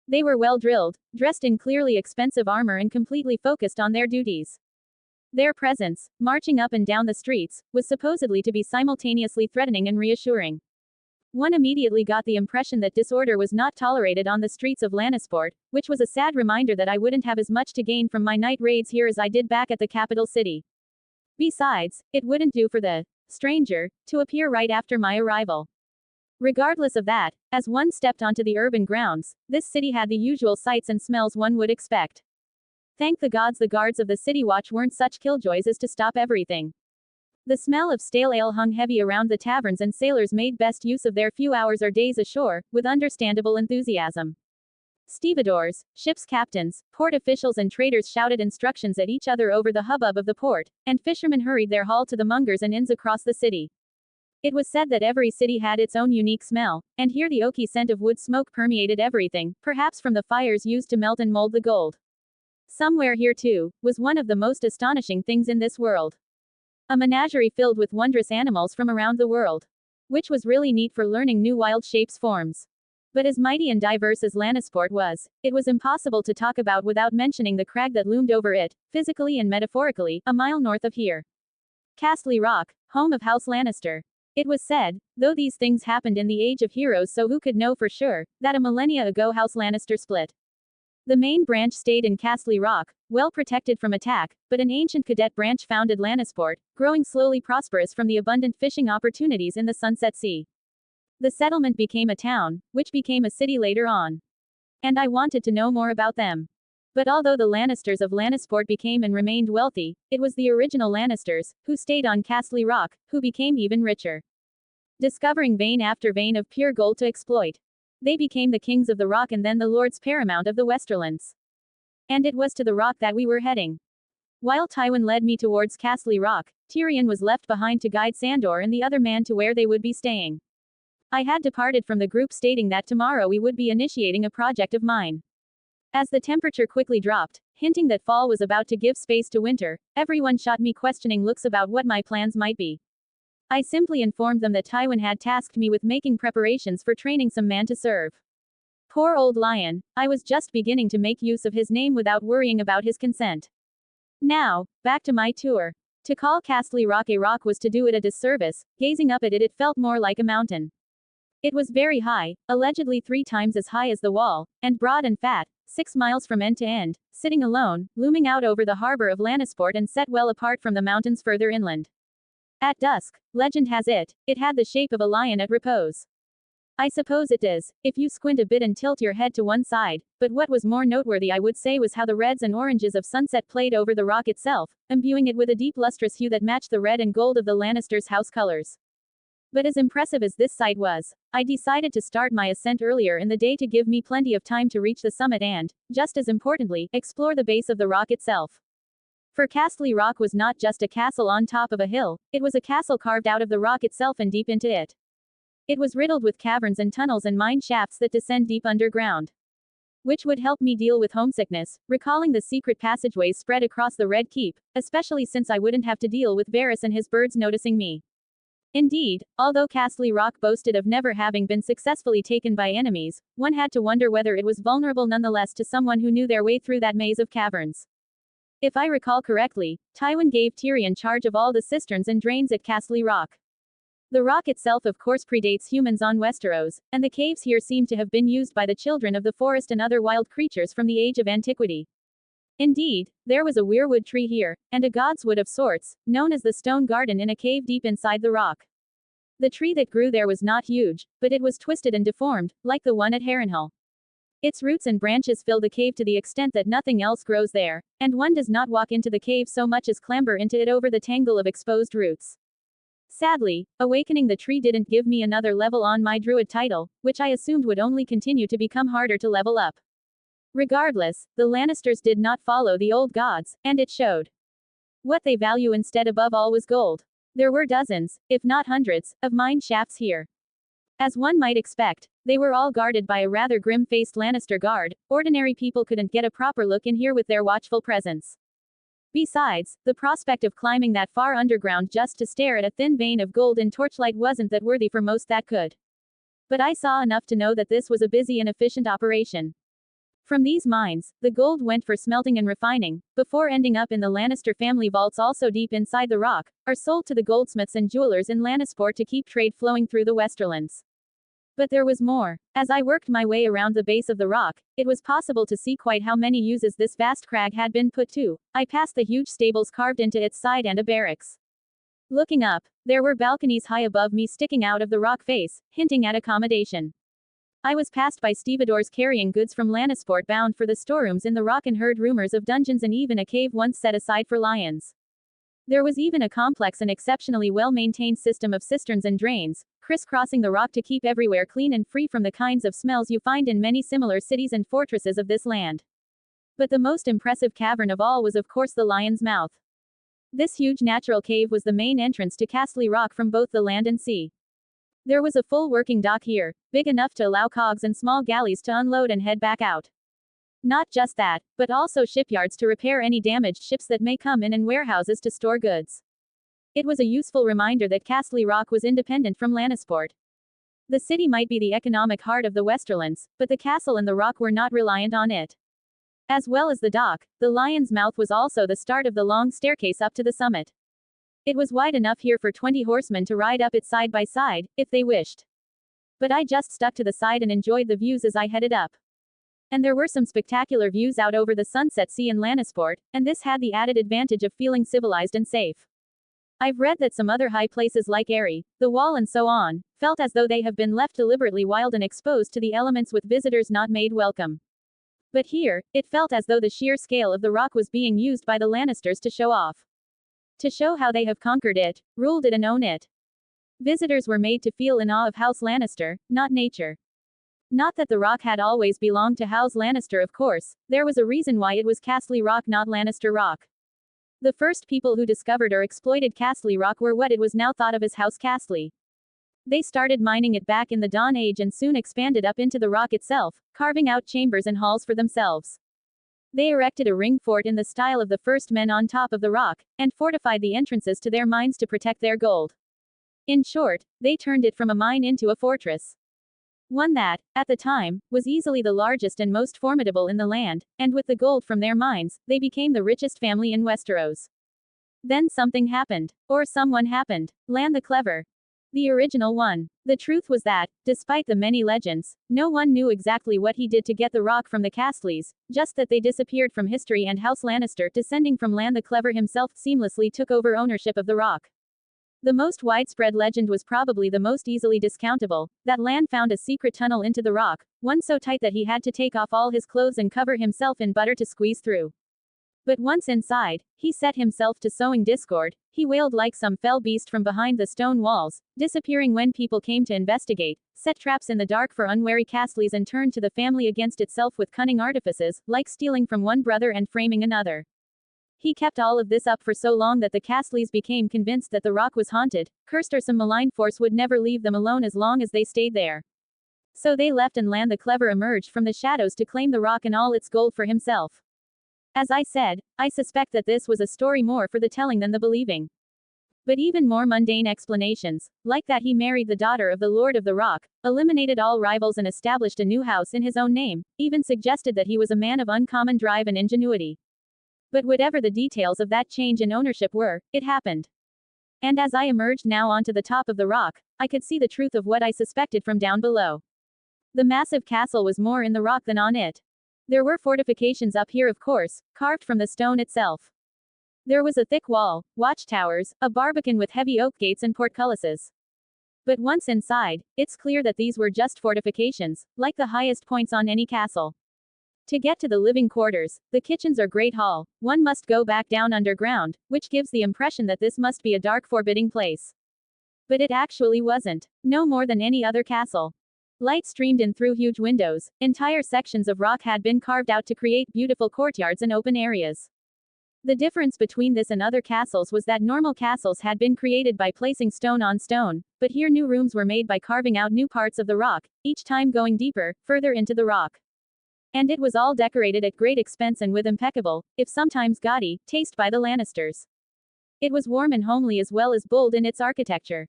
They were well drilled, dressed in clearly expensive armor and completely focused on their duties. Their presence, marching up and down the streets, was supposedly to be simultaneously threatening and reassuring. One immediately got the impression that disorder was not tolerated on the streets of Lannisport, which was a sad reminder that I wouldn't have as much to gain from my night raids here as I did back at the capital city. Besides, it wouldn't do for the stranger to appear right after my arrival. Regardless of that, as one stepped onto the urban grounds, this city had the usual sights and smells one would expect. Thank the gods the guards of the city watch weren't such killjoys as to stop everything. The smell of stale ale hung heavy around the taverns and sailors made best use of their few hours or days ashore, with understandable enthusiasm. Stevedores, ship's captains, port officials and traders shouted instructions at each other over the hubbub of the port, and fishermen hurried their haul to the mongers and inns across the city. It was said that every city had its own unique smell, and here the oaky scent of wood smoke permeated everything, perhaps from the fires used to melt and mold the gold. Somewhere here too, was one of the most astonishing things in this world. A menagerie filled with wondrous animals from around the world. Which was really neat for learning new wild shapes forms. But as mighty and diverse as Lannisport was, it was impossible to talk about without mentioning the crag that loomed over it, physically and metaphorically, a mile north of here. Castle Rock, home of House Lannister. It was said, though these things happened in the Age of Heroes so who could know for sure, that a millennia ago House Lannister split. The main branch stayed in Castle Rock, well protected from attack, but an ancient cadet branch founded Lannisport, growing slowly prosperous from the abundant fishing opportunities in the Sunset Sea. The settlement became a town, which became a city later on. And I wanted to know more about them. But although the Lannisters of Lannisport became and remained wealthy, it was the original Lannisters, who stayed on Castle Rock, who became even richer. Discovering vein after vein of pure gold to exploit. They became the kings of the rock and then the lords paramount of the Westerlands. And it was to the rock that we were heading. While Tywin led me towards Castle Rock, Tyrion was left behind to guide Sandor and the other man to where they would be staying. I had departed from the group stating that tomorrow we would be initiating a project of mine. As the temperature quickly dropped, hinting that fall was about to give space to winter, everyone shot me questioning looks about what my plans might be. I simply informed them that Tywin had tasked me with making preparations for training some man to serve. Poor old lion, I was just beginning to make use of his name without worrying about his consent. Now, back to my tour. To call Castle Rock a rock was to do it a disservice. Gazing up at it, it felt more like a mountain. It was very high, allegedly 3 times as high as the wall, and broad and fat, 6 miles from end to end, sitting alone, looming out over the harbor of Lannisport and set well apart from the mountains further inland. At dusk, legend has it, it had the shape of a lion at repose. I suppose it does, if you squint a bit and tilt your head to one side, but what was more noteworthy I would say was how the reds and oranges of sunset played over the rock itself, imbuing it with a deep lustrous hue that matched the red and gold of the Lannisters' house colors. But as impressive as this sight was, I decided to start my ascent earlier in the day to give me plenty of time to reach the summit and, just as importantly, explore the base of the rock itself. For Castle Rock was not just a castle on top of a hill, it was a castle carved out of the rock itself and deep into it. It was riddled with caverns and tunnels and mine shafts that descend deep underground. Which would help me deal with homesickness, recalling the secret passageways spread across the Red Keep, especially since I wouldn't have to deal with Varys and his birds noticing me. Indeed, although Castle Rock boasted of never having been successfully taken by enemies, one had to wonder whether it was vulnerable nonetheless to someone who knew their way through that maze of caverns. If I recall correctly, Tywin gave Tyrion charge of all the cisterns and drains at Castle Rock. The rock itself of course predates humans on Westeros, and the caves here seem to have been used by the children of the forest and other wild creatures from the age of antiquity. Indeed, there was a weirwood tree here, and a godswood of sorts, known as the Stone Garden in a cave deep inside the rock. The tree that grew there was not huge, but it was twisted and deformed, like the one at Harrenhal. Its roots and branches fill the cave to the extent that nothing else grows there, and one does not walk into the cave so much as clamber into it over the tangle of exposed roots. Sadly, awakening the tree didn't give me another level on my druid title, which I assumed would only continue to become harder to level up. Regardless, the Lannisters did not follow the old gods, and it showed. What they value instead above all was gold. There were dozens, if not hundreds, of mine shafts here. As one might expect, they were all guarded by a rather grim-faced Lannister guard. Ordinary people couldn't get a proper look in here with their watchful presence. Besides, the prospect of climbing that far underground just to stare at a thin vein of gold in torchlight wasn't that worthy for most that could. But I saw enough to know that this was a busy and efficient operation. From these mines, the gold went for smelting and refining, before ending up in the Lannister family vaults also deep inside the rock, or sold to the goldsmiths and jewelers in Lannisport to keep trade flowing through the Westerlands. But there was more. As I worked my way around the base of the rock, it was possible to see quite how many uses this vast crag had been put to. I passed the huge stables carved into its side and a barracks. Looking up, there were balconies high above me sticking out of the rock face, hinting at accommodation. I was passed by stevedores carrying goods from Lannisport bound for the storerooms in the rock and heard rumors of dungeons and even a cave once set aside for lions. There was even a complex and exceptionally well-maintained system of cisterns and drains, crisscrossing the rock to keep everywhere clean and free from the kinds of smells you find in many similar cities and fortresses of this land. But the most impressive cavern of all was of course the Lion's Mouth. This huge natural cave was the main entrance to Castle Rock from both the land and sea. There was a full working dock here, big enough to allow cogs and small galleys to unload and head back out. Not just that, but also shipyards to repair any damaged ships that may come in and warehouses to store goods. It was a useful reminder that Castle Rock was independent from Lannisport. The city might be the economic heart of the Westerlands, but the castle and the rock were not reliant on it. As well as the dock, the Lion's Mouth was also the start of the long staircase up to the summit. It was wide enough here for 20 horsemen to ride up it side by side, if they wished. But I just stuck to the side and enjoyed the views as I headed up. And there were some spectacular views out over the Sunset Sea in Lannisport, and this had the added advantage of feeling civilized and safe. I've read that some other high places like Eyrie, the Wall and so on, felt as though they have been left deliberately wild and exposed to the elements with visitors not made welcome. But here, it felt as though the sheer scale of the rock was being used by the Lannisters to show off. To show how they have conquered it, ruled it and own it. Visitors were made to feel in awe of House Lannister, not nature. Not that the rock had always belonged to House Lannister, of course, there was a reason why it was Castle Rock, not Lannister Rock. The first people who discovered or exploited Castle Rock were what it was now thought of as House Castle. They started mining it back in the Dawn Age and soon expanded up into the rock itself, carving out chambers and halls for themselves. They erected a ring fort in the style of the first men on top of the rock, and fortified the entrances to their mines to protect their gold. In short, they turned it from a mine into a fortress. One that, at the time, was easily the largest and most formidable in the land, and with the gold from their mines, they became the richest family in Westeros. Then something happened. Or someone happened. Lan the Clever. The original one. The truth was that, despite the many legends, no one knew exactly what he did to get the rock from the Castleys, just that they disappeared from history and House Lannister, descending from Lan the Clever himself, seamlessly took over ownership of the rock. The most widespread legend was probably the most easily discountable, that Lan found a secret tunnel into the rock, one so tight that he had to take off all his clothes and cover himself in butter to squeeze through. But once inside, he set himself to sowing discord. He wailed like some fell beast from behind the stone walls, disappearing when people came to investigate, set traps in the dark for unwary Castleys and turned to the family against itself with cunning artifices, like stealing from one brother and framing another. He kept all of this up for so long that the Castleys became convinced that the rock was haunted, cursed, or some malign force would never leave them alone as long as they stayed there. So they left, and Lan the Clever emerged from the shadows to claim the rock and all its gold for himself. As I said, I suspect that this was a story more for the telling than the believing. But even more mundane explanations, like that he married the daughter of the Lord of the Rock, eliminated all rivals and established a new house in his own name, even suggested that he was a man of uncommon drive and ingenuity. But whatever the details of that change in ownership were, it happened. And as I emerged now onto the top of the rock, I could see the truth of what I suspected from down below. The massive castle was more in the rock than on it. There were fortifications up here, of course, carved from the stone itself. There was a thick wall, watchtowers, a barbican with heavy oak gates and portcullises. But once inside, it's clear that these were just fortifications, like the highest points on any castle. To get to the living quarters, the kitchens or great hall, one must go back down underground, which gives the impression that this must be a dark, forbidding place. But it actually wasn't. No more than any other castle. Light streamed in through huge windows. Entire sections of rock had been carved out to create beautiful courtyards and open areas. The difference between this and other castles was that normal castles had been created by placing stone on stone, but here new rooms were made by carving out new parts of the rock, each time going deeper, further into the rock. And it was all decorated at great expense and with impeccable, if sometimes gaudy, taste by the Lannisters. It was warm and homely as well as bold in its architecture.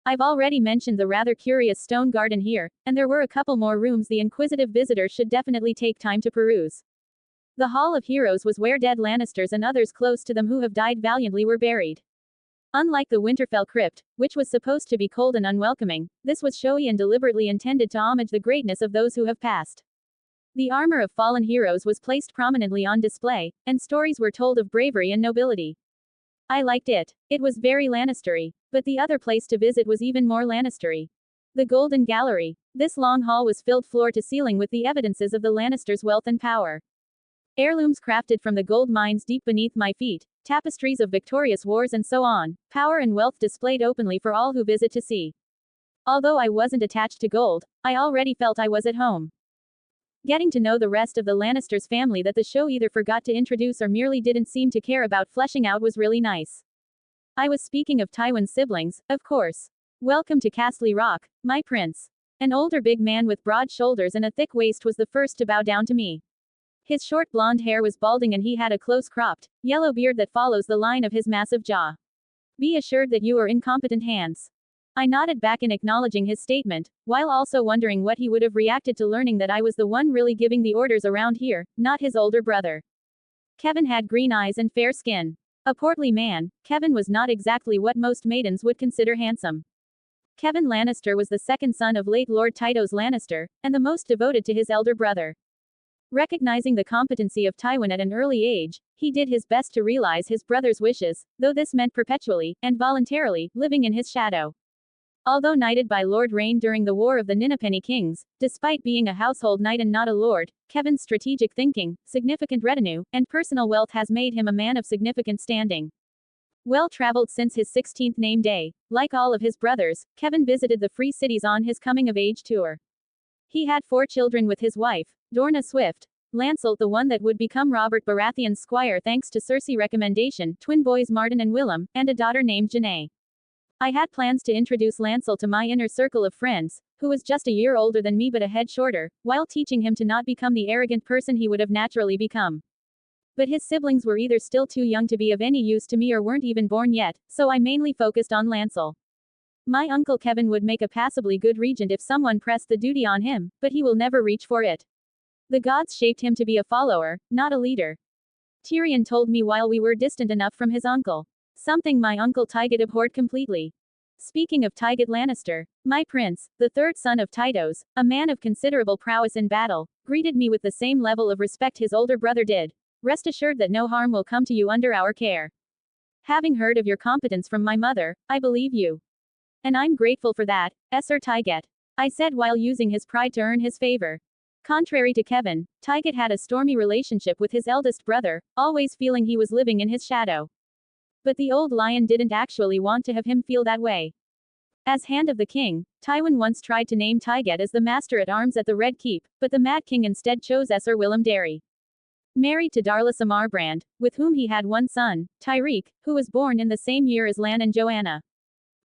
I've already mentioned the rather curious stone garden here, and there were a couple more rooms the inquisitive visitor should definitely take time to peruse. The Hall of Heroes was where dead Lannisters and others close to them who have died valiantly were buried. Unlike the Winterfell crypt, which was supposed to be cold and unwelcoming, this was showy and deliberately intended to homage the greatness of those who have passed. The armor of fallen heroes was placed prominently on display, and stories were told of bravery and nobility. I liked it. It was very Lannistery. But the other place to visit was even more Lannistery. The Golden Gallery. This long hall was filled floor to ceiling with the evidences of the Lannisters' wealth and power. Heirlooms crafted from the gold mines deep beneath my feet, tapestries of victorious wars and so on, power and wealth displayed openly for all who visit to see. Although I wasn't attached to gold, I already felt I was at home. Getting to know the rest of the Lannisters family that the show either forgot to introduce or merely didn't seem to care about fleshing out was really nice. I was speaking of Tywin's siblings, of course. Welcome to Castle Rock, my prince. An older big man with broad shoulders and a thick waist was the first to bow down to me. His short blonde hair was balding and he had a close-cropped, yellow beard that follows the line of his massive jaw. Be assured that you are in competent hands. I nodded back in acknowledging his statement, while also wondering what he would have reacted to learning that I was the one really giving the orders around here, not his older brother. Kevin had green eyes and fair skin. A portly man, Kevin was not exactly what most maidens would consider handsome. Kevin Lannister was the second son of late Lord Tytos Lannister, and the most devoted to his elder brother. Recognizing the competency of Tywin at an early age, he did his best to realize his brother's wishes, though this meant perpetually, and voluntarily, living in his shadow. Although knighted by Lord Rain during the War of the Ninnepenny Kings, despite being a household knight and not a lord, Kevan's strategic thinking, significant retinue, and personal wealth has made him a man of significant standing. Well-traveled since his 16th name day, like all of his brothers, Kevan visited the Free Cities on his coming-of-age tour. He had 4 children with his wife, Dorna Swift, Lancel, the one that would become Robert Baratheon's squire thanks to Cersei recommendation, twin boys Martin and Willem, and a daughter named Janae. I had plans to introduce Lancel to my inner circle of friends, who was just a year older than me but a head shorter, while teaching him to not become the arrogant person he would have naturally become. But his siblings were either still too young to be of any use to me or weren't even born yet, so I mainly focused on Lancel. My uncle Kevan would make a passably good regent if someone pressed the duty on him, but he will never reach for it. The gods shaped him to be a follower, not a leader. Tyrion told me while we were distant enough from his uncle. Something my uncle Tygott abhorred completely. Speaking of Tygott Lannister, my prince, the 3rd son of Tytos, a man of considerable prowess in battle, greeted me with the same level of respect his older brother did. Rest assured that no harm will come to you under our care. Having heard of your competence from my mother, I believe you. And I'm grateful for that, Sir Tygott, I said while using his pride to earn his favor. Contrary to Kevan, Tygott had a stormy relationship with his eldest brother, always feeling he was living in his shadow. But the old lion didn't actually want to have him feel that way. As Hand of the King, Tywin once tried to name Tygott as the Master-at-Arms at the Red Keep, but the Mad King instead chose Sir Willem Darry. Married to Darla Samarbrand, with whom he had one son, Tyreek, who was born in the same year as Lan and Joanna.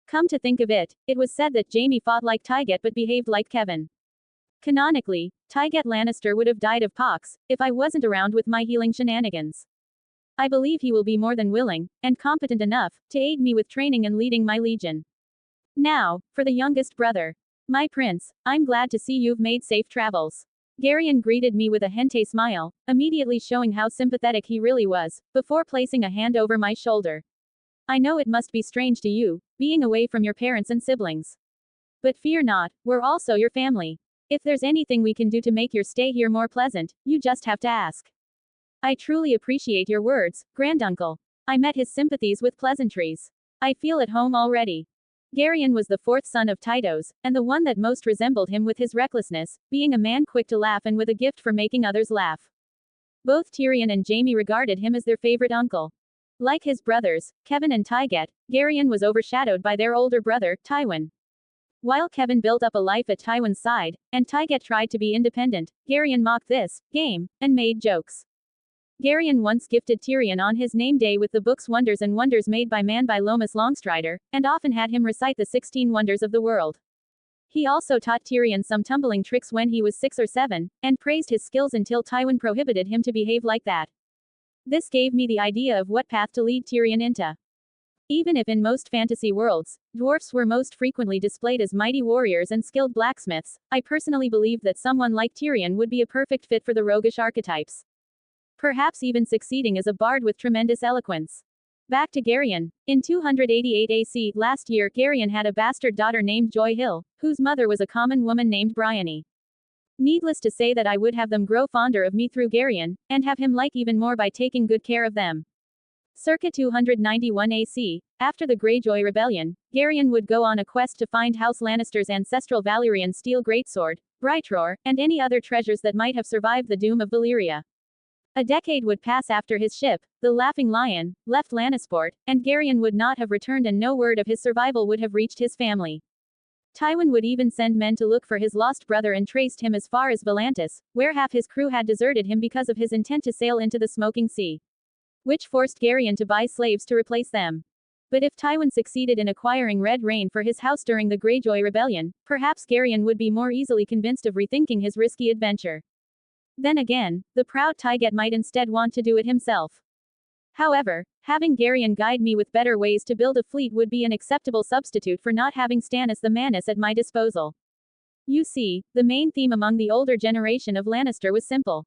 Come to think of it, it was said that Jaime fought like Tygott but behaved like Kevan. Canonically, Tygott Lannister would have died of pox, if I wasn't around with my healing shenanigans. I believe he will be more than willing, and competent enough, to aid me with training and leading my legion. Now, for the youngest brother. My prince, I'm glad to see you've made safe travels. Garion greeted me with a hente smile, immediately showing how sympathetic he really was, before placing a hand over my shoulder. I know it must be strange to you, being away from your parents and siblings. But fear not, we're also your family. If there's anything we can do to make your stay here more pleasant, you just have to ask. I truly appreciate your words, Granduncle. I met his sympathies with pleasantries. I feel at home already. Garion was the 4th son of Tytos, and the one that most resembled him with his recklessness, being a man quick to laugh and with a gift for making others laugh. Both Tyrion and Jaime regarded him as their favorite uncle. Like his brothers, Kevan and Tygott, Garion was overshadowed by their older brother, Tywin. While Kevan built up a life at Tywin's side, and Tygott tried to be independent, Garion mocked this game, and made jokes. Garion once gifted Tyrion on his name day with the book's Wonders and Wonders made by man by Lomas Longstrider, and often had him recite the 16 wonders of the world. He also taught Tyrion some tumbling tricks when he was 6 or 7, and praised his skills until Tywin prohibited him to behave like that. This gave me the idea of what path to lead Tyrion into. Even if in most fantasy worlds, dwarfs were most frequently displayed as mighty warriors and skilled blacksmiths, I personally believe that someone like Tyrion would be a perfect fit for the roguish archetypes. Perhaps even succeeding as a bard with tremendous eloquence. Back to Garion. In 288 AC, last year, Garion had a bastard daughter named Joy Hill, whose mother was a common woman named Bryony. Needless to say that I would have them grow fonder of me through Garion, and have him like even more by taking good care of them. Circa 291 AC, after the Greyjoy Rebellion, Garion would go on a quest to find House Lannister's ancestral Valyrian steel greatsword, Brightroar, and any other treasures that might have survived the doom of Valyria. A decade would pass after his ship, the Laughing Lion, left Lannisport, and Garion would not have returned and no word of his survival would have reached his family. Tywin would even send men to look for his lost brother and traced him as far as Volantis, where half his crew had deserted him because of his intent to sail into the Smoking Sea, which forced Garion to buy slaves to replace them. But if Tywin succeeded in acquiring Red Rain for his house during the Greyjoy Rebellion, perhaps Garion would be more easily convinced of rethinking his risky adventure. Then again, the proud Tygott might instead want to do it himself. However, having Garion guide me with better ways to build a fleet would be an acceptable substitute for not having Stannis the Manus at my disposal. You see, the main theme among the older generation of Lannister was simple.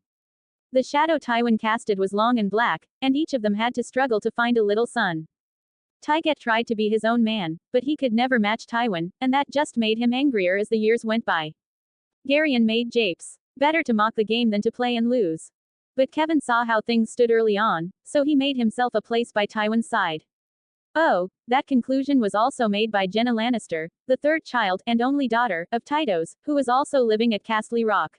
The shadow Tywin casted was long and black, and each of them had to struggle to find a little son. Tygott tried to be his own man, but he could never match Tywin, and that just made him angrier as the years went by. Garion made japes. Better to mock the game than to play and lose. But Kevin saw how things stood early on, so he made himself a place by Tywin's side. Oh, that conclusion was also made by Jenna Lannister, the third child and only daughter of Tytos, who was also living at Castle Rock.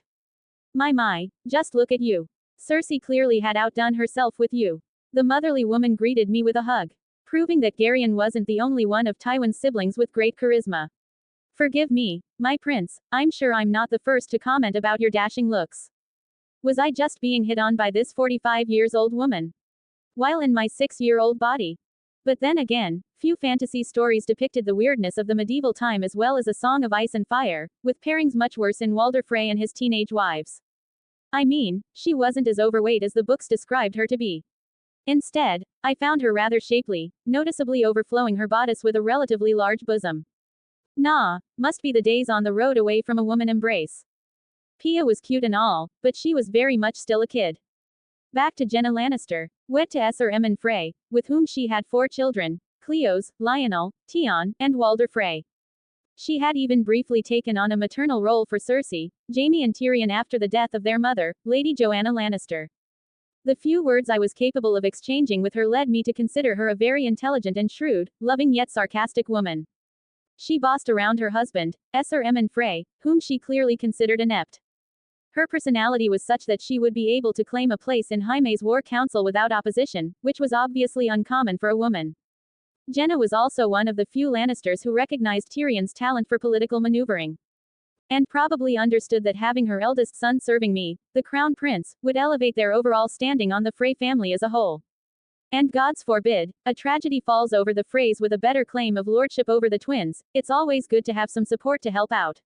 My, just look at you. Cersei clearly had outdone herself with you. The motherly woman greeted me with a hug, proving that Garion wasn't the only one of Tywin's siblings with great charisma. Forgive me, my prince, I'm sure I'm not the first to comment about your dashing looks. Was I just being hit on by this 45-year-old woman? While in my 6-year-old body? But then again, few fantasy stories depicted the weirdness of the medieval time as well as A Song of Ice and Fire, with pairings much worse in Walder Frey and his teenage wives. I mean, she wasn't as overweight as the books described her to be. Instead, I found her rather shapely, noticeably overflowing her bodice with a relatively large bosom. Nah, must be the days on the road away from a woman embrace. Pia was cute and all, but she was very much still a kid. Back to Jenna Lannister, wed to Sir Emmon Frey, with whom she had 4 children, Cleos, Lionel, Tion, and Walder Frey. She had even briefly taken on a maternal role for Cersei, Jaime and Tyrion after the death of their mother, Lady Joanna Lannister. The few words I was capable of exchanging with her led me to consider her a very intelligent and shrewd, loving yet sarcastic woman. She bossed around her husband, Sir Emmon Frey, whom she clearly considered inept. Her personality was such that she would be able to claim a place in Jaime's war council without opposition, which was obviously uncommon for a woman. Jenna was also one of the few Lannisters who recognized Tyrion's talent for political maneuvering. And probably understood that having her eldest son serving me, the crown prince, would elevate their overall standing on the Frey family as a whole. And gods forbid, a tragedy falls over the Freys with a better claim of lordship over the twins, it's always good to have some support to help out.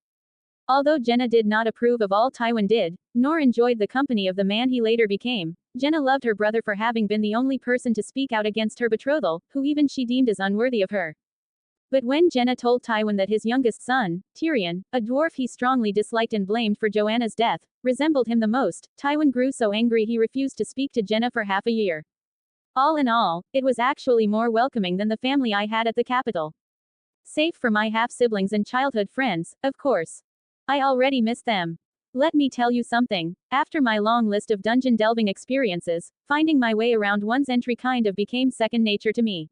Although Jenna did not approve of all Tywin did, nor enjoyed the company of the man he later became, Jenna loved her brother for having been the only person to speak out against her betrothal, who even she deemed as unworthy of her. But when Jenna told Tywin that his youngest son, Tyrion, a dwarf he strongly disliked and blamed for Joanna's death, resembled him the most, Tywin grew so angry he refused to speak to Jenna for half a year. All in all, it was actually more welcoming than the family I had at the capital. Save for my half-siblings and childhood friends, of course. I already miss them. Let me tell you something, after my long list of dungeon delving experiences, finding my way around one's entry kind of became second nature to me.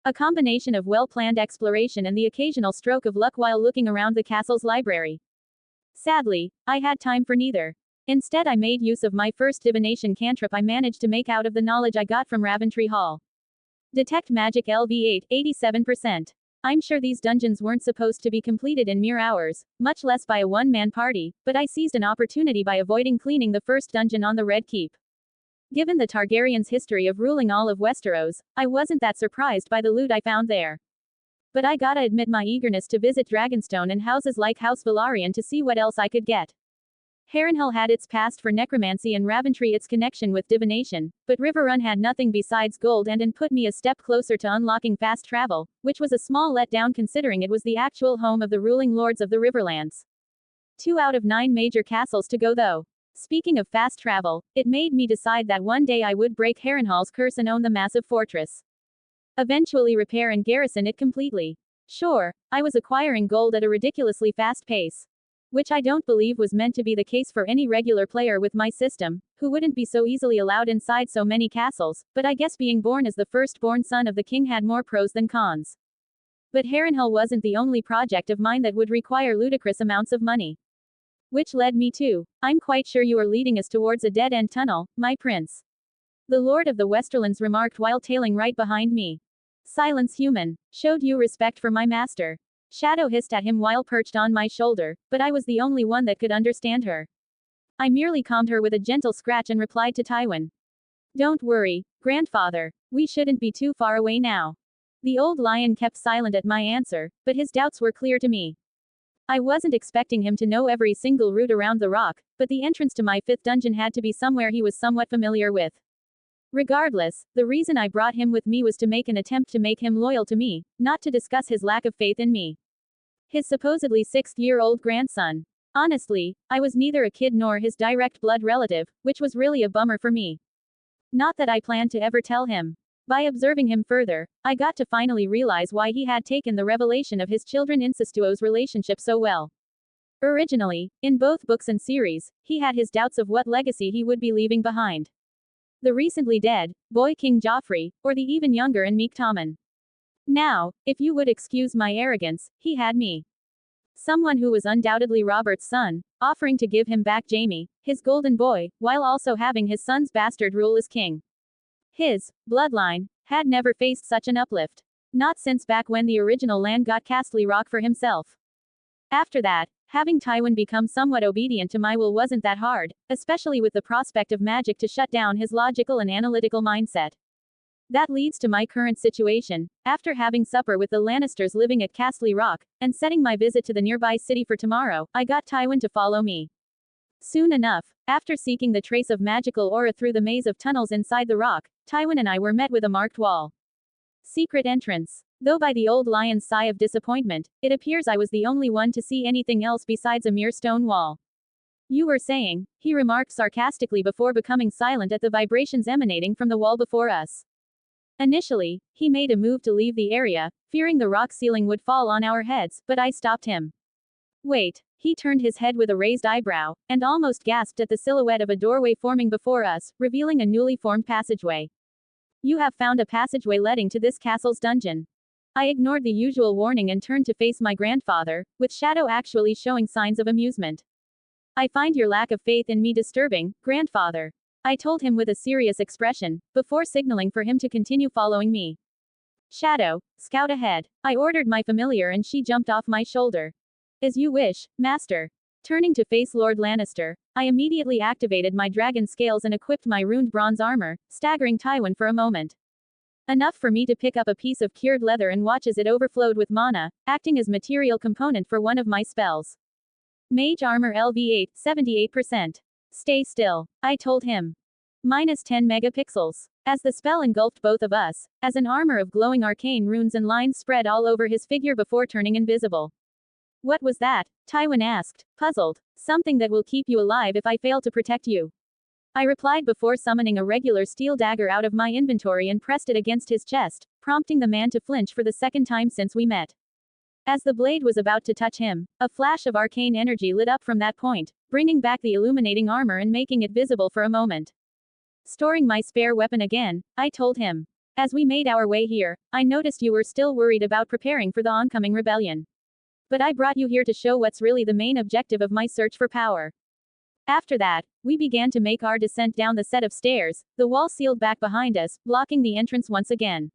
A combination of well-planned exploration and the occasional stroke of luck while looking around the castle's library. Sadly, I had time for neither. Instead I made use of my first divination cantrip I managed to make out of the knowledge I got from Raventry Hall. Detect Magic LV8, 87%. I'm sure these dungeons weren't supposed to be completed in mere hours, much less by a one-man party, but I seized an opportunity by avoiding cleaning the first dungeon on the Red Keep. Given the Targaryens' history of ruling all of Westeros, I wasn't that surprised by the loot I found there. But I gotta admit my eagerness to visit Dragonstone and houses like House Velaryon to see what else I could get. Harrenhal had its past for necromancy and Raventry its connection with divination, but Riverrun had nothing besides gold and put me a step closer to unlocking fast travel, which was a small letdown considering it was the actual home of the ruling lords of the Riverlands. 2 out of 9 major castles to go though. Speaking of fast travel, it made me decide that one day I would break Harrenhal's curse and own the massive fortress. Eventually repair and garrison it completely. Sure, I was acquiring gold at a ridiculously fast pace. Which I don't believe was meant to be the case for any regular player with my system, who wouldn't be so easily allowed inside so many castles, but I guess being born as the firstborn son of the king had more pros than cons. But Harrenhal wasn't the only project of mine that would require ludicrous amounts of money. Which led me to, I'm quite sure you are leading us towards a dead-end tunnel, my prince. The Lord of the Westerlands remarked while tailing right behind me. Silence, human. Showed you respect for my master. Shadow hissed at him while perched on my shoulder, but I was the only one that could understand her. I merely calmed her with a gentle scratch and replied to Tywin. Don't worry, grandfather. We shouldn't be too far away now. The old lion kept silent at my answer, but his doubts were clear to me. I wasn't expecting him to know every single route around the rock, but the entrance to my 5th dungeon had to be somewhere he was somewhat familiar with. Regardless, the reason I brought him with me was to make an attempt to make him loyal to me, not to discuss his lack of faith in me. His supposedly 6-year-old grandson. Honestly, I was neither a kid nor his direct blood relative, which was really a bummer for me. Not that I planned to ever tell him. By observing him further, I got to finally realize why he had taken the revelation of his children incestuous relationship so well. Originally, in both books and series, he had his doubts of what legacy he would be leaving behind. The recently dead, boy King Joffrey, or the even younger and meek Tommen. Now, if you would excuse my arrogance, he had me. Someone who was undoubtedly Robert's son, offering to give him back Jaime, his golden boy, while also having his son's bastard rule as king. His bloodline had never faced such an uplift. Not since back when the original land got Castle Rock for himself. After that, having Tywin become somewhat obedient to my will wasn't that hard, especially with the prospect of magic to shut down his logical and analytical mindset. That leads to my current situation. After having supper with the Lannisters living at Castle Rock, and setting my visit to the nearby city for tomorrow, I got Tywin to follow me. Soon enough, after seeking the trace of magical aura through the maze of tunnels inside the rock, Tywin and I were met with a marked wall. Secret entrance. Though by the old lion's sigh of disappointment, it appears I was the only one to see anything else besides a mere stone wall. You were saying, he remarked sarcastically before becoming silent at the vibrations emanating from the wall before us. Initially, he made a move to leave the area, fearing the rock ceiling would fall on our heads, but I stopped him. Wait. He turned his head with a raised eyebrow, and almost gasped at the silhouette of a doorway forming before us, revealing a newly formed passageway. You have found a passageway leading to this castle's dungeon. I ignored the usual warning and turned to face my grandfather, with Shadow actually showing signs of amusement. I find your lack of faith in me disturbing, grandfather. I told him with a serious expression, before signaling for him to continue following me. Shadow, scout ahead. I ordered my familiar and she jumped off my shoulder. As you wish, master. Turning to face Lord Lannister, I immediately activated my dragon scales and equipped my runed bronze armor, staggering Tywin for a moment. Enough for me to pick up a piece of cured leather and watch as it overflowed with mana, acting as material component for one of my spells. Mage armor LV8, 78%. Stay still, I told him. -10 megapixels. As the spell engulfed both of us, as an armor of glowing arcane runes and lines spread all over his figure before turning invisible. What was that? Tywin asked, puzzled. Something that will keep you alive if I fail to protect you. I replied before summoning a regular steel dagger out of my inventory and pressed it against his chest, prompting the man to flinch for the second time since we met. As the blade was about to touch him, a flash of arcane energy lit up from that point, bringing back the illuminating armor and making it visible for a moment. Storing my spare weapon again, I told him. As we made our way here, I noticed you were still worried about preparing for the oncoming rebellion. But I brought you here to show what's really the main objective of my search for power. After that, we began to make our descent down the set of stairs, the wall sealed back behind us, blocking the entrance once again.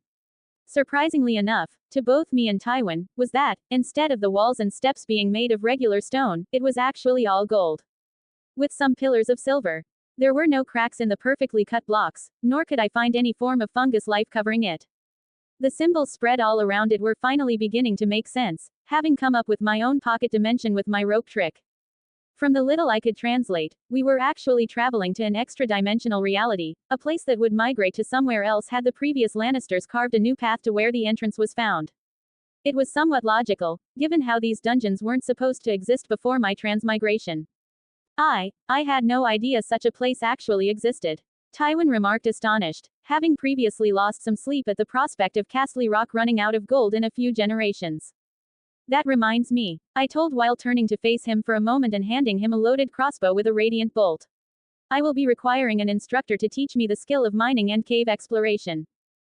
Surprisingly enough, to both me and Tywin, was that, instead of the walls and steps being made of regular stone, it was actually all gold. With some pillars of silver. There were no cracks in the perfectly cut blocks, nor could I find any form of fungus life covering it. The symbols spread all around it were finally beginning to make sense, having come up with my own pocket dimension with my rope trick. From the little I could translate, we were actually traveling to an extra-dimensional reality, a place that would migrate to somewhere else had the previous Lannisters carved a new path to where the entrance was found. It was somewhat logical, given how these dungeons weren't supposed to exist before my transmigration. I had no idea such a place actually existed. Tywin remarked astonished, having previously lost some sleep at the prospect of Castle Rock running out of gold in a few generations. That reminds me, I told while turning to face him for a moment and handing him a loaded crossbow with a radiant bolt. I will be requiring an instructor to teach me the skill of mining and cave exploration.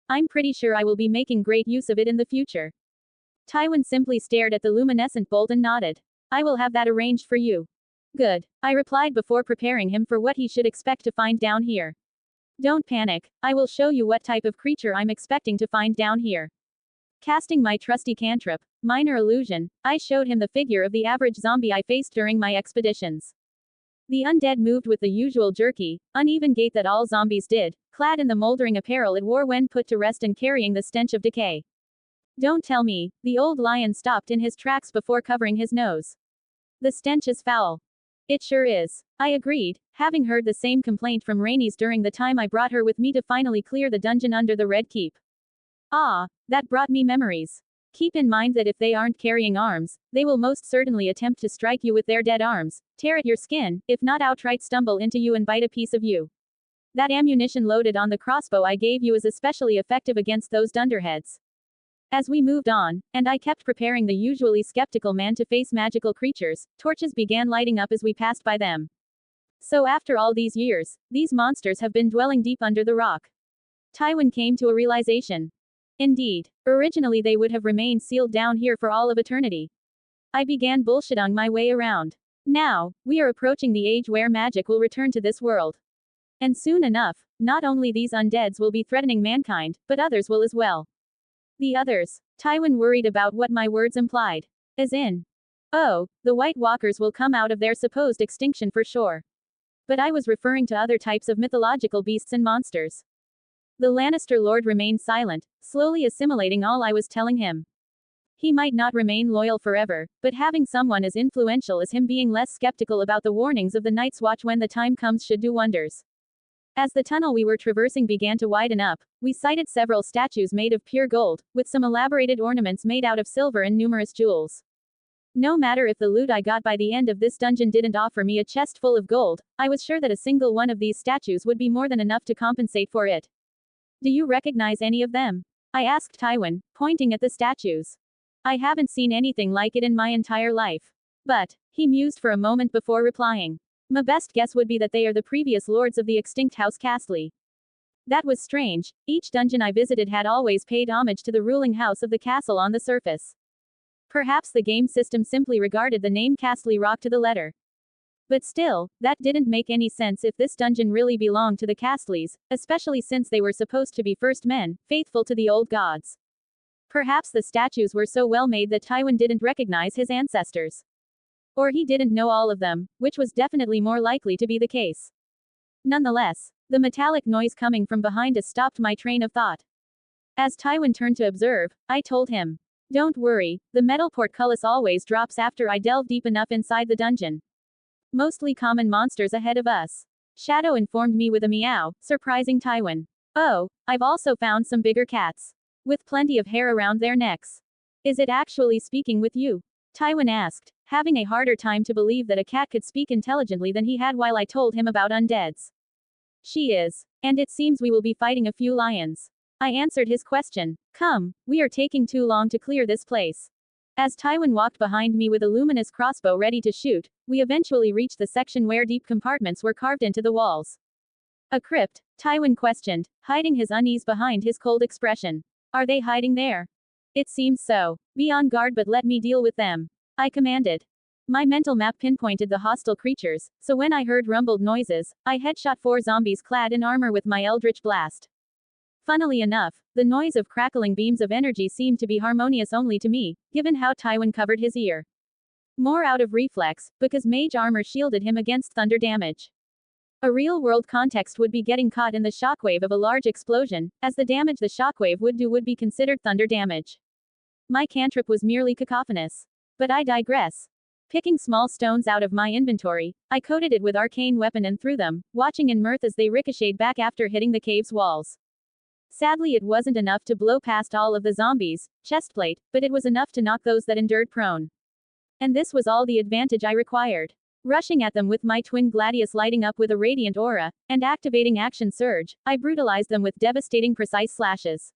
I'm pretty sure I will be making great use of it in the future. Tywin simply stared at the luminescent bolt and nodded. I will have that arranged for you. Good, I replied before preparing him for what he should expect to find down here. Don't panic, I will show you what type of creature I'm expecting to find down here. Casting my trusty cantrip, Minor Illusion, I showed him the figure of the average zombie I faced during my expeditions. The undead moved with the usual jerky, uneven gait that all zombies did, clad in the moldering apparel it wore when put to rest and carrying the stench of decay. Don't tell me, the old lion stopped in his tracks before covering his nose. The stench is foul. It sure is. I agreed, having heard the same complaint from Rhaenys during the time I brought her with me to finally clear the dungeon under the Red Keep. Ah, that brought me memories. Keep in mind that if they aren't carrying arms, they will most certainly attempt to strike you with their dead arms, tear at your skin, if not outright stumble into you and bite a piece of you. That ammunition loaded on the crossbow I gave you is especially effective against those dunderheads. As we moved on, and I kept preparing the usually skeptical man to face magical creatures, torches began lighting up as we passed by them. So after all these years, these monsters have been dwelling deep under the rock. Tywin came to a realization. Indeed, originally they would have remained sealed down here for all of eternity. I began bullshitting my way around. Now, we are approaching the age where magic will return to this world. And soon enough, not only these undeads will be threatening mankind, but others will as well. The others. Tywin worried about what my words implied. As in, oh, the White Walkers will come out of their supposed extinction for sure. But I was referring to other types of mythological beasts and monsters. The Lannister Lord remained silent, slowly assimilating all I was telling him. He might not remain loyal forever, but having someone as influential as him being less skeptical about the warnings of the Night's Watch when the time comes should do wonders. As the tunnel we were traversing began to widen up, we sighted several statues made of pure gold, with some elaborated ornaments made out of silver and numerous jewels. No matter if the loot I got by the end of this dungeon didn't offer me a chest full of gold, I was sure that a single one of these statues would be more than enough to compensate for it. Do you recognize any of them? I asked Tywin, pointing at the statues. I haven't seen anything like it in my entire life. But, he mused for a moment before replying. My best guess would be that they are the previous lords of the extinct House Castle. That was strange, each dungeon I visited had always paid homage to the ruling house of the castle on the surface. Perhaps the game system simply regarded the name Castle Rock to the letter. But still, that didn't make any sense if this dungeon really belonged to the Castles, especially since they were supposed to be first men, faithful to the old gods. Perhaps the statues were so well made that Tywin didn't recognize his ancestors. Or he didn't know all of them, which was definitely more likely to be the case. Nonetheless, the metallic noise coming from behind us stopped my train of thought. As Tywin turned to observe, I told him, "Don't worry, the metal portcullis always drops after I delve deep enough inside the dungeon. Mostly common monsters ahead of us." Shadow informed me with a meow, surprising Tywin. "Oh, I've also found some bigger cats. With plenty of hair around their necks. Is it actually speaking with you?" Tywin asked, having a harder time to believe that a cat could speak intelligently than he had while I told him about undeads. "She is. And it seems we will be fighting a few lions." I answered his question. "Come, we are taking too long to clear this place." As Tywin walked behind me with a luminous crossbow ready to shoot, we eventually reached the section where deep compartments were carved into the walls. "A crypt?" Tywin questioned, hiding his unease behind his cold expression. "Are they hiding there?" "It seems so. Be on guard but let me deal with them," I commanded. My mental map pinpointed the hostile creatures, so when I heard rumbled noises, I headshot 4 zombies clad in armor with my Eldritch Blast. Funnily enough, the noise of crackling beams of energy seemed to be harmonious only to me, given how Tywin covered his ear. More out of reflex, because mage armor shielded him against thunder damage. A real-world context would be getting caught in the shockwave of a large explosion, as the damage the shockwave would do would be considered thunder damage. My cantrip was merely cacophonous. But I digress. Picking small stones out of my inventory, I coated it with arcane weapon and threw them, watching in mirth as they ricocheted back after hitting the cave's walls. Sadly, it wasn't enough to blow past all of the zombies' chestplate, but it was enough to knock those that endured prone. And this was all the advantage I required. Rushing at them with my twin Gladius lighting up with a radiant aura, and activating Action Surge, I brutalized them with devastating precise slashes.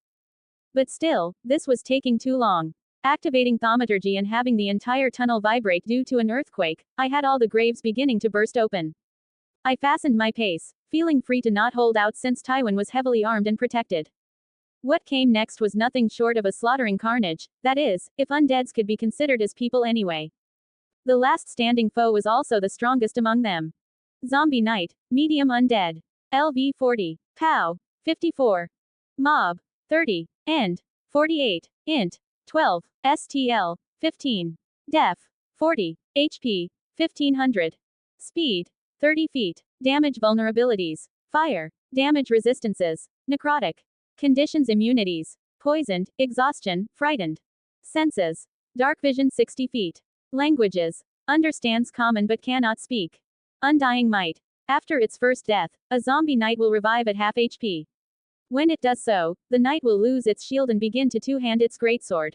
But still, this was taking too long. Activating thaumaturgy and having the entire tunnel vibrate due to an earthquake, I had all the graves beginning to burst open. I fastened my pace, feeling free to not hold out since Tywin was heavily armed and protected. What came next was nothing short of a slaughtering carnage, that is, if undeads could be considered as people anyway. The last standing foe was also the strongest among them. Zombie Knight, medium undead. LV 40. POW. 54. Mob. 30. End. 48. Int. 12. STL. 15. Def. 40. HP. 1500. Speed. 30 feet. Damage vulnerabilities. Fire. Damage resistances. Necrotic. Conditions immunities. Poisoned, exhaustion, frightened. Senses. Dark vision 60 feet. Languages. Understands common but cannot speak. Undying might. After its first death, a zombie knight will revive at half HP. When it does so, the knight will lose its shield and begin to two-hand its greatsword.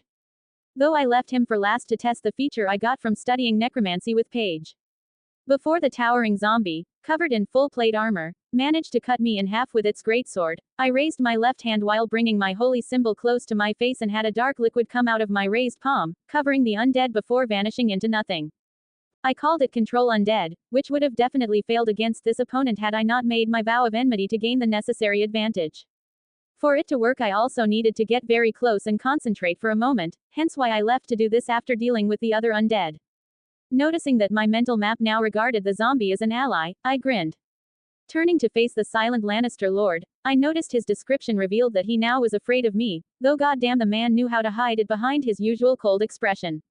Though I left him for last to test the feature I got from studying necromancy with Paige. Before the towering zombie, covered in full plate armor, managed to cut me in half with its greatsword. I raised my left hand while bringing my holy symbol close to my face and had a dark liquid come out of my raised palm, covering the undead before vanishing into nothing. I called it Control Undead, which would have definitely failed against this opponent had I not made my vow of enmity to gain the necessary advantage. For it to work, I also needed to get very close and concentrate for a moment, hence why I left to do this after dealing with the other undead. Noticing that my mental map now regarded the zombie as an ally, I grinned. Turning to face the silent Lannister lord, I noticed his description revealed that he now was afraid of me, though goddamn the man knew how to hide it behind his usual cold expression.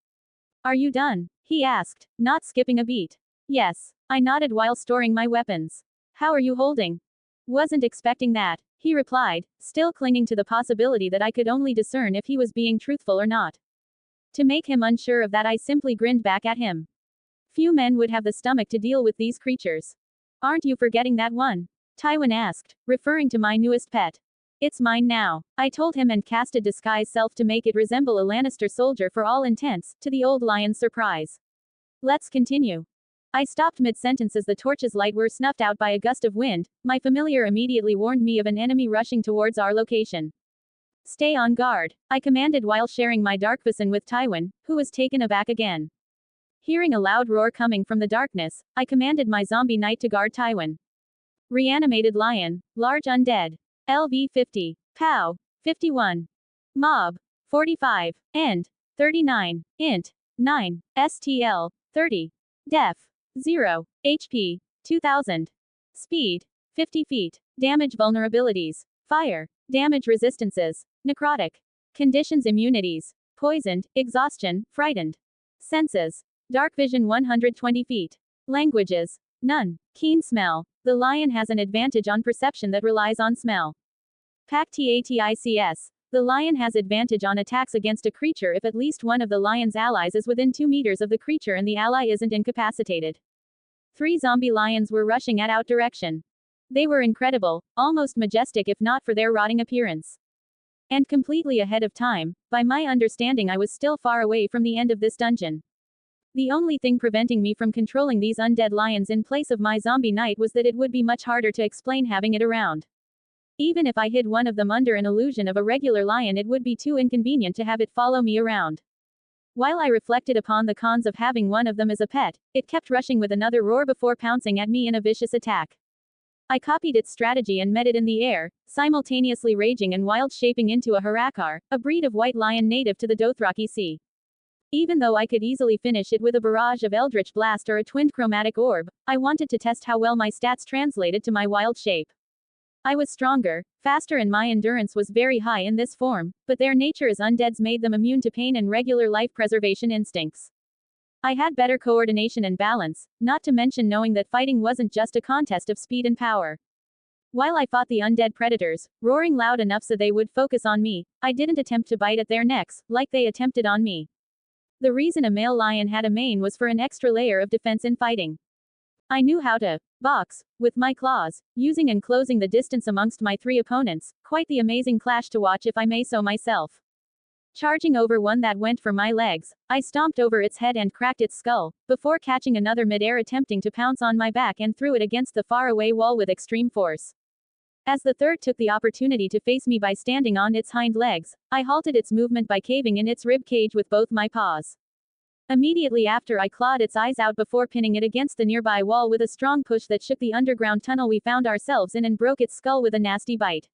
Are you done? He asked, not skipping a beat. Yes. I nodded while storing my weapons. How are you holding? Wasn't expecting that, he replied, still clinging to the possibility that I could only discern if he was being truthful or not. To make him unsure of that, I simply grinned back at him. Few men would have the stomach to deal with these creatures. Aren't you forgetting that one? Tywin asked, referring to my newest pet. It's mine now, I told him and casted disguise self to make it resemble a Lannister soldier for all intents, to the old lion's surprise. Let's continue. I stopped mid-sentence as the torch's light were snuffed out by a gust of wind. My familiar immediately warned me of an enemy rushing towards our location. Stay on guard, I commanded while sharing my dark vision with Tywin, who was taken aback again. Hearing a loud roar coming from the darkness, I commanded my zombie knight to guard Tywin. Reanimated lion, large undead. LV 50. POW. 51. Mob. 45. End. 39. Int. 9. STL. 30. Def. 0. HP. 2000. Speed. 50 feet. Damage vulnerabilities. Fire. Damage resistances. Necrotic. Conditions immunities. Poisoned, exhaustion, frightened. Senses. Dark vision 120 feet. Languages. None. Keen smell. The lion has an advantage on perception that relies on smell. PACTATICS. The lion has advantage on attacks against a creature if at least one of the lion's allies is within 2 meters of the creature and the ally isn't incapacitated. 3 zombie lions were rushing at our direction. They were incredible, almost majestic if not for their rotting appearance. And completely ahead of time. By my understanding, I was still far away from the end of this dungeon. The only thing preventing me from controlling these undead lions in place of my zombie knight was that it would be much harder to explain having it around. Even if I hid one of them under an illusion of a regular lion, it would be too inconvenient to have it follow me around. While I reflected upon the cons of having one of them as a pet, it kept rushing with another roar before pouncing at me in a vicious attack. I copied its strategy and met it in the air, simultaneously raging and wild shaping into a Harakar, a breed of white lion native to the Dothraki Sea. Even though I could easily finish it with a barrage of Eldritch Blast or a twinned chromatic orb, I wanted to test how well my stats translated to my wild shape. I was stronger, faster, and my endurance was very high in this form, but their nature as undeads made them immune to pain and regular life preservation instincts. I had better coordination and balance, not to mention knowing that fighting wasn't just a contest of speed and power. While I fought the undead predators, roaring loud enough so they would focus on me, I didn't attempt to bite at their necks, like they attempted on me. The reason a male lion had a mane was for an extra layer of defense in fighting. I knew how to box with my claws, using and closing the distance amongst my 3 opponents, quite the amazing clash to watch if I may so myself. Charging over one that went for my legs, I stomped over its head and cracked its skull, before catching another mid-air attempting to pounce on my back and threw it against the faraway wall with extreme force. As the third took the opportunity to face me by standing on its hind legs, I halted its movement by caving in its rib cage with both my paws. Immediately after, I clawed its eyes out before pinning it against the nearby wall with a strong push that shook the underground tunnel we found ourselves in and broke its skull with a nasty bite.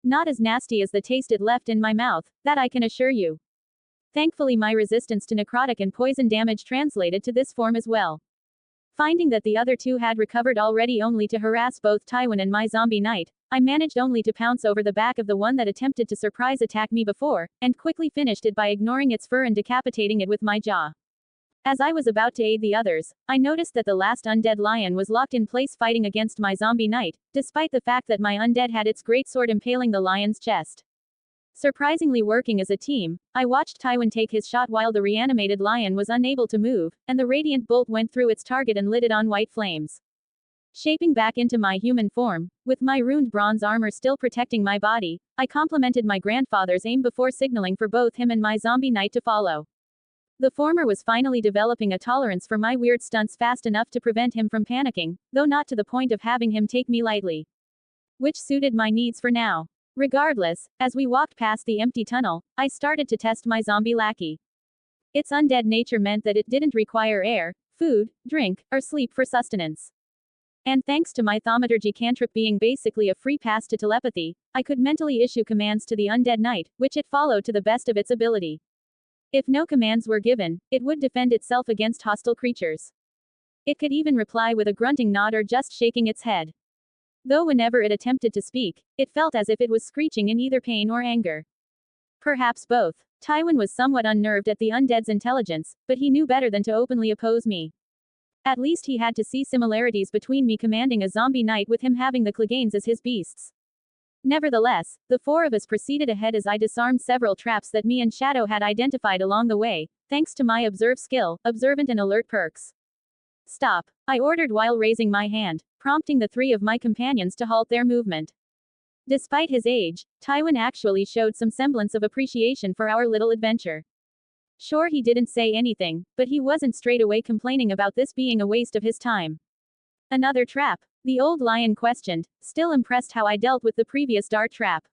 Not as nasty as the taste it left in my mouth, that I can assure you. Thankfully, my resistance to necrotic and poison damage translated to this form as well. Finding that the other 2 had recovered already only to harass both Tywin and my zombie knight, I managed only to pounce over the back of the one that attempted to surprise attack me before, and quickly finished it by ignoring its fur and decapitating it with my jaw. As I was about to aid the others, I noticed that the last undead lion was locked in place fighting against my zombie knight, despite the fact that my undead had its greatsword impaling the lion's chest. Surprisingly working as a team, I watched Tywin take his shot while the reanimated lion was unable to move, and the radiant bolt went through its target and lit it on white flames. Shaping back into my human form, with my ruined bronze armor still protecting my body, I complemented my grandfather's aim before signaling for both him and my zombie knight to follow. The former was finally developing a tolerance for my weird stunts fast enough to prevent him from panicking, though not to the point of having him take me lightly. Which suited my needs for now. Regardless, as we walked past the empty tunnel, I started to test my zombie lackey. Its undead nature meant that it didn't require air, food, drink, or sleep for sustenance. And thanks to my thaumaturgy cantrip being basically a free pass to telepathy, I could mentally issue commands to the undead knight, which it followed to the best of its ability. If no commands were given, it would defend itself against hostile creatures. It could even reply with a grunting nod or just shaking its head. Though whenever it attempted to speak, it felt as if it was screeching in either pain or anger. Perhaps both. Tywin was somewhat unnerved at the undead's intelligence, but he knew better than to openly oppose me. At least he had to see similarities between me commanding a zombie knight with him having the Cleganes as his beasts. Nevertheless, the four of us proceeded ahead as I disarmed several traps that me and Shadow had identified along the way, thanks to my observe skill, observant and alert perks. Stop, I ordered while raising my hand, prompting the three of my companions to halt their movement. Despite his age, Tywin actually showed some semblance of appreciation for our little adventure. Sure, he didn't say anything, but he wasn't straight away complaining about this being a waste of his time. Another trap? The old lion questioned, still impressed how I dealt with the previous dart trap.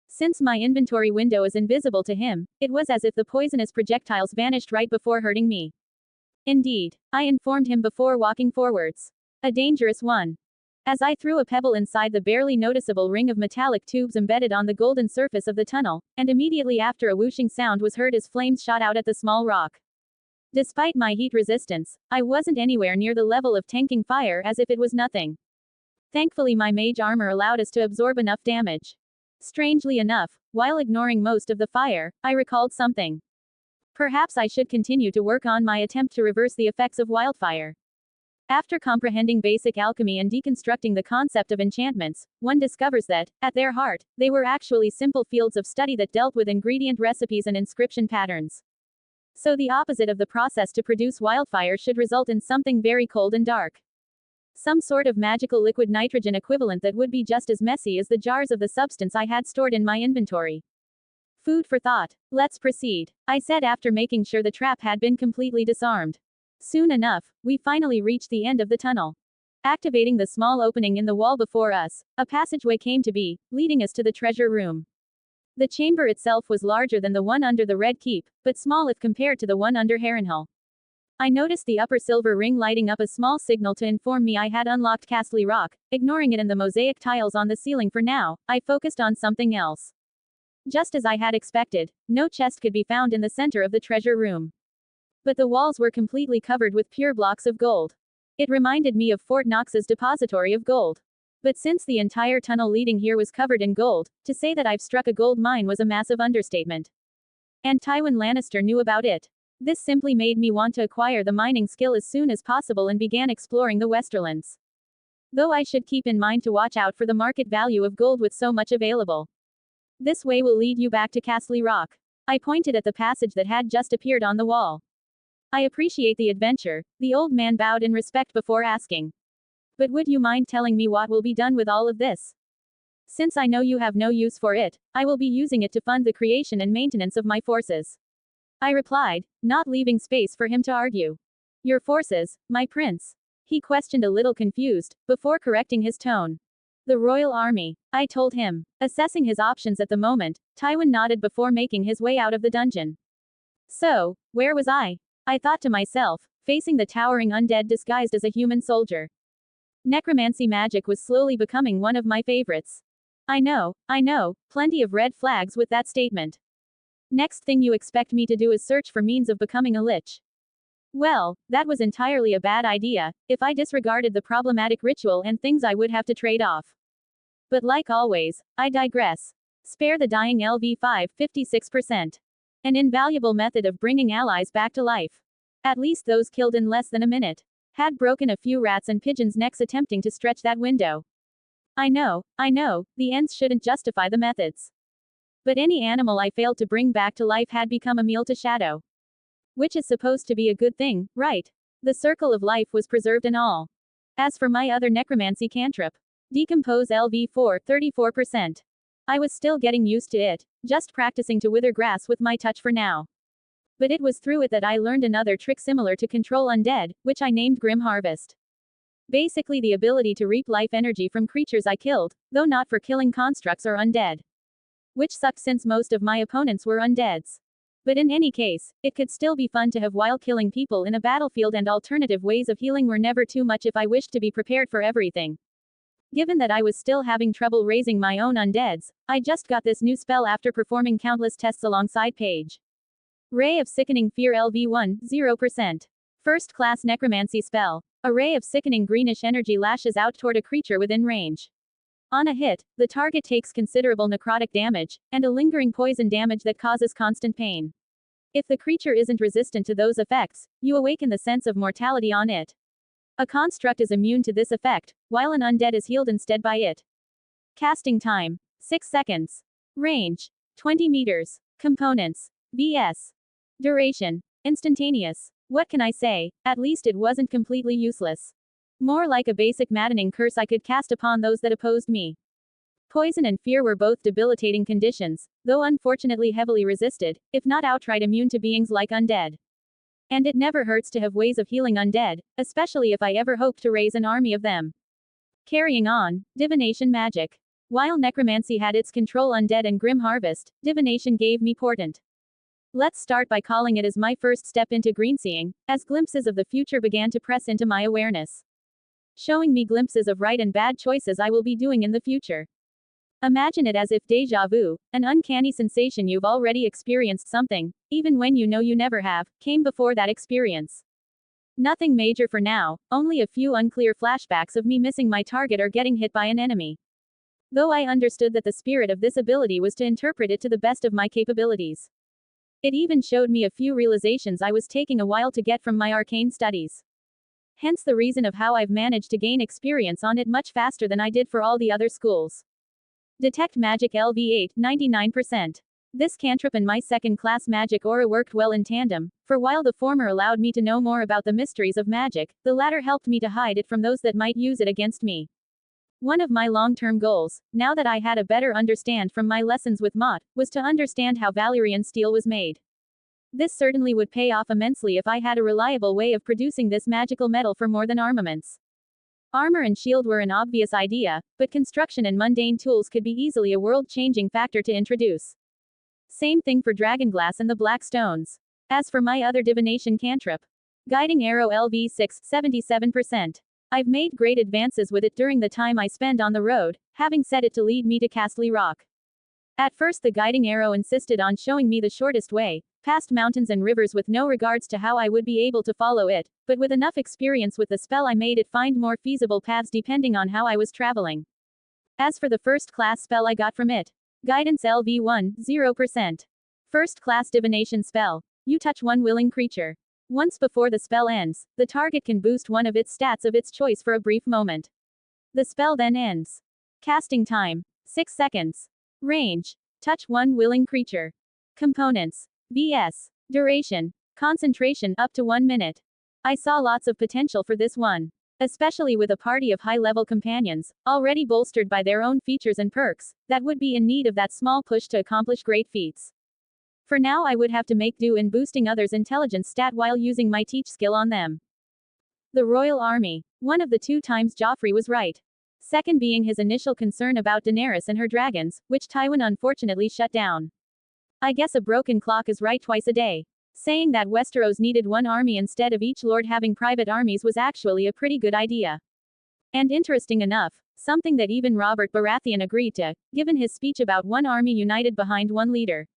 Since my inventory window is invisible to him, it was as if the poisonous projectiles vanished right before hurting me. Indeed, I informed him before walking forwards. A dangerous one. As I threw a pebble inside the barely noticeable ring of metallic tubes embedded on the golden surface of the tunnel, and immediately after a whooshing sound was heard as flames shot out at the small rock. Despite my heat resistance, I wasn't anywhere near the level of tanking fire as if it was nothing. Thankfully my mage armor allowed us to absorb enough damage. Strangely enough, while ignoring most of the fire, I recalled something. Perhaps I should continue to work on my attempt to reverse the effects of wildfire. After comprehending basic alchemy and deconstructing the concept of enchantments, one discovers that, at their heart, they were actually simple fields of study that dealt with ingredient recipes and inscription patterns. So the opposite of the process to produce wildfire should result in something very cold and dark. Some sort of magical liquid nitrogen equivalent that would be just as messy as the jars of the substance I had stored in my inventory. Food for thought. Let's proceed, I said after making sure the trap had been completely disarmed. Soon enough, we finally reached the end of the tunnel. Activating the small opening in the wall before us, a passageway came to be, leading us to the treasure room. The chamber itself was larger than the one under the Red Keep, but small if compared to the one under Harrenhal. I noticed the upper silver ring lighting up a small signal to inform me I had unlocked Castle Rock. Ignoring it and the mosaic tiles on the ceiling for now, I focused on something else. Just as I had expected, no chest could be found in the center of the treasure room. But the walls were completely covered with pure blocks of gold. It reminded me of Fort Knox's depository of gold. But since the entire tunnel leading here was covered in gold, to say that I've struck a gold mine was a massive understatement. And Tywin Lannister knew about it. This simply made me want to acquire the mining skill as soon as possible and began exploring the Westerlands. Though I should keep in mind to watch out for the market value of gold with so much available. This way will lead you back to Castle Rock. I pointed at the passage that had just appeared on the wall. I appreciate the adventure, the old man bowed in respect before asking. But would you mind telling me what will be done with all of this? Since I know you have no use for it, I will be using it to fund the creation and maintenance of my forces. I replied, not leaving space for him to argue. Your forces, my prince? He questioned a little confused, before correcting his tone. The Royal Army, I told him. Assessing his options at the moment, Tywin nodded before making his way out of the dungeon. So, where was I thought to myself, facing the towering undead disguised as a human soldier. Necromancy magic was slowly becoming one of my favorites. I know, plenty of red flags with that statement. Next thing you expect me to do is search for means of becoming a lich. Well, that was entirely a bad idea, if I disregarded the problematic ritual and things I would have to trade off. But like always, I digress. Spare the dying LV5, 56%. An invaluable method of bringing allies back to life. At least those killed in less than a minute. Had broken a few rats and pigeons' necks attempting to stretch that window. I know, the ends shouldn't justify the methods. But any animal I failed to bring back to life had become a meal to Shadow. Which is supposed to be a good thing, right? The circle of life was preserved and all. As for my other necromancy cantrip, decompose LV4, 34%. I was still getting used to it, just practicing to wither grass with my touch for now. But it was through it that I learned another trick similar to control undead, which I named Grim Harvest. Basically the ability to reap life energy from creatures I killed, though not for killing constructs or undead. Which sucked since most of my opponents were undeads. But in any case, it could still be fun to have while killing people in a battlefield, and alternative ways of healing were never too much if I wished to be prepared for everything. Given that I was still having trouble raising my own undeads, I just got this new spell after performing countless tests alongside Paige. Ray of Sickening Fear LV1, 0%. First class necromancy spell. A ray of sickening greenish energy lashes out toward a creature within range. On a hit, the target takes considerable necrotic damage, and a lingering poison damage that causes constant pain. If the creature isn't resistant to those effects, you awaken the sense of mortality on it. A construct is immune to this effect, while an undead is healed instead by it. Casting time: 6 seconds. Range: 20 meters. Components: VS. Duration: instantaneous. What can I say? At least it wasn't completely useless. More like a basic maddening curse I could cast upon those that opposed me. Poison and fear were both debilitating conditions, though unfortunately heavily resisted, if not outright immune to beings like undead. And it never hurts to have ways of healing undead, especially if I ever hope to raise an army of them. Carrying on, divination magic. While necromancy had its control undead and Grim Harvest, divination gave me portent. Let's start by calling it as my first step into greenseeing, as glimpses of the future began to press into my awareness. Showing me glimpses of right and bad choices I will be doing in the future. Imagine it as if déjà vu, an uncanny sensation you've already experienced something, even when you know you never have, came before that experience. Nothing major for now, only a few unclear flashbacks of me missing my target or getting hit by an enemy. Though I understood that the spirit of this ability was to interpret it to the best of my capabilities. It even showed me a few realizations I was taking a while to get from my arcane studies. Hence the reason of how I've managed to gain experience on it much faster than I did for all the other schools. Detect Magic LV8, 99%. This cantrip and my second-class magic aura worked well in tandem, for while the former allowed me to know more about the mysteries of magic, the latter helped me to hide it from those that might use it against me. One of my long-term goals, now that I had a better understand from my lessons with Mott, was to understand how Valyrian steel was made. This certainly would pay off immensely if I had a reliable way of producing this magical metal for more than armaments. Armor and shield were an obvious idea, but construction and mundane tools could be easily a world-changing factor to introduce. Same thing for dragonglass and the black stones. As for my other divination cantrip, Guiding Arrow LV6, 77%. I've made great advances with it during the time I spend on the road, having set it to lead me to Castle Rock. At first the guiding arrow insisted on showing me the shortest way, past mountains and rivers with no regards to how I would be able to follow it, but with enough experience with the spell I made it find more feasible paths depending on how I was traveling. As for the first class spell I got from it, Guidance LV1, 0%. First class divination spell. You touch one willing creature. Once before the spell ends, the target can boost one of its stats of its choice for a brief moment. The spell then ends. Casting time: 6 seconds. Range: touch one willing creature. Components: VS. Duration: concentration up to 1 minute. I saw lots of potential for this one. Especially with a party of high-level companions, already bolstered by their own features and perks, that would be in need of that small push to accomplish great feats. For now I would have to make do in boosting others' intelligence stat while using my teach skill on them. The Royal Army. One of the 2 times Joffrey was right. Second being his initial concern about Daenerys and her dragons, which Tywin unfortunately shut down. I guess a broken clock is right twice a day. Saying that Westeros needed one army instead of each lord having private armies was actually a pretty good idea. And interesting enough, something that even Robert Baratheon agreed to, given his speech about one army united behind one leader.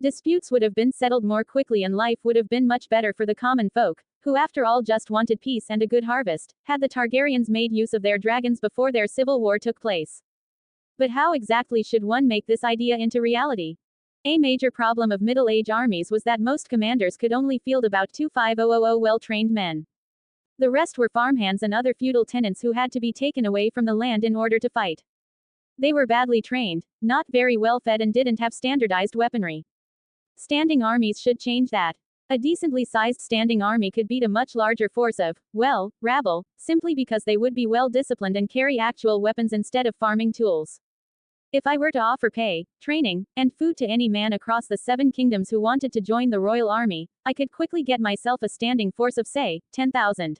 Disputes would have been settled more quickly and life would have been much better for the common folk, who after all just wanted peace and a good harvest, had the Targaryens made use of their dragons before their civil war took place. But how exactly should one make this idea into reality? A major problem of Middle Age armies was that most commanders could only field about 2,500 well-trained men. The rest were farmhands and other feudal tenants who had to be taken away from the land in order to fight. They were badly trained, not very well fed and didn't have standardized weaponry. Standing armies should change that. A decently sized standing army could beat a much larger force of, well, rabble, simply because they would be well disciplined and carry actual weapons instead of farming tools. If I were to offer pay, training, and food to any man across the 7 kingdoms who wanted to join the royal army, I could quickly get myself a standing force of say, 10,000.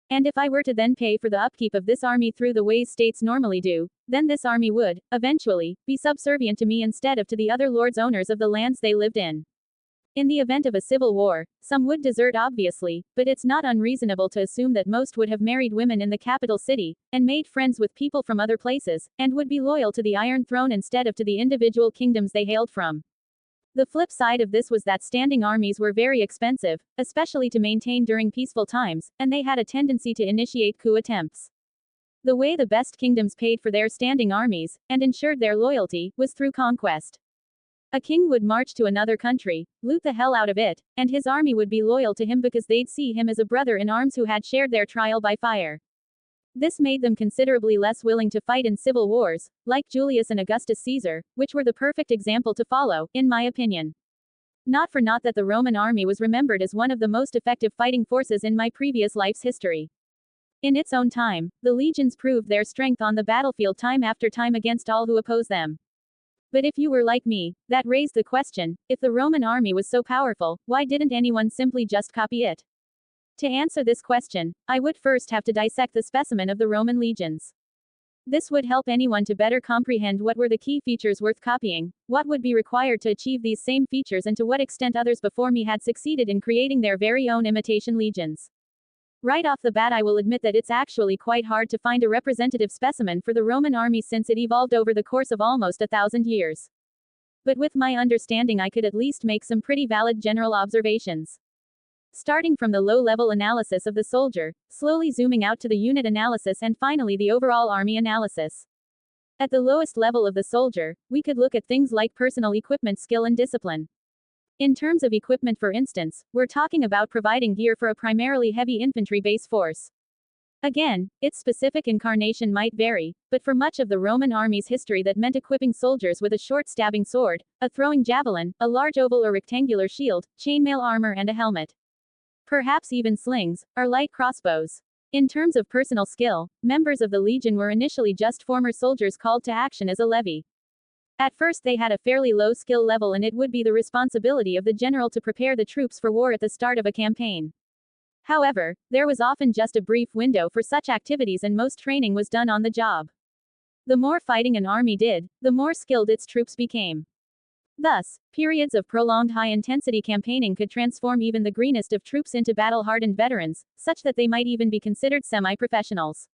And if I were to then pay for the upkeep of this army through the ways states normally do, then this army would, eventually, be subservient to me instead of to the other lords owners of the lands they lived in. In the event of a civil war, some would desert obviously, but it's not unreasonable to assume that most would have married women in the capital city, and made friends with people from other places, and would be loyal to the Iron Throne instead of to the individual kingdoms they hailed from. The flip side of this was that standing armies were very expensive, especially to maintain during peaceful times, and they had a tendency to initiate coup attempts. The way the best kingdoms paid for their standing armies, and ensured their loyalty, was through conquest. A king would march to another country, loot the hell out of it, and his army would be loyal to him because they'd see him as a brother in arms who had shared their trial by fire. This made them considerably less willing to fight in civil wars, like Julius and Augustus Caesar, which were the perfect example to follow, in my opinion. Not for naught that the Roman army was remembered as one of the most effective fighting forces in my previous life's history. In its own time, the legions proved their strength on the battlefield time after time against all who oppose them. But if you were like me, that raised the question, if the Roman army was so powerful, why didn't anyone simply just copy it? To answer this question, I would first have to dissect the specimen of the Roman legions. This would help anyone to better comprehend what were the key features worth copying, what would be required to achieve these same features, and to what extent others before me had succeeded in creating their very own imitation legions. Right off the bat, I will admit that it's actually quite hard to find a representative specimen for the Roman army since it evolved over the course of almost 1,000 years. But with my understanding, I could at least make some pretty valid general observations. Starting from the low-level analysis of the soldier, slowly zooming out to the unit analysis, and finally the overall army analysis. At the lowest level of the soldier, we could look at things like personal equipment, skill, and discipline. In terms of equipment, for instance, we're talking about providing gear for a primarily heavy infantry base force. Again, its specific incarnation might vary, but for much of the Roman army's history that meant equipping soldiers with a short stabbing sword, a throwing javelin, a large oval or rectangular shield, chainmail armor, and a helmet. Perhaps even slings, or light crossbows. In terms of personal skill, members of the legion were initially just former soldiers called to action as a levy. At first they had a fairly low skill level, and it would be the responsibility of the general to prepare the troops for war at the start of a campaign. However, there was often just a brief window for such activities, and most training was done on the job. The more fighting an army did, the more skilled its troops became. Thus, periods of prolonged high-intensity campaigning could transform even the greenest of troops into battle-hardened veterans, such that they might even be considered semi-professionals.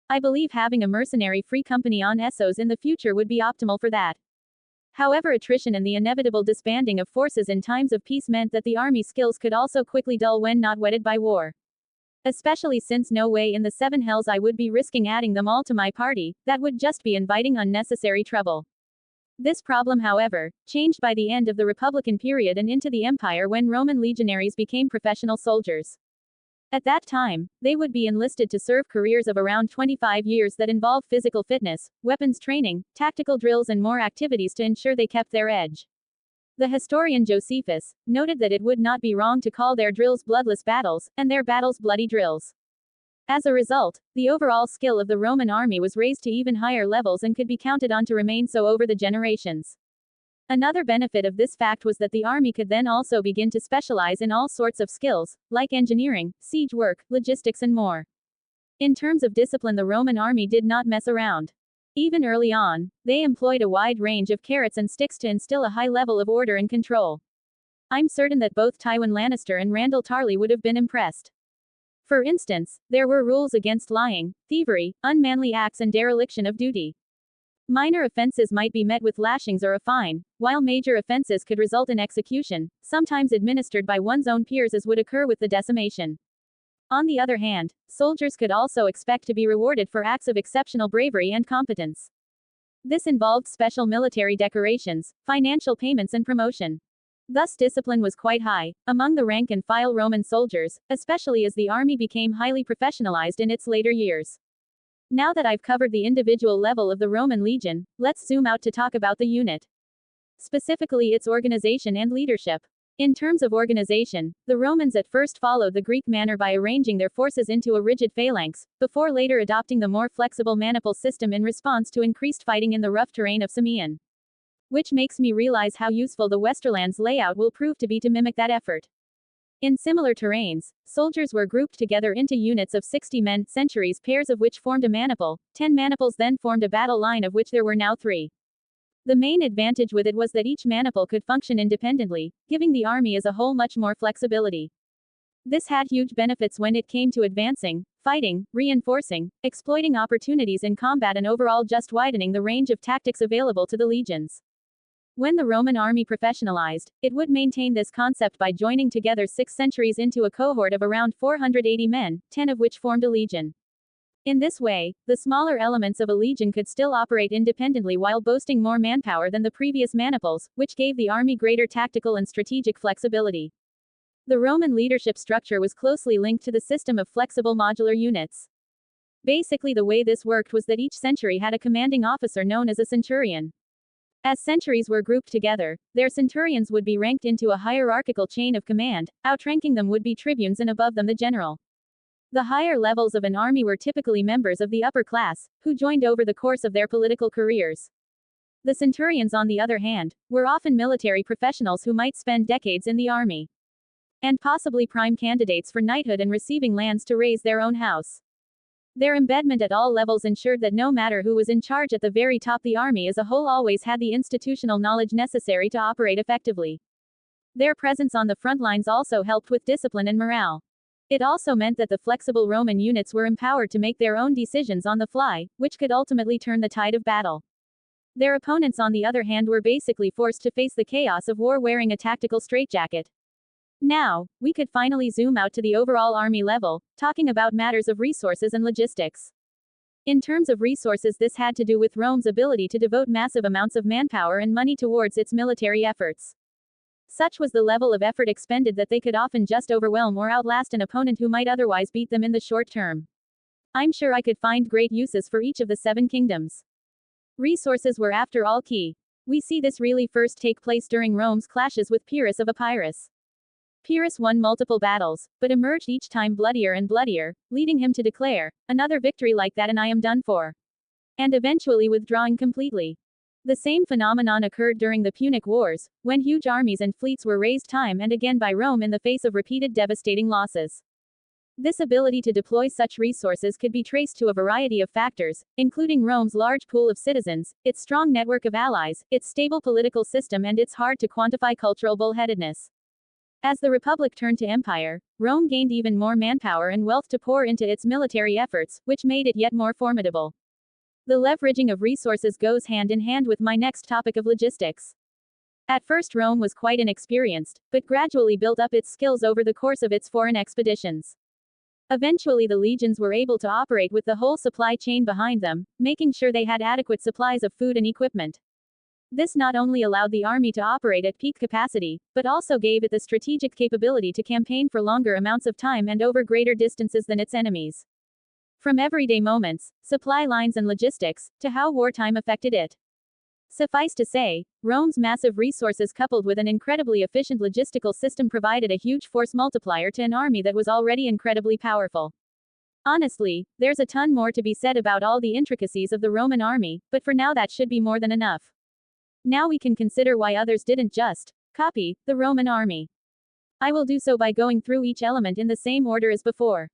I believe having a mercenary-free company on Essos in the future would be optimal for that. However, attrition and the inevitable disbanding of forces in times of peace meant that the army skills could also quickly dull when not whetted by war. Especially since no way in the 7 hells I would be risking adding them all to my party, that would just be inviting unnecessary trouble. This problem, however, changed by the end of the Republican period and into the Empire, when Roman legionaries became professional soldiers. At that time, they would be enlisted to serve careers of around 25 years that involved physical fitness, weapons training, tactical drills, and more activities to ensure they kept their edge. The historian Josephus noted that it would not be wrong to call their drills bloodless battles, and their battles bloody drills. As a result, the overall skill of the Roman army was raised to even higher levels and could be counted on to remain so over the generations. Another benefit of this fact was that the army could then also begin to specialize in all sorts of skills, like engineering, siege work, logistics, and more. In terms of discipline, the Roman army did not mess around. Even early on, they employed a wide range of carrots and sticks to instill a high level of order and control. I'm certain that both Tywin Lannister and Randyll Tarly would have been impressed. For instance, there were rules against lying, thievery, unmanly acts, and dereliction of duty. Minor offenses might be met with lashings or a fine, while major offenses could result in execution, sometimes administered by one's own peers, as would occur with the decimation. On the other hand, soldiers could also expect to be rewarded for acts of exceptional bravery and competence. This involved special military decorations, financial payments, and promotion. Thus, discipline was quite high among the rank-and-file Roman soldiers, especially as the army became highly professionalized in its later years. Now that I've covered the individual level of the Roman legion, let's zoom out to talk about the unit. Specifically its organization and leadership. In terms of organization, the Romans at first followed the Greek manner by arranging their forces into a rigid phalanx, before later adopting the more flexible maniple system in response to increased fighting in the rough terrain of Samian. Which makes me realize how useful the Westerland's layout will prove to be to mimic that effort. In similar terrains, soldiers were grouped together into units of 60 men, centuries, pairs of which formed a maniple. 10 maniples then formed a battle line, of which there were now 3. The main advantage with it was that each maniple could function independently, giving the army as a whole much more flexibility. This had huge benefits when it came to advancing, fighting, reinforcing, exploiting opportunities in combat, and overall just widening the range of tactics available to the legions. When the Roman army professionalized, it would maintain this concept by joining together 6 centuries into a cohort of around 480 men, 10 of which formed a legion. In this way, the smaller elements of a legion could still operate independently while boasting more manpower than the previous maniples, which gave the army greater tactical and strategic flexibility. The Roman leadership structure was closely linked to the system of flexible modular units. Basically, the way this worked was that each century had a commanding officer known as a centurion. As centuries were grouped together, their centurions would be ranked into a hierarchical chain of command, outranking them would be tribunes and above them the general. The higher levels of an army were typically members of the upper class, who joined over the course of their political careers. The centurions, on the other hand, were often military professionals who might spend decades in the army. And possibly prime candidates for knighthood and receiving lands to raise their own house. Their embedment at all levels ensured that no matter who was in charge at the very top, the army as a whole always had the institutional knowledge necessary to operate effectively. Their presence on the front lines also helped with discipline and morale. It also meant that the flexible Roman units were empowered to make their own decisions on the fly, which could ultimately turn the tide of battle. Their opponents, on the other hand, were basically forced to face the chaos of war wearing a tactical straitjacket. Now, we could finally zoom out to the overall army level, talking about matters of resources and logistics. In terms of resources, this had to do with Rome's ability to devote massive amounts of manpower and money towards its military efforts. Such was the level of effort expended that they could often just overwhelm or outlast an opponent who might otherwise beat them in the short term. I'm sure I could find great uses for each of the 7 kingdoms. Resources were after all key. We see this really first take place during Rome's clashes with Pyrrhus of Epirus. Pyrrhus won multiple battles, but emerged each time bloodier and bloodier, leading him to declare, "Another victory like that and I am done for," and eventually withdrawing completely. The same phenomenon occurred during the Punic Wars, when huge armies and fleets were raised time and again by Rome in the face of repeated devastating losses. This ability to deploy such resources could be traced to a variety of factors, including Rome's large pool of citizens, its strong network of allies, its stable political system, and its hard-to-quantify cultural bullheadedness. As the Republic turned to empire, Rome gained even more manpower and wealth to pour into its military efforts, which made it yet more formidable. The leveraging of resources goes hand in hand with my next topic of logistics. At first, Rome was quite inexperienced, but gradually built up its skills over the course of its foreign expeditions. Eventually, the legions were able to operate with the whole supply chain behind them, making sure they had adequate supplies of food and equipment. This not only allowed the army to operate at peak capacity, but also gave it the strategic capability to campaign for longer amounts of time and over greater distances than its enemies. From everyday moments, supply lines and logistics, to how wartime affected it. Suffice to say, Rome's massive resources coupled with an incredibly efficient logistical system provided a huge force multiplier to an army that was already incredibly powerful. Honestly, there's a ton more to be said about all the intricacies of the Roman army, but for now that should be more than enough. Now we can consider why others didn't just copy the Roman army. I will do so by going through each element in the same order as before.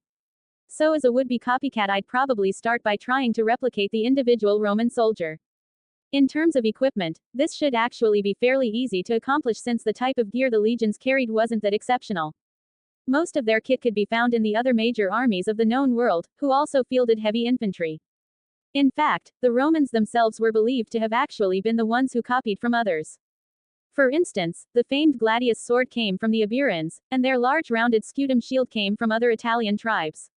So as a would-be copycat, I'd probably start by trying to replicate the individual Roman soldier. In terms of equipment, this should actually be fairly easy to accomplish since the type of gear the legions carried wasn't that exceptional. Most of their kit could be found in the other major armies of the known world, who also fielded heavy infantry. In fact, the Romans themselves were believed to have actually been the ones who copied from others. For instance, the famed gladius sword came from the Iberians, and their large rounded scutum shield came from other Italian tribes.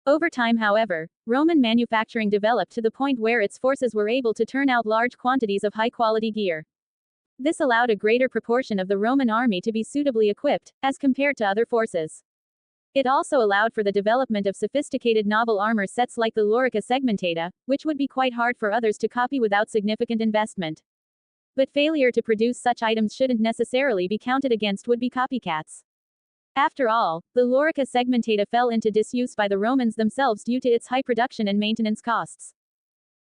Over time, however, Roman manufacturing developed to the point where its forces were able to turn out large quantities of high-quality gear. This allowed a greater proportion of the Roman army to be suitably equipped, as compared to other forces. It also allowed for the development of sophisticated novel armor sets like the Lorica segmentata, which would be quite hard for others to copy without significant investment. But failure to produce such items shouldn't necessarily be counted against would-be copycats. After all, the Lorica segmentata fell into disuse by the Romans themselves due to its high production and maintenance costs.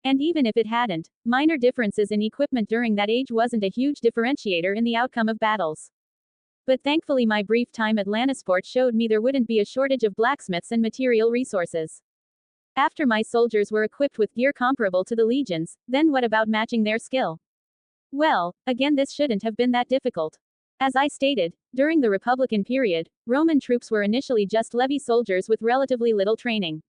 And even if it hadn't, minor differences in equipment during that age wasn't a huge differentiator in the outcome of battles. But thankfully my brief time at Lannisport showed me there wouldn't be a shortage of blacksmiths and material resources. After my soldiers were equipped with gear comparable to the legions, then what about matching their skill? Well, again this shouldn't have been that difficult. As I stated, during the Republican period, Roman troops were initially just levy soldiers with relatively little training.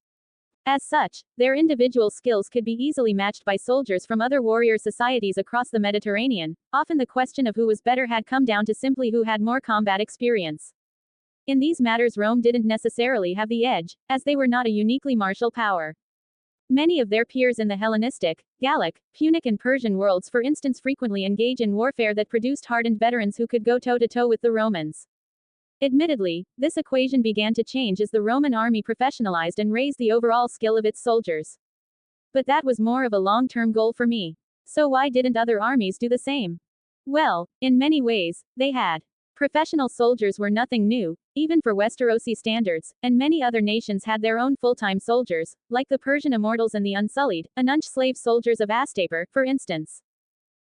As such, their individual skills could be easily matched by soldiers from other warrior societies across the Mediterranean. Often the question of who was better had come down to simply who had more combat experience. In these matters Rome didn't necessarily have the edge, as they were not a uniquely martial power. Many of their peers in the Hellenistic, Gallic, Punic and Persian worlds for instance frequently engage in warfare that produced hardened veterans who could go toe-to-toe with the Romans. Admittedly, this equation began to change as the Roman army professionalized and raised the overall skill of its soldiers. But that was more of a long-term goal for me. So why didn't other armies do the same? Well, in many ways, they had. Professional soldiers were nothing new, even for Westerosi standards, and many other nations had their own full-time soldiers, like the Persian Immortals and the Unsullied, Anunch slave soldiers of Astapor, for instance.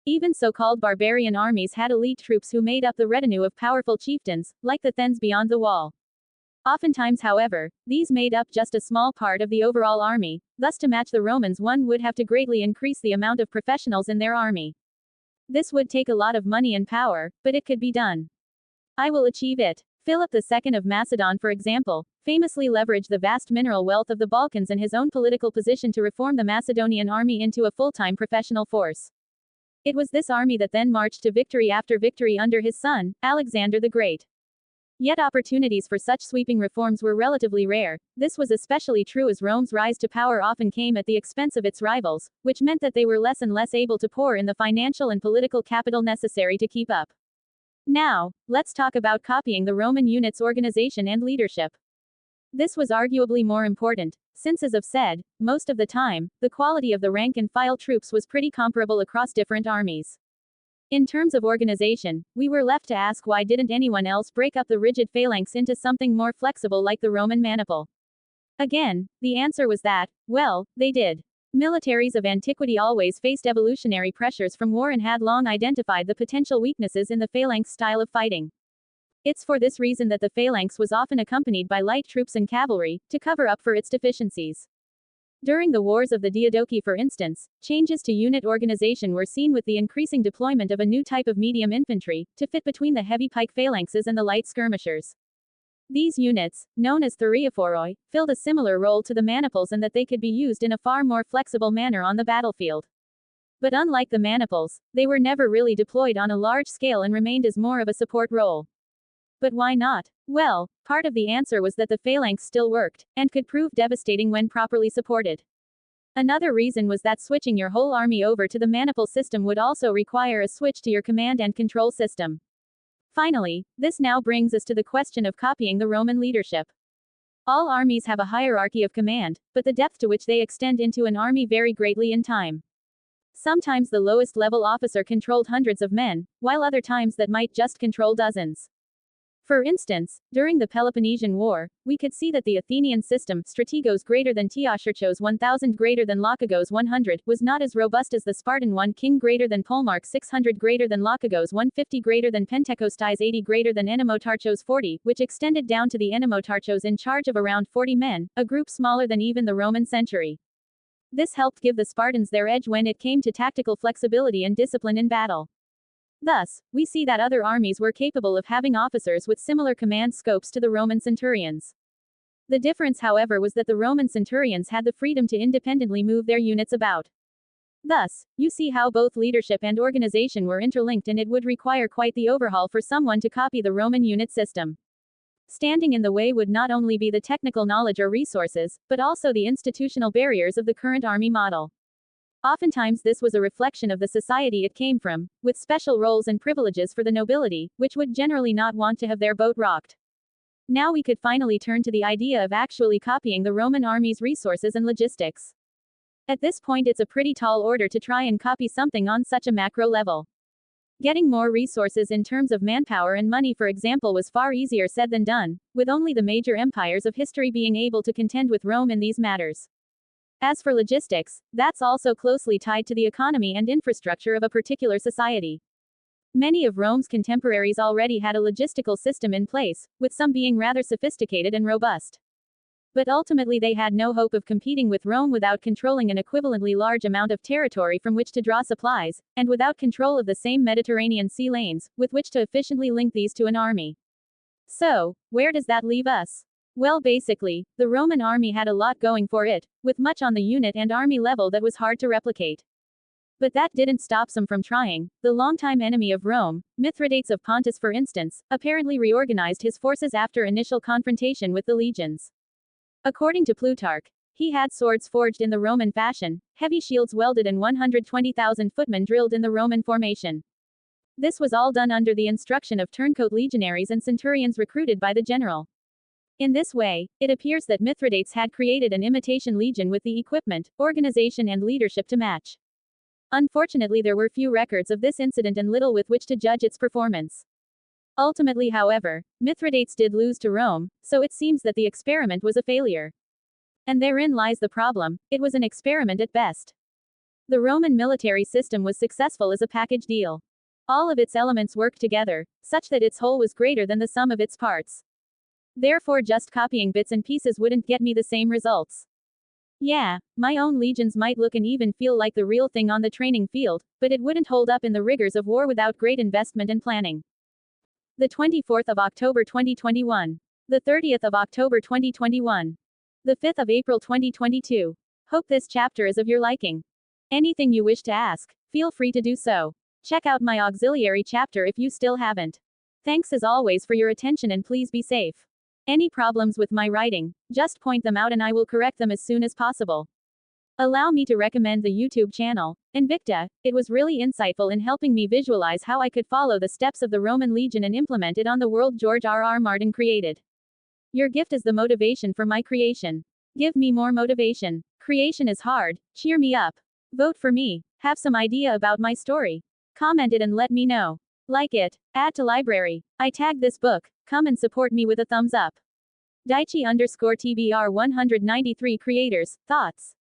Even so-called barbarian armies had elite troops who made up the retinue of powerful chieftains, like the Thens beyond the wall. Oftentimes however, these made up just a small part of the overall army, thus to match the Romans one would have to greatly increase the amount of professionals in their army. This would take a lot of money and power, but it could be done. I will achieve it. Philip II of Macedon for example, famously leveraged the vast mineral wealth of the Balkans and his own political position to reform the Macedonian army into a full-time professional force. It was this army that then marched to victory after victory under his son, Alexander the Great. Yet opportunities for such sweeping reforms were relatively rare. This was especially true as Rome's rise to power often came at the expense of its rivals, which meant that they were less and less able to pour in the financial and political capital necessary to keep up. Now, let's talk about copying the Roman unit's organization and leadership. This was arguably more important, since as I've said, most of the time, the quality of the rank-and-file troops was pretty comparable across different armies. In terms of organization, we were left to ask why didn't anyone else break up the rigid phalanx into something more flexible like the Roman maniple? Again, the answer was that, well, they did. Militaries of antiquity always faced evolutionary pressures from war and had long identified the potential weaknesses in the phalanx style of fighting. It's for this reason that the phalanx was often accompanied by light troops and cavalry, to cover up for its deficiencies. During the Wars of the Diadochi for instance, changes to unit organization were seen with the increasing deployment of a new type of medium infantry, to fit between the heavy pike phalanxes and the light skirmishers. These units, known as Theriaphoroi, filled a similar role to the maniples in that they could be used in a far more flexible manner on the battlefield. But unlike the maniples, they were never really deployed on a large scale and remained as more of a support role. But why not? Well, part of the answer was that the phalanx still worked, and could prove devastating when properly supported. Another reason was that switching your whole army over to the maniple system would also require a switch to your command and control system. Finally, this now brings us to the question of copying the Roman leadership. All armies have a hierarchy of command, but the depth to which they extend into an army vary greatly in time. Sometimes the lowest level officer controlled hundreds of men, while other times that might just control dozens. For instance, during the Peloponnesian War, we could see that the Athenian system, strategos greater than Tiascharchos 1000 greater than Lachagos 100, was not as robust as the Spartan 1 king greater than Polmarch 600 greater than Lachagos 150 greater than Pentekostais 80 greater than Enemotarchos 40, which extended down to the Enemotarchos in charge of around 40 men, a group smaller than even the Roman century. This helped give the Spartans their edge when it came to tactical flexibility and discipline in battle. Thus, we see that other armies were capable of having officers with similar command scopes to the Roman centurions. The difference however was that the Roman centurions had the freedom to independently move their units about. Thus, you see how both leadership and organization were interlinked, and it would require quite the overhaul for someone to copy the Roman unit system. Standing in the way would not only be the technical knowledge or resources, but also the institutional barriers of the current army model. Oftentimes this was a reflection of the society it came from, with special roles and privileges for the nobility, which would generally not want to have their boat rocked. Now we could finally turn to the idea of actually copying the Roman army's resources and logistics. At this point it's a pretty tall order to try and copy something on such a macro level. Getting more resources in terms of manpower and money, for example, was far easier said than done, with only the major empires of history being able to contend with Rome in these matters. As for logistics, that's also closely tied to the economy and infrastructure of a particular society. Many of Rome's contemporaries already had a logistical system in place, with some being rather sophisticated and robust. But ultimately they had no hope of competing with Rome without controlling an equivalently large amount of territory from which to draw supplies, and without control of the same Mediterranean sea lanes, with which to efficiently link these to an army. So, where does that leave us? Well, basically, the Roman army had a lot going for it, with much on the unit and army level that was hard to replicate. But that didn't stop some from trying. The longtime enemy of Rome, Mithridates of Pontus for instance, apparently reorganized his forces after initial confrontation with the legions. According to Plutarch, he had swords forged in the Roman fashion, heavy shields welded and 120,000 footmen drilled in the Roman formation. This was all done under the instruction of turncoat legionaries and centurions recruited by the general. In this way, it appears that Mithridates had created an imitation legion with the equipment, organization and leadership to match. Unfortunately, there were few records of this incident and little with which to judge its performance. Ultimately, however, Mithridates did lose to Rome, so it seems that the experiment was a failure. And therein lies the problem: it was an experiment at best. The Roman military system was successful as a package deal. All of its elements worked together, such that its whole was greater than the sum of its parts. Therefore, just copying bits and pieces wouldn't get me the same results. Yeah, my own legions might look and even feel like the real thing on the training field, but it wouldn't hold up in the rigors of war without great investment and planning. The 24th of October 2021. The 30th of October 2021. The 5th of April 2022. Hope this chapter is of your liking. Anything you wish to ask, feel free to do so. Check out my auxiliary chapter if you still haven't. Thanks as always for your attention and please be safe. Any problems with my writing, just point them out and I will correct them as soon as possible. Allow me to recommend the YouTube channel, Invicta. It was really insightful in helping me visualize how I could follow the steps of the Roman legion and implement it on the world George R.R. Martin created. Your gift is the motivation for my creation. Give me more motivation. Creation is hard, cheer me up. Vote for me, have some idea about my story. Comment it and let me know. Like it, add to library. I tagged this book, come and support me with a thumbs up. Daichi_TBR 193 creators, thoughts.